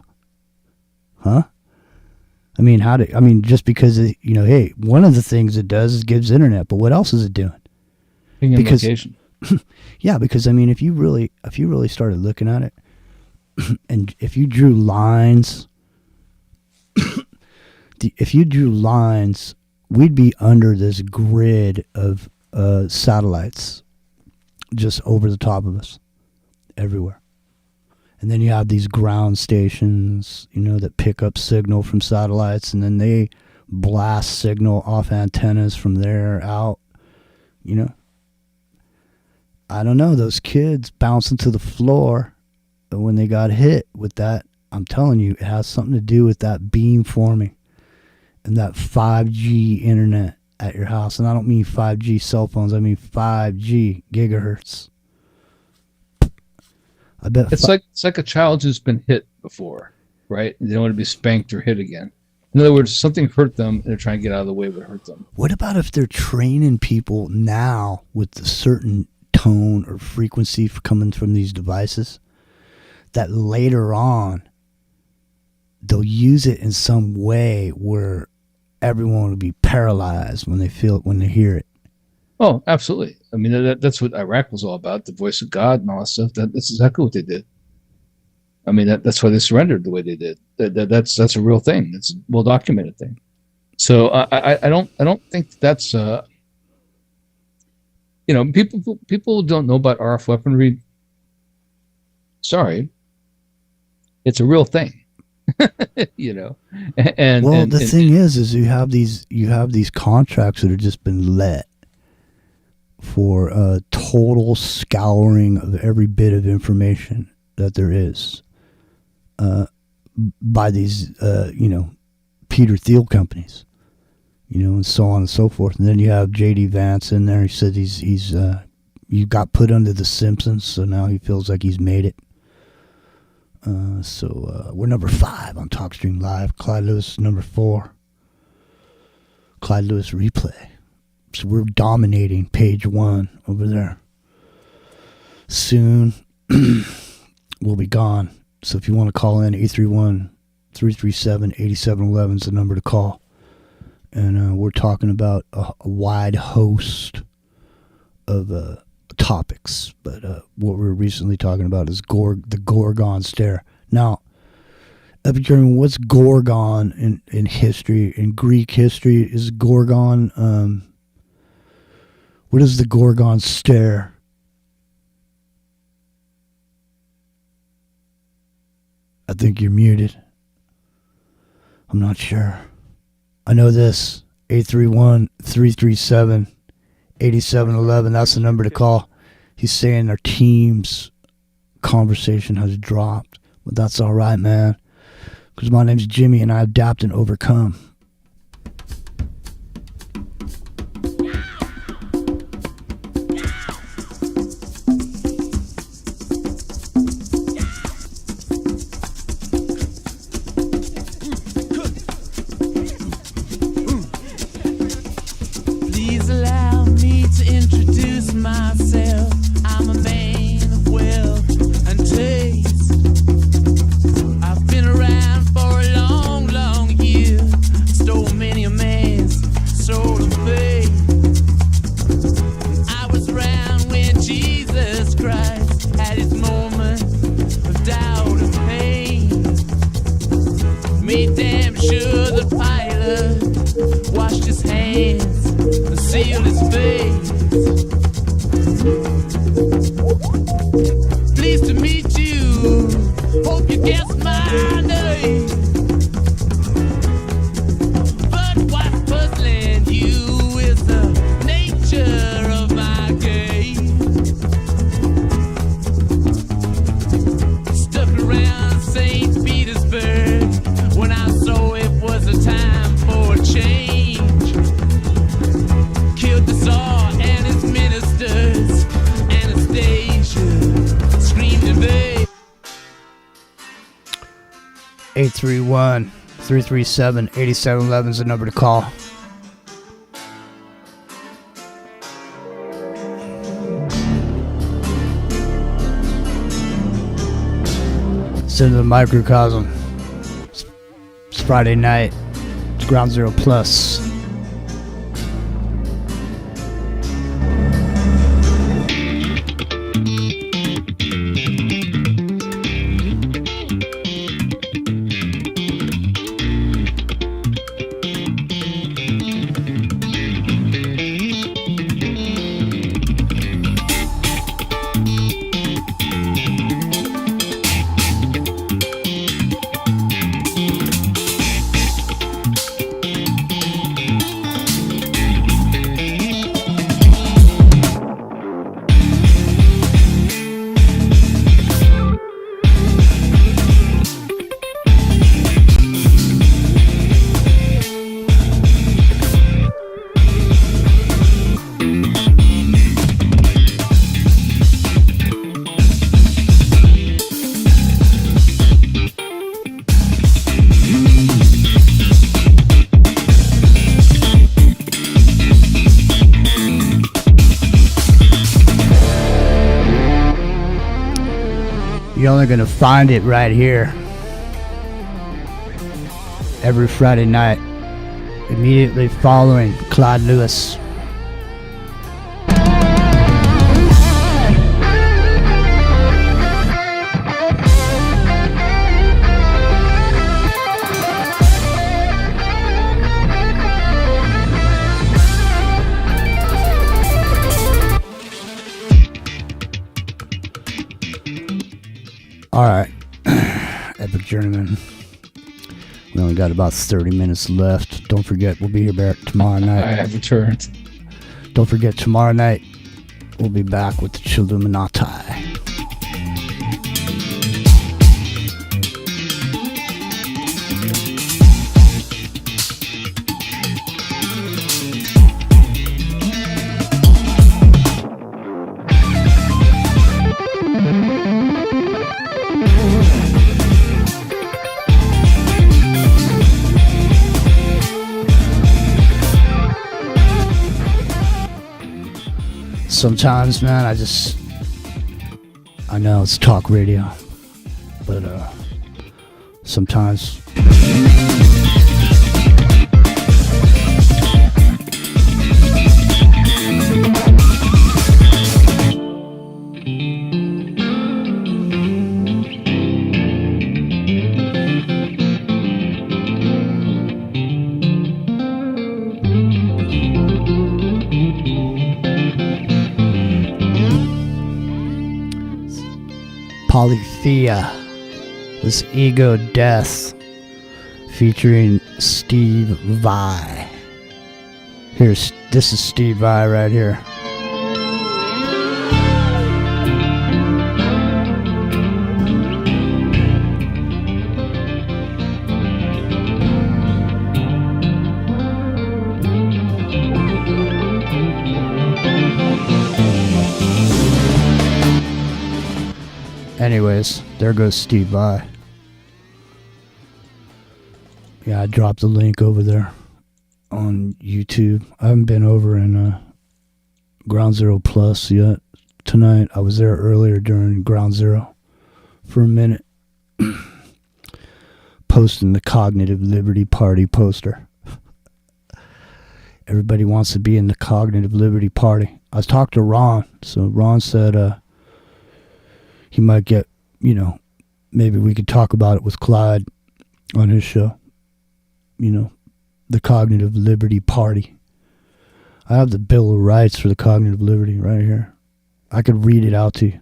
Huh? I mean, just because hey, one of the things it does is gives internet, but what else is it doing? Because location. Yeah, because I mean, if you really started looking at it, and if you drew lines, we'd be under this grid of satellites just over the top of us everywhere. And then you have these ground stations, that pick up signal from satellites, and then they blast signal off antennas from there out, I don't know, those kids bouncing to the floor when they got hit with that. I'm telling you, it has something to do with that beam forming and that 5G internet at your house. And I don't mean 5G cell phones, I mean 5G gigahertz. I bet it's like a child who's been hit before, right? They don't want to be spanked or hit again. In other words, something hurt them, and they're trying to get out of the way of what hurt them. What about if they're training people now with a certain tone or frequency coming from these devices, that later on they'll use it in some way where everyone will be paralyzed when they hear it? Oh, absolutely. I mean, that's what Iraq was all about, the voice of God and all that stuff. That's exactly what they did. I mean, that's why they surrendered the way they did. That's a real thing. It's a well-documented thing. So I don't think that's people don't know about RF weaponry. Sorry, it's a real thing. And the thing is you have these contracts that have just been let for a total scouring of every bit of information that there is by these Peter Thiel companies, and so on and so forth. And then you have J.D. Vance in there. He said he's got put under the Simpsons, so now he feels like he's made it. So we're number 5 on TalkStream Live. Clyde Lewis number 4. Clyde Lewis replay. So we're dominating page 1 over there. Soon we'll be gone. So if you want to call in, 831-337-8711 is the number to call. And we're talking about a wide host of topics. But what we're recently talking about is the Gorgon stare. Now, Epicurian, what's Gorgon in history? In Greek history, is Gorgon... what is the Gorgon stare? I think you're muted. I'm not sure. I know this. 831-337-8711. That's the number to call. He's saying our team's conversation has dropped. But that's all right, man. Because my name's Jimmy and I adapt and overcome. Please allow me to introduce myself. I'm a man of wealth and taste. I've been around for a long, long year. Stole many a man's soul and faith. I was around when Jesus Christ had his moment of doubt and pain. Made damn sure the pilot washed his hands and sealed his face. Pleased to meet you. Hope you guessed my name. But what's puzzling you is the nature of my game. Stuck around St. Petersburg 831-337-8711 is the number to call. It's into the microcosm. It's Friday night. It's Ground Zero Plus. You're only going to find it right here every Friday night, immediately following Clyde Lewis. All right, Epic Journeyman. We only got about 30 minutes left. Don't forget, we'll be here back tomorrow night. I have returned. Don't forget, tomorrow night, we'll be back with the Chilluminati. Sometimes, man, I know it's talk radio, but sometimes Polythea, this Ego Death, featuring Steve Vai. This is Steve Vai right here. Anyways, there goes Steve Vai. Yeah, I dropped the link over there on YouTube. I haven't been over in Ground Zero Plus yet tonight. I was there earlier during Ground Zero for a minute, posting the Cognitive Liberty Party poster. Everybody wants to be in the Cognitive Liberty Party. I talked to Ron, so Ron said he might get, maybe we could talk about it with Clyde on his show. The Cognitive Liberty Party. I have the Bill of Rights for the Cognitive Liberty right here. I could read it out to you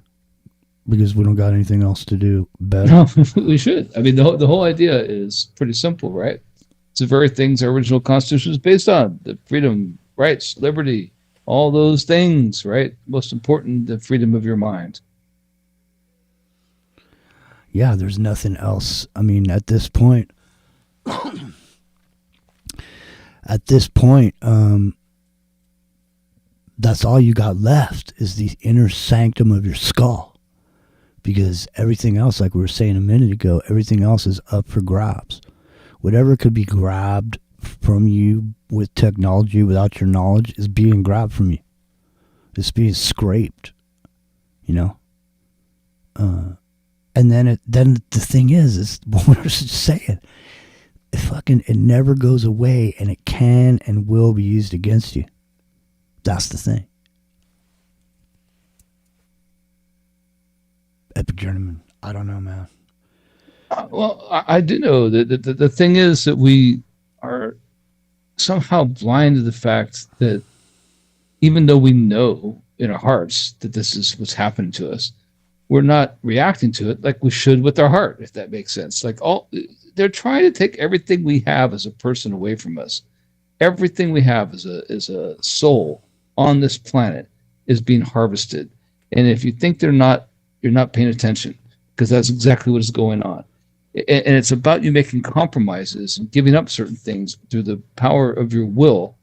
because we don't got anything else to do better. No, we should. I mean, the whole idea is pretty simple, right? It's the very things our original Constitution is based on: the freedom, rights, liberty, all those things, right? Most important, the freedom of your mind. Yeah, there's nothing else. I mean, at this point, that's all you got left is the inner sanctum of your skull. because everything else, like we were saying a minute ago, everything else is up for grabs. Whatever could be grabbed from you with technology without your knowledge is being grabbed from you. It's being scraped, you know. And then the thing is what we're just saying. It never goes away, and it can and will be used against you. That's the thing. Epic Journeyman. I don't know, man. Well, I do know that the thing is that we are somehow blind to the fact that even though we know in our hearts that this is what's happening to us, we're not reacting to it like we should with our heart, if that makes sense. Like they're trying to take everything we have as a person away from us. Everything we have as a soul on this planet is being harvested. And if you think you're not paying attention, because that's exactly what is going on. And it's about you making compromises and giving up certain things through the power of your will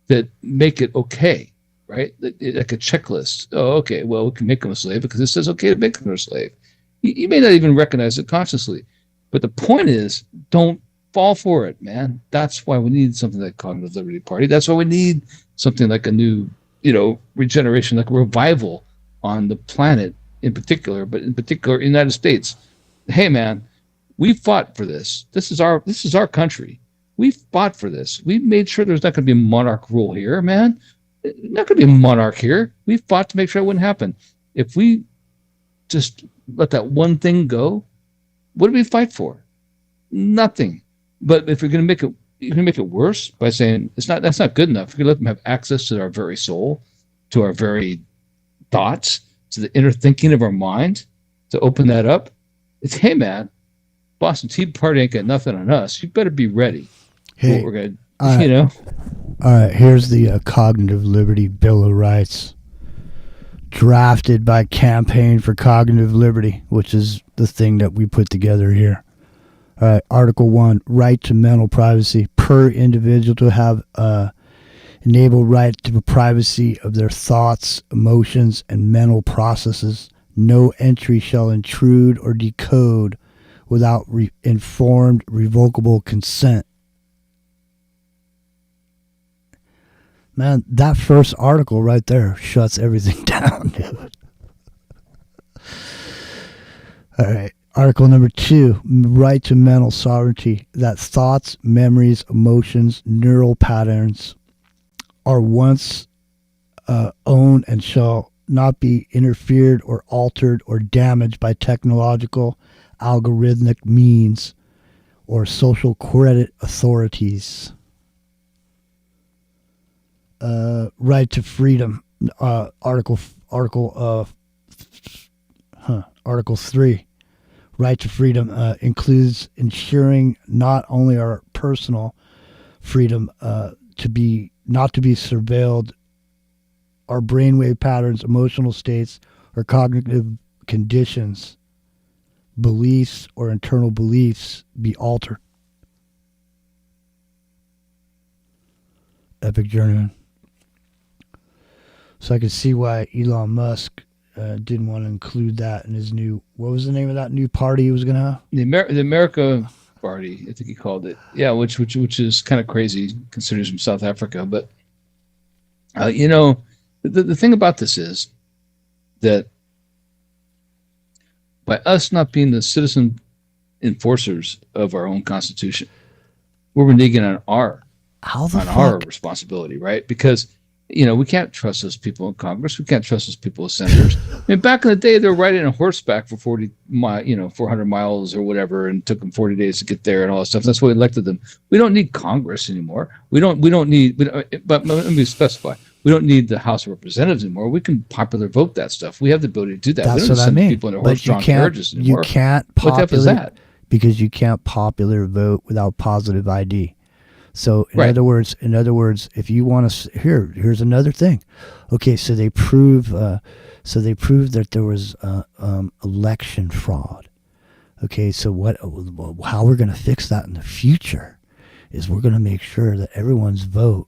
that make it okay, right? Like a checklist. Oh, okay, well, we can make them a slave because it says okay to make them a slave. You may not even recognize it consciously. But the point is, don't fall for it, man. That's why we need something like Cognitive Liberty Party. That's why we need something like a new, regeneration, like a revival on the planet in particular, but in particular, United States. Hey, man, we fought for this. This is our country. We fought for this. We made sure there's not going to be a monarch rule here, man. Not going to be a monarch here. We fought to make sure it wouldn't happen. If we just let that one thing go, what do we fight for? Nothing. But if you're going to make it worse by saying that's not good enough. If you let them have access to our very soul, to our very thoughts, to the inner thinking of our mind, to open that up. It's, hey, man, Boston Tea Party ain't got nothing on us. You better be ready. Hey, what we're gonna, All right, here's the Cognitive Liberty Bill of Rights, drafted by Campaign for Cognitive Liberty, which is the thing that we put together here. All right, Article 1, right to mental privacy. Per individual to have enable right to the privacy of their thoughts, emotions, and mental processes. No entry shall intrude or decode without informed, revocable consent. Man, that first article right there shuts everything down, dude. All right. Article number 2, right to mental sovereignty. That thoughts, memories, emotions, neural patterns are once owned and shall not be interfered or altered or damaged by technological, algorithmic means or social credit authorities. Right to freedom. Article 3. Right to freedom includes ensuring not only our personal freedom not to be surveilled, our brainwave patterns, emotional states, or cognitive conditions, beliefs, or internal beliefs be altered. Epic Journeyman. So I could see why Elon Musk didn't want to include that in his new, what was the name of that new party he was going to have? The America Party, I think he called it. Yeah, which is kind of crazy considering he's from South Africa. But, the thing about this is that by us not being the citizen enforcers of our own Constitution, we're reneging on our responsibility, right? Because we can't trust those people in Congress. We can't trust those people as senators. I mean, back in the day, they were riding on horseback for 400 miles or whatever, and it took them 40 days to get there and all that stuff. That's why we elected them. We don't need Congress anymore. But let me specify. We don't need the House of Representatives anymore. We can popular vote that stuff. We have the ability to do that. That's we don't what I mean. People in their horse-drawn carriages anymore. You can't what the heck is that? Because you can't popular vote without positive ID. So in other words, if you want to, here's another thing. Okay, so they prove that there was election fraud. Okay, so how we're going to fix that in the future is we're going to make sure that everyone's vote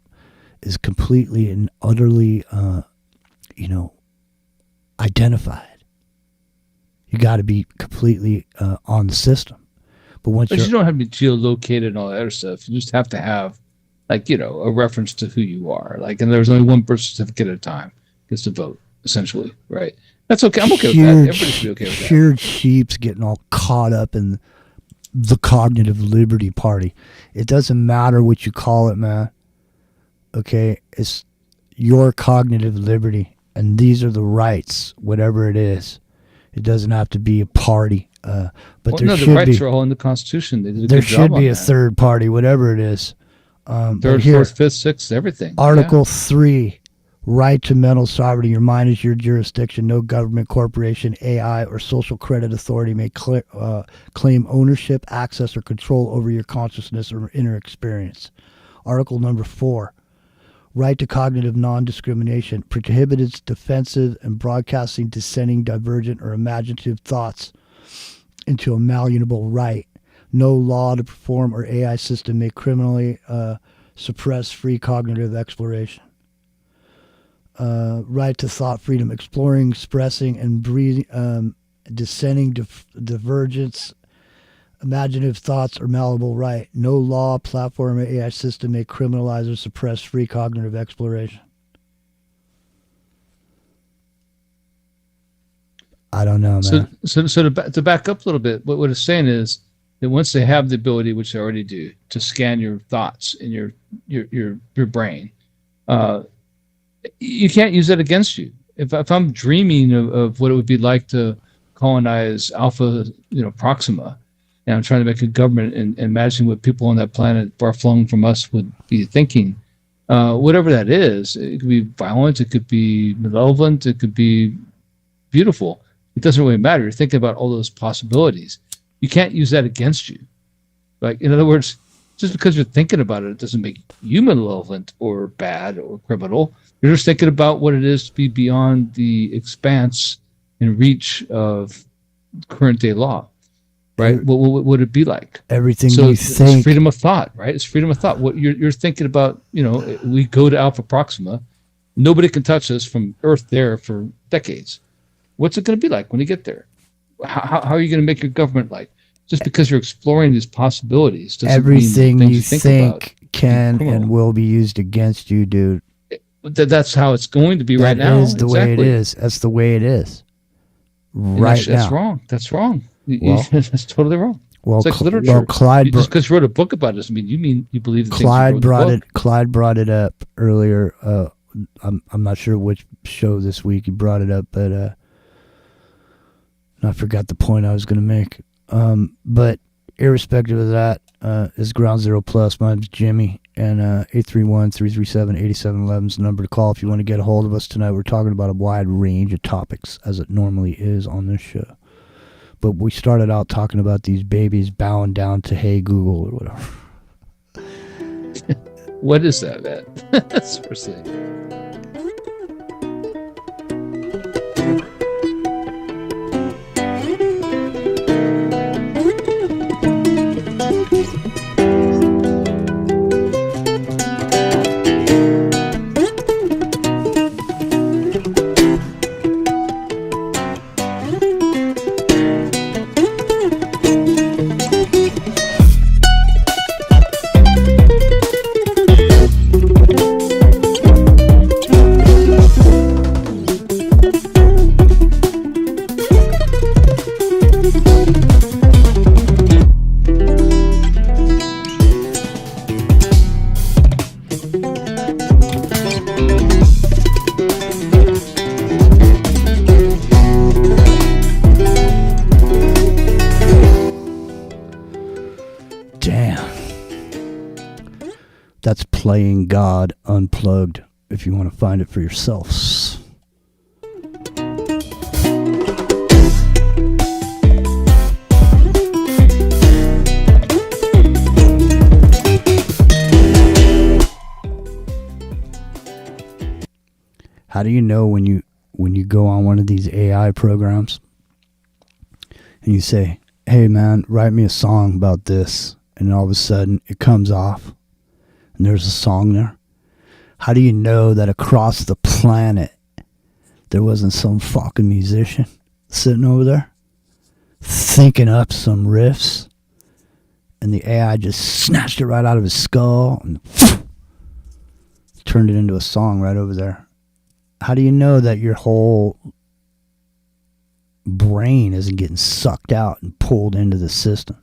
is completely and utterly, identified. You got to be completely on the system. But once But you don't have to be geolocated and all that other stuff. You just have to have, like, you know, a reference to who you are. Like, and there's only one birth certificate at a time gets to vote, essentially, right? That's okay. I'm okay with that. Everybody should be okay with that. Cured sheep's getting all caught up in the cognitive liberty party. It doesn't matter what you call it, man. Okay? It's your cognitive liberty. And these are the rights, whatever it is. It doesn't have to be a party. But there no, should the rights be, are all in the Constitution. They did a there good job should be on a that. third party, whatever it is. Third, here, fourth, fifth, sixth, everything. Article 3, right to mental sovereignty. Your mind is your jurisdiction. No government, corporation, AI, or social credit authority may claim ownership, access, or control over your consciousness or inner experience. Article number 4, right to cognitive non-discrimination. Prohibits defensive and broadcasting dissenting, divergent, or imaginative thoughts into a malleable right. No law to perform or AI system may criminally suppress free cognitive exploration. Right to thought freedom, exploring, expressing, and breathing, dissenting, divergence, imaginative thoughts, or malleable right. No law, platform, or AI system may criminalize or suppress free cognitive exploration. I don't know, man. So to back up a little bit, what it's saying is that once they have the ability, which they already do, to scan your thoughts in your brain, you can't use that against you. If I'm dreaming of what it would be like to colonize Alpha, Proxima, and I'm trying to make a government and imagine what people on that planet far flung from us would be thinking, whatever that is, it could be violent, it could be malevolent, it could be beautiful. It doesn't really matter. You're thinking about all those possibilities. You can't use that against you. Like, in other words, just because you're thinking about it doesn't make you malevolent or bad or criminal. You're just thinking about what it is to be beyond the expanse and reach of current day law, right? What would it be like? Everything so you it's think. freedom of thought, right? It's freedom of thought. What you're thinking about, we go to Alpha Proxima. Nobody can touch us from Earth there for decades. What's it going to be like when you get there? How are you going to make your government like? Just because you're exploring these possibilities doesn't everything mean you think can and will be used against you, dude. That's how it's going to be right now. That is the way it is. That's the way it is. Right now. That's wrong. That's wrong. Well, that's totally wrong. Well, it's like literature. Well, Clyde just because you wrote a book about it doesn't mean you believe the Clyde things you wrote in the book. Clyde brought it up earlier. I'm not sure which show this week he brought it up, but I forgot the point I was going to make. But irrespective of that, is Ground Zero Plus. My name's Jimmy, and 831-337-8711 is the number to call if you want to get a hold of us tonight. We're talking about a wide range of topics, as it normally is on this show. But we started out talking about these babies bowing down to Hey Google or whatever. What is that, man? That's the first thing. That's Playing God Unplugged, if you want to find it for yourselves. How do you know when you go on one of these AI programs and you say, hey man, write me a song about this, and all of a sudden it comes off and there's a song there? How do you know that across the planet there wasn't some fucking musician sitting over there thinking up some riffs, and the AI just snatched it right out of his skull and turned it into a song right over there. How do you know that your whole brain isn't getting sucked out and pulled into the system?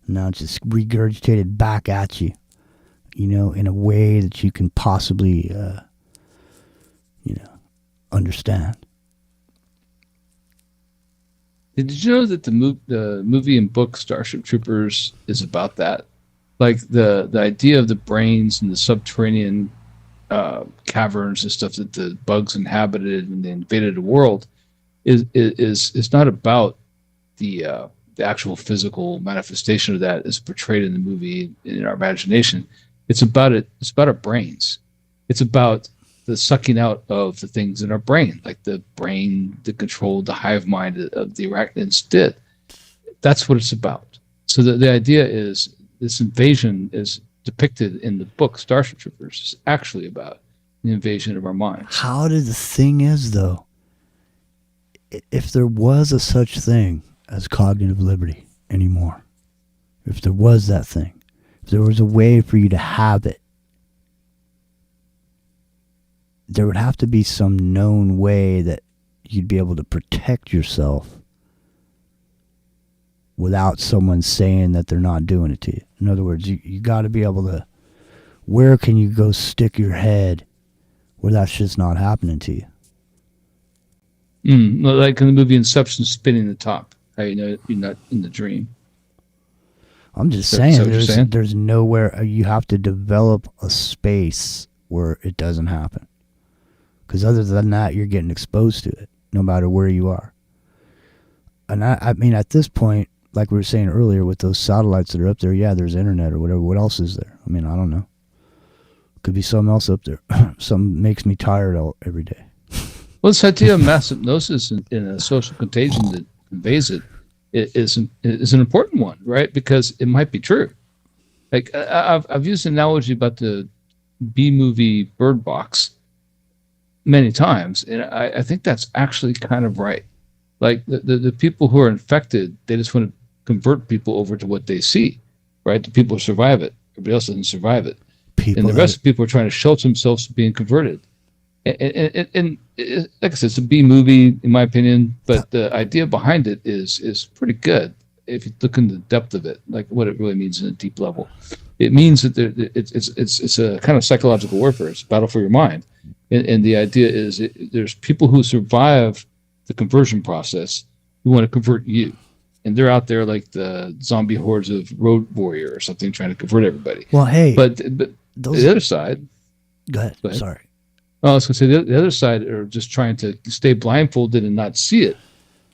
Now it's just regurgitated back at you, in a way that you can possibly, understand. Did you know that the movie and book Starship Troopers is about that? Like the idea of the brains and the subterranean caverns and stuff that the bugs inhabited when they invaded the world is not about the actual physical manifestation of that as portrayed in the movie in our imagination. It's about it. It's about our brains. It's about the sucking out of the things in our brain, like the brain that controlled the hive mind of the arachnids did. That's what it's about. So the idea is this invasion is depicted in the book Starship Troopers. It's actually about the invasion of our minds. How did the thing is, though, if there was a such thing as cognitive liberty anymore, if there was that thing, if there was a way for you to have it, there would have to be some known way that you'd be able to protect yourself without someone saying that they're not doing it to you. In other words, you got to be able to, where can you go stick your head where that shit's not happening to you? Like in the movie Inception, spinning the top. How you know you're not in the dream. I'm just saying, there's nowhere, you have to develop a space where it doesn't happen. Because other than that, you're getting exposed to it, no matter where you are. And I mean, at this point, like we were saying earlier, with those satellites that are up there, yeah, there's internet or whatever. What else is there? I mean, I don't know. Could be something else up there. Something makes me tired every day. Well, this idea of mass hypnosis in a social contagion that conveys it is an important one, right? Because it might be true. Like I've used an analogy about the B movie Bird Box many times, and I think that's actually kind of right. Like the people who are infected, they just want to convert people over to what they see, right? The people who survive it, everybody else doesn't survive it, and the rest of the people are trying to shelter themselves from being converted. And like I said, it's a B movie in my opinion, but the idea behind it is pretty good if you look into the depth of it, like what it really means in a deep level. It means that it's a kind of psychological warfare. It's a battle for your mind, and the idea is there's people who survive the conversion process who want to convert you, and they're out there like the zombie hordes of Road Warrior or something trying to convert everybody. Well, hey, but the other side. Go ahead. Sorry. Oh, I was going to say the other side are just trying to stay blindfolded and not see it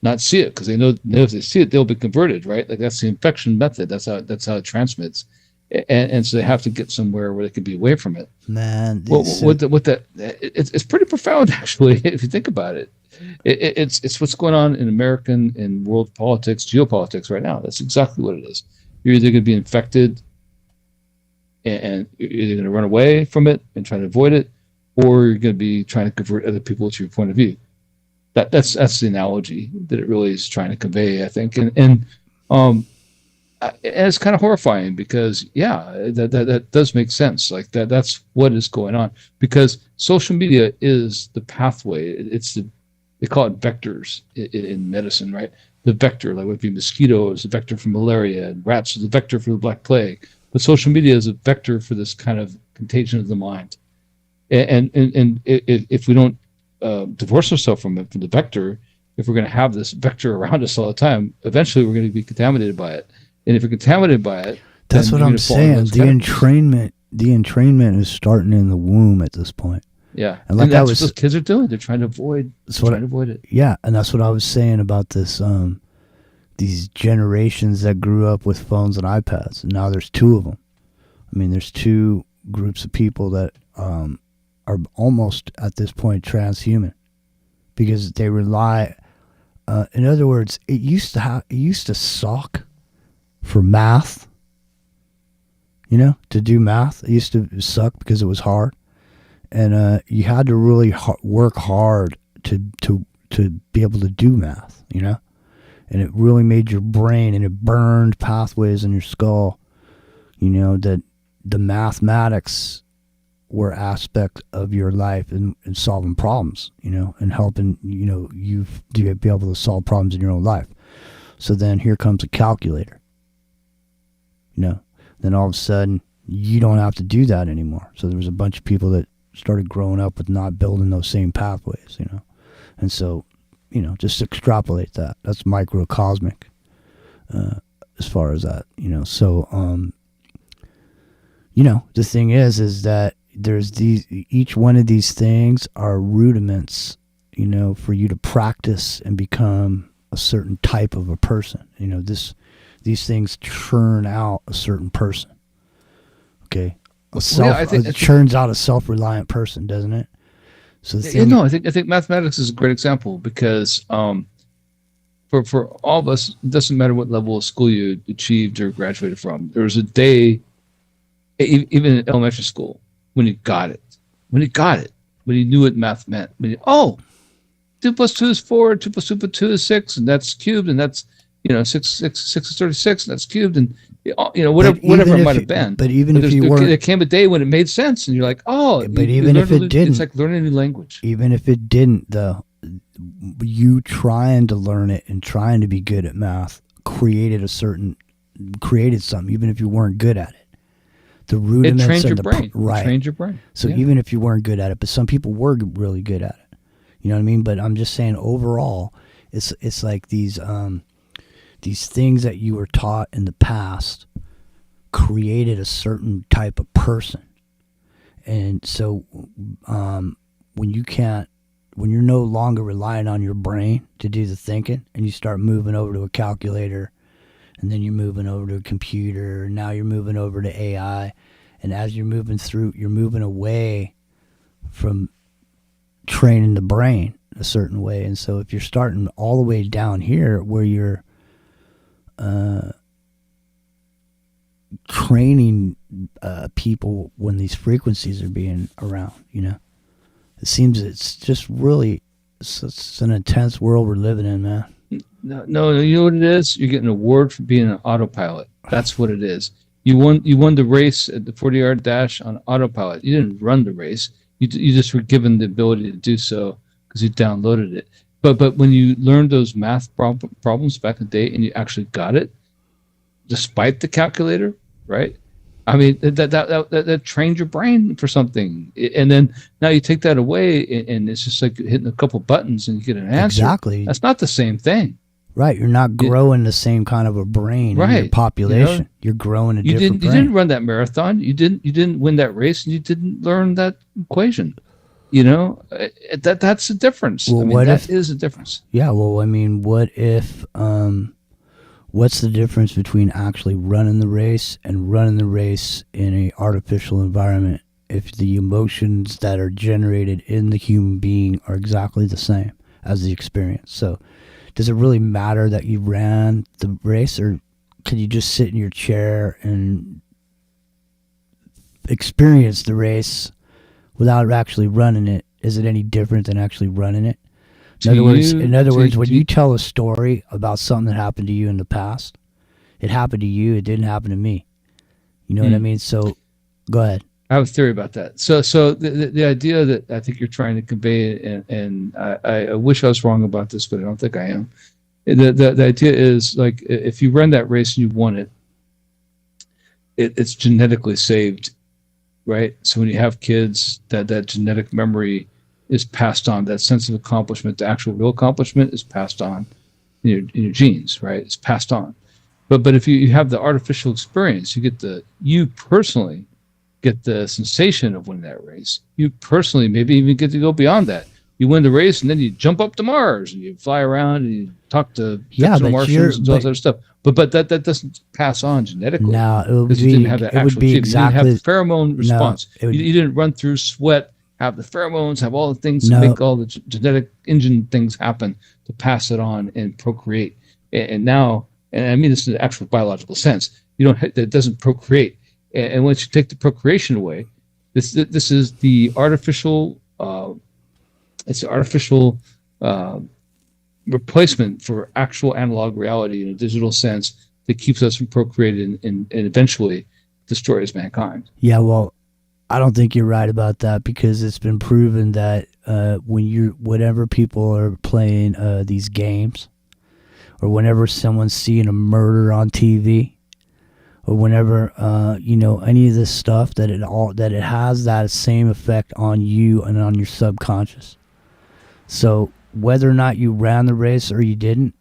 because they know if they see it, they'll be converted, right? Like that's the infection method. That's how it transmits, and so they have to get somewhere where they can be away from it. Man, it's pretty profound actually if you think about it. It's what's going on in American and world politics, geopolitics right now. That's exactly what it is. You're either going to be infected, and you're either going to run away from it and try to avoid it, or you're going to be trying to convert other people to your point of view. That's the analogy that it really is trying to convey, I think, and it's kind of horrifying because that does make sense. Like that's what is going on because social media is the pathway. They call it vectors in medicine, right? The vector, like would be mosquitoes, the vector for malaria, and rats is the vector for the Black Plague. But social media is a vector for this kind of contagion of the mind. And if we don't divorce ourselves from the vector, if we're going to have this vector around us all the time, eventually we're going to be contaminated by it. And if you're contaminated by it, that's what I'm saying. The entrainment is starting in the womb at this point. Yeah, and like that's what those kids are doing. They're trying to avoid. Avoid it. Yeah, and that's what I was saying about this. These generations that grew up with phones and iPads, and now there's two of them. I mean, there's two groups of people that are almost at this point transhuman because they rely. In other words, it used to suck for math. To do math, it used to suck because it was hard. And you had to really work hard to be able to do math, and it really made your brain, and it burned pathways in your skull, that the mathematics were aspect of your life in solving problems, and helping, you to be able to solve problems in your own life. So then here comes a calculator, then all of a sudden you don't have to do that anymore. So there was a bunch of people that started growing up with not building those same pathways, and so, just extrapolate that. That's microcosmic, as far as that, so, the thing is that there's each one of these things are rudiments, for you to practice and become a certain type of a person. These things churn out a certain person. Okay. It churns out a self-reliant person, doesn't it? So I think mathematics is a great example because for all of us, it doesn't matter what level of school you achieved or graduated from. There was a day, even in elementary school, when you got it, when you knew what math meant. 2 plus 2 is 4, 2 plus 2 is 6, and that's cubed, and that's 6 is 36, and that's cubed, and whatever it might have been. But there came a day when it made sense, and you're like, but even if it didn't, it's like learning a new language. Even if it didn't, though, you trying to learn it and trying to be good at math created something, even if you weren't good at it. The rudiments it trained your and brain. Right. It trained your brain. So even if you weren't good at it, but some people were really good at it. You know what I mean? But I'm just saying overall, it's like these things that you were taught in the past created a certain type of person. And so when you're no longer relying on your brain to do the thinking, and you start moving over to a calculator, and then you're moving over to a computer, and now you're moving over to AI, and as you're moving through, you're moving away from training the brain a certain way. And so if you're starting all the way down here where you're training people when these frequencies are being around, it seems it's just really it's an intense world we're living in, man. No, you know what it is? You're getting an award for being an autopilot. That's what it is. You won the race at the 40-yard dash on autopilot. You didn't run the race. You just were given the ability to do so because you downloaded it. But when you learned those math problems back in the day and you actually got it, despite the calculator, right? I mean, that trained your brain for something. And then now you take that away and it's just like hitting a couple buttons and you get an answer. Exactly. That's not the same thing. Right. You're not growing the same kind of a brain in your population. You're growing a different brain. You didn't run that marathon. You didn't win that race, and you didn't learn that equation. That's the difference. Well, that is a difference. Yeah. Well, I mean, what if what's the difference between actually running the race and running the race in an artificial environment if the emotions that are generated in the human being are exactly the same as the experience? So does it really matter that you ran the race, or can you just sit in your chair and experience the race without actually running it? Is it any different than actually running it? In other words, when you tell a story about something that happened to you in the past, it happened to you, it didn't happen to me. You know what I mean? So go ahead. I have a theory about that. So the idea that I think you're trying to convey, and I wish I was wrong about this, but I don't think I am. The idea is, like, if you run that race and you won it, it's genetically saved, right? So when you have kids, that genetic memory is passed on. That sense of accomplishment, the actual real accomplishment, is passed on in your genes, right? It's passed on. But if you have the artificial experience, you personally get the sensation of winning that race. You personally maybe even get to go beyond that. You win the race and then you jump up to Mars and you fly around and you talk to fictional Martians and all that other stuff. But that doesn't pass on genetically. No, because you didn't have that actual gene. Exactly, you didn't have the pheromone response. No, you didn't run through sweat, have the pheromones, have all the things to make all the genetic engine things happen to pass it on and procreate. And now, and I mean this in the actual biological sense, it doesn't procreate. And once you take the procreation away, this is the artificial. It's the artificial replacement for actual analog reality in a digital sense that keeps us from procreating and eventually destroys mankind. Yeah, well, I don't think you're right about that, because it's been proven that whenever people are playing these games, or whenever someone's seeing a murder on TV, or whenever any of this stuff, that it has that same effect on you and on your subconscious. So whether or not you ran the race or you didn't,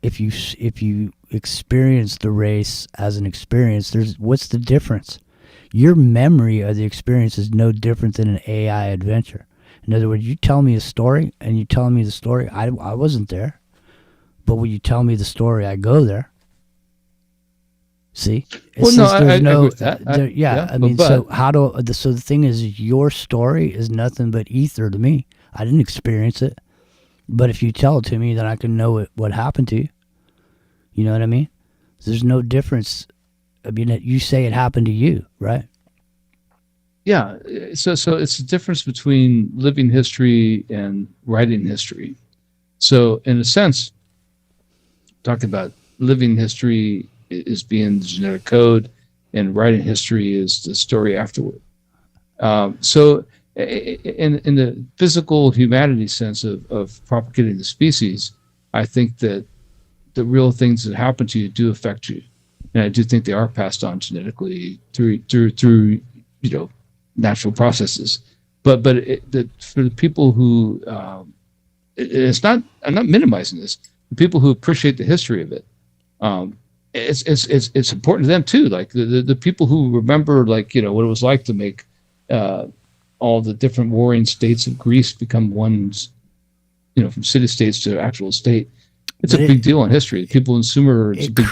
if you experience the race as an experience, what's the difference? Your memory of the experience is no different than an AI adventure. In other words, you tell me a story and you tell me the story. I wasn't there, but when you tell me the story, I go there. See? Well, no, I agree with that. So the thing is, your story is nothing but ether to me. I didn't experience it, but if you tell it to me, then I can know what happened to you. You know what I mean? There's no difference. I mean, you say it happened to you, right? Yeah. So it's the difference between living history and writing history. So in a sense, talking about living history is being the genetic code, and writing history is the story afterward. So in the physical humanity sense of propagating the species, I think that the real things that happen to you do affect you. And I do think they are passed on genetically through natural processes. But for the people who it's not, I'm not minimizing this. The people who appreciate the history of it, it's important to them too. Like the people who remember, like, what it was like to make all the different warring states of Greece become ones, from city states to actual state. It's a big deal in history. People in Sumer, it's a big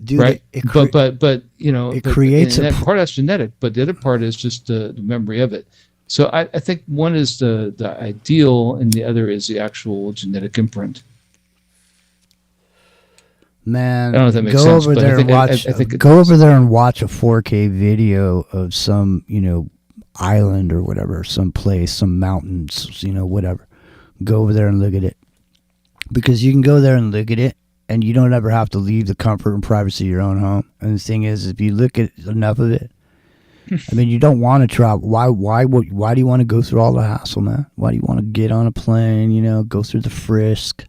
deal, right? But it creates that part that's genetic, but the other part is just the memory of it. So I think one is the ideal, and the other is the actual genetic imprint. Man, I don't know if that makes go sense, over but there and watch. Go over there and watch a 4K video of some, island or whatever, some place, some mountains, whatever. Go over there and look at it, because you can go there and look at it, and you don't ever have to leave the comfort and privacy of your own home. And the thing is, if you look at enough of it, I mean, you don't want to travel. Why do you want to go through all the hassle, man? Why do you want to get on a plane? Go through the frisk.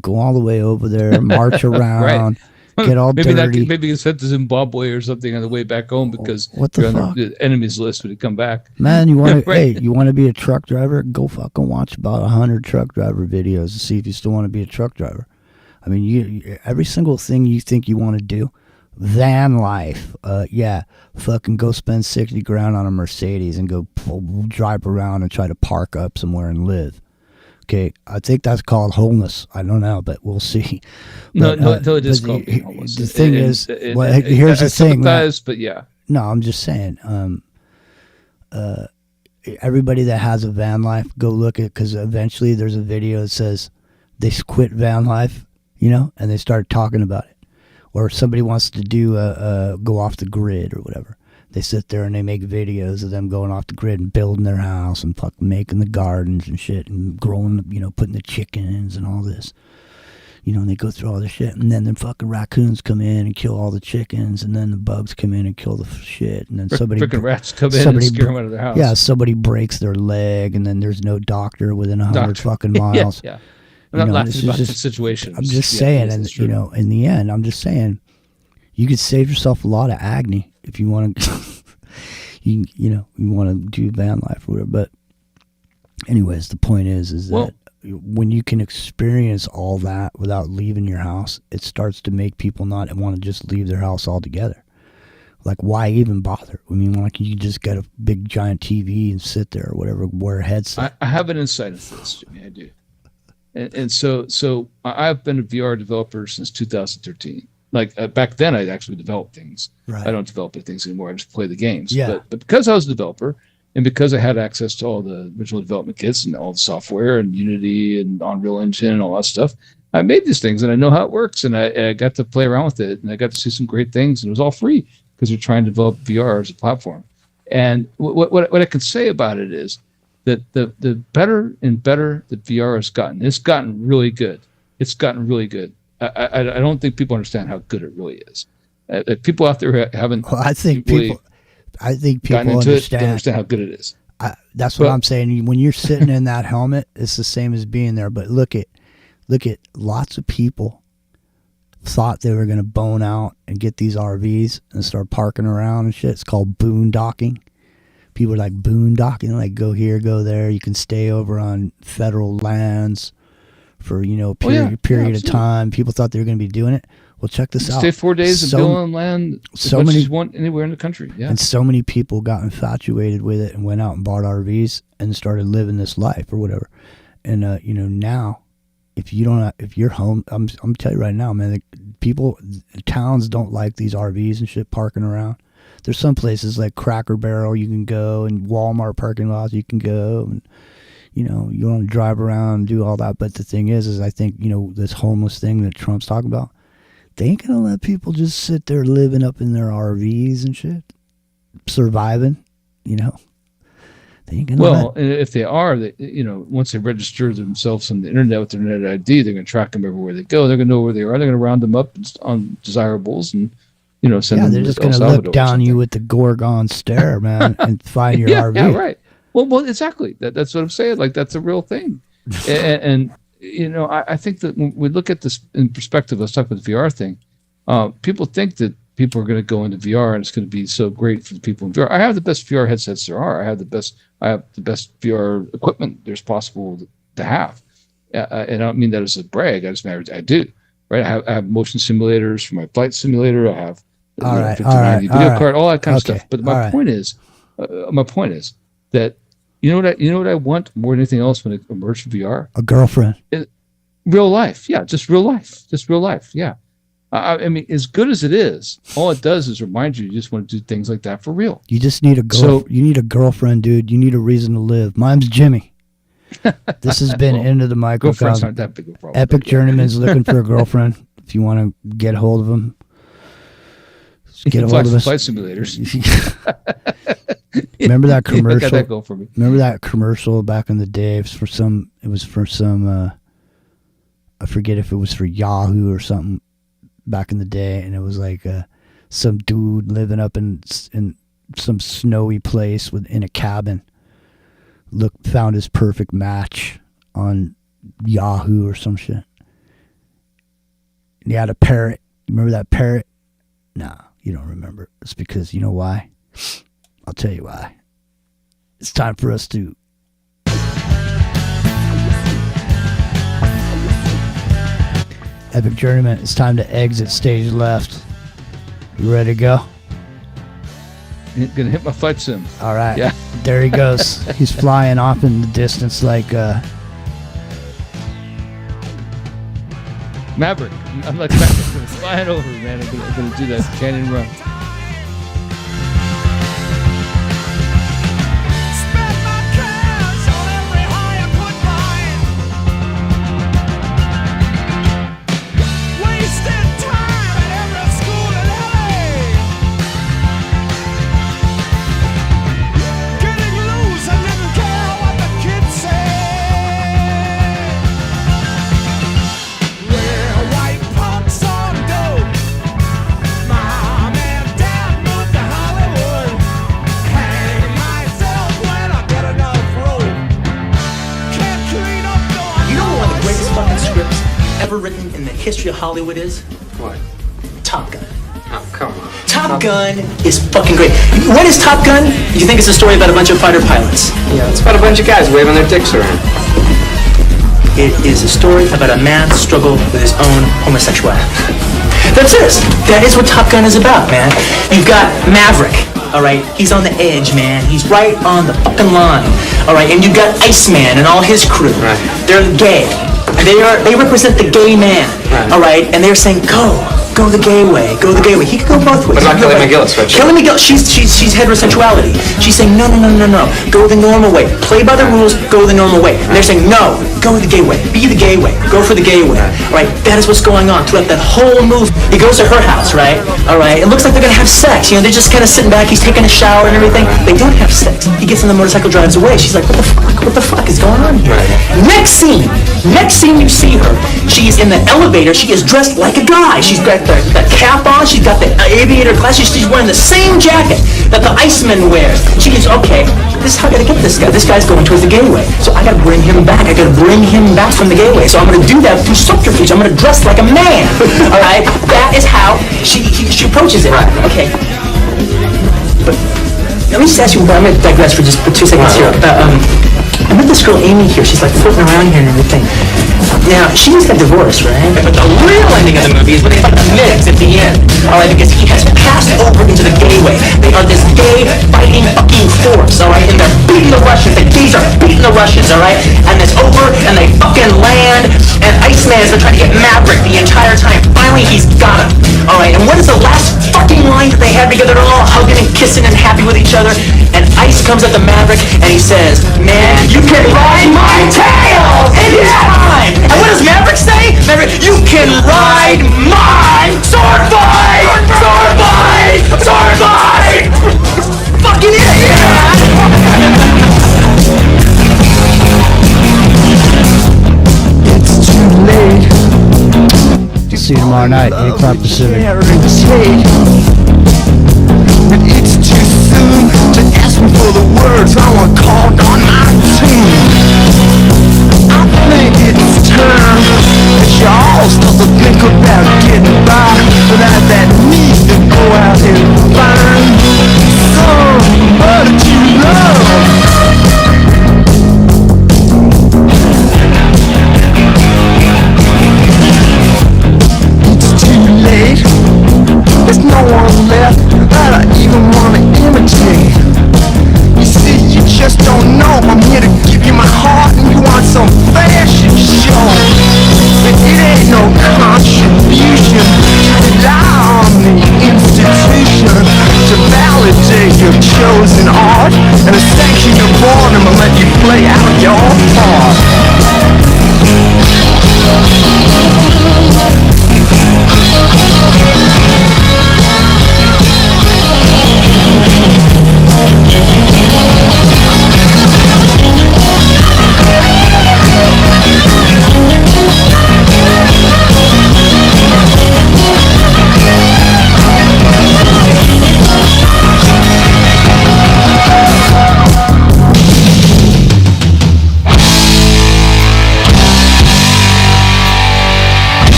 Go all the way over there, march around, right. Get all dirty. Maybe you sent to Zimbabwe or something on the way back home because you're on the enemies list when you come back. Man, you want to? Hey, you want to be a truck driver? Go fucking watch about 100 truck driver videos to see if you still want to be a truck driver. I mean, you every single thing you think you want to do, van life. Fucking go spend 60 grand on a Mercedes and go drive around and try to park up somewhere and live. Okay, I think that's called wholeness. I don't know, but we'll see. But, no, it is called being homeless. The thing is, here's the thing. But yeah. No, I'm just saying. Everybody that has a van life, go look at, because eventually there's a video that says they quit van life, and they start talking about it. Or somebody wants to do go off the grid or whatever. They sit there and they make videos of them going off the grid and building their house and fucking making the gardens and shit and growing, putting the chickens and all this. And they go through all this shit. And then the fucking raccoons come in and kill all the chickens. And then the bugs come in and kill the shit. And then freaking rats come in and scare them out of their house. Yeah, somebody breaks their leg and then there's no doctor within 100 fucking miles. yeah. I'm not laughing about the situation. I'm just saying, and in the end, I'm just saying, you could save yourself a lot of agony if you want to, you want to do van life or whatever. But anyways, the point is that when you can experience all that without leaving your house, it starts to make people not want to just leave their house altogether. Like, why even bother? I mean, like, you just get a big giant TV and sit there or whatever, wear a headset. I have an insight into this, Jimmy. I do. And so I've been a VR developer since 2013. Like back then, I'd actually develop things. Right. I don't develop things anymore. I just play the games. Yeah. But because I was a developer, and because I had access to all the original development kits and all the software and Unity and Unreal Engine and all that stuff, I made these things and I know how it works. And I got to play around with it and I got to see some great things. And it was all free because you're trying to develop VR as a platform. And what I can say about it is that the better and better that VR has gotten. It's gotten really good. It's gotten really good. I don't think people understand how good it really is. People out there haven't. Well, I think people gotten into it, don't understand how good it is. That's what I'm saying. When you're sitting in that helmet, it's the same as being there. But look at lots of people thought they were going to bone out and get these RVs and start parking around and shit. It's called boondocking. People are like boondocking, like go here, go there. You can stay over on federal lands for period of time. People thought they were going to be doing it. Well, check this out. Stay 4 days and build on land so many, as you want anywhere in the country. Yeah. And so many people got infatuated with it and went out and bought RVs and started living this life or whatever. And now, if you're home, I'm telling you right now, man, towns don't like these RVs and shit parking around. There's some places like Cracker Barrel you can go, and Walmart parking lots you can go, and you want to drive around and do all that. But the thing is I think this homeless thing that Trump's talking about, they ain't gonna let people just sit there living up in their RVs and shit, surviving. They ain't gonna. If they are, once they register themselves on the internet with their internet ID, they're gonna track them everywhere they go. They're gonna know where they are. They're gonna round them up on desirables and send them. They're just gonna look down you with the Gorgon stare, man, and find your RV. Yeah, right. Well, exactly. That's what I'm saying. Like that's a real thing, and I think that when we look at this in perspective, let's talk about the VR thing. People think that people are going to go into VR and it's going to be so great for the people in VR. I have the best VR headsets there are. I have the best VR equipment there's possible to have. And I don't mean that as a brag. I just mean I do. Right? I have motion simulators for my flight simulator. I have video card, all that kind of stuff. But my point is that you know what I want more than anything else when it emerges from VR? A girlfriend. Real life. Yeah, just real life. Yeah. I mean, as good as it is, all it does is remind you just want to do things like that for real. You just need you need a girlfriend, dude. You need a reason to live. Mine's Jimmy. This has been Into the Microcosm. Girlfriends aren't that big a problem. Epic Journeyman's looking for a girlfriend. If you want to get a hold of him, get a hold of us. Flight simulators. Remember that commercial? I got that going for me. Remember that commercial back in the day? It was for some. I forget if it was for Yahoo or something back in the day, and it was like some dude living up in some snowy place in a cabin. Found his perfect match on Yahoo or some shit. And he had a parrot. You remember that parrot? No, you don't remember. It's because you know why? I'll tell you why. It's time for us to Epic Journeyman, it's time to exit stage left. You ready to go? I'm gonna hit my flight sim. All right. Yeah. There he goes. He's flying off in the distance like Maverick. I'm like Maverick. I'm flying over, man. I'm gonna do that canyon run. Written in the history of Hollywood is? What? Top Gun. Oh, come on. Top Gun is fucking great. What is Top Gun? You think it's a story about a bunch of fighter pilots? Yeah, it's about a bunch of guys waving their dicks around. It is a story about a man's struggle with his own homosexuality. That's it. That is what Top Gun is about, man. You've got Maverick, all right? He's on the edge, man. He's right on the fucking line, all right? And you've got Iceman and all his crew. Right. They're gay. They represent the gay man, right. All right? And they're saying, go, go the gay way, go the gay way. He could go both ways. What about Kelly McGillis? Kelly McGillis, she's heterosexuality. She's saying, no, go the normal way. Play by the rules, go the normal way. And they're saying, no, go the gay way. Be the gay way. Go for the gay way. All right, that is what's going on throughout that whole movie. He goes to her house, right? All right, it looks like they're going to have sex. You know, they're just kind of sitting back. He's taking a shower and everything. They don't have sex. He gets on the motorcycle, drives away. She's like, what the fuck is going on here? Next scene you see her. She is in the elevator. She is dressed like a guy. She's got the cap on. She's got the aviator glasses. She's wearing the same jacket that the Iceman wears. She goes, okay, this is how I gotta get this guy. This guy's going towards the gay way. So I gotta bring him back. I gotta bring him back from the gay way. So I'm gonna do that through subterfuge. I'm gonna dress like a man. All right? That is how she approaches it. Right. Okay. But let me just ask you, I'm gonna digress for just 2 seconds here. I met this girl Amy here. She's like floating around here and everything. Now, she just got divorced, right? But the real ending of the movie is when they find the mix at the end. Alright, because he has passed over into the gay way. They are this gay fighting fucking force, alright? And they're beating the Russians. The gays are beating the Russians, alright? And it's over, and they fucking land, and Iceman has been trying to get Maverick the entire time. Finally, he's got him. Alright, and what is the last fucking line that they had together? They're all hugging and kissing and happy with each other. And Ice comes at the Maverick, and he says, man, you can ride my tail anytime! And what does Maverick say? Maverick, you can ride my sword fight! Sword fight! Sword fight! Fucking idiot! It's too late. See you tomorrow night, 8 o'clock Pacific. But it's too soon to ask me for the words I want called on my team. I think it's time that y'all start to think about getting by.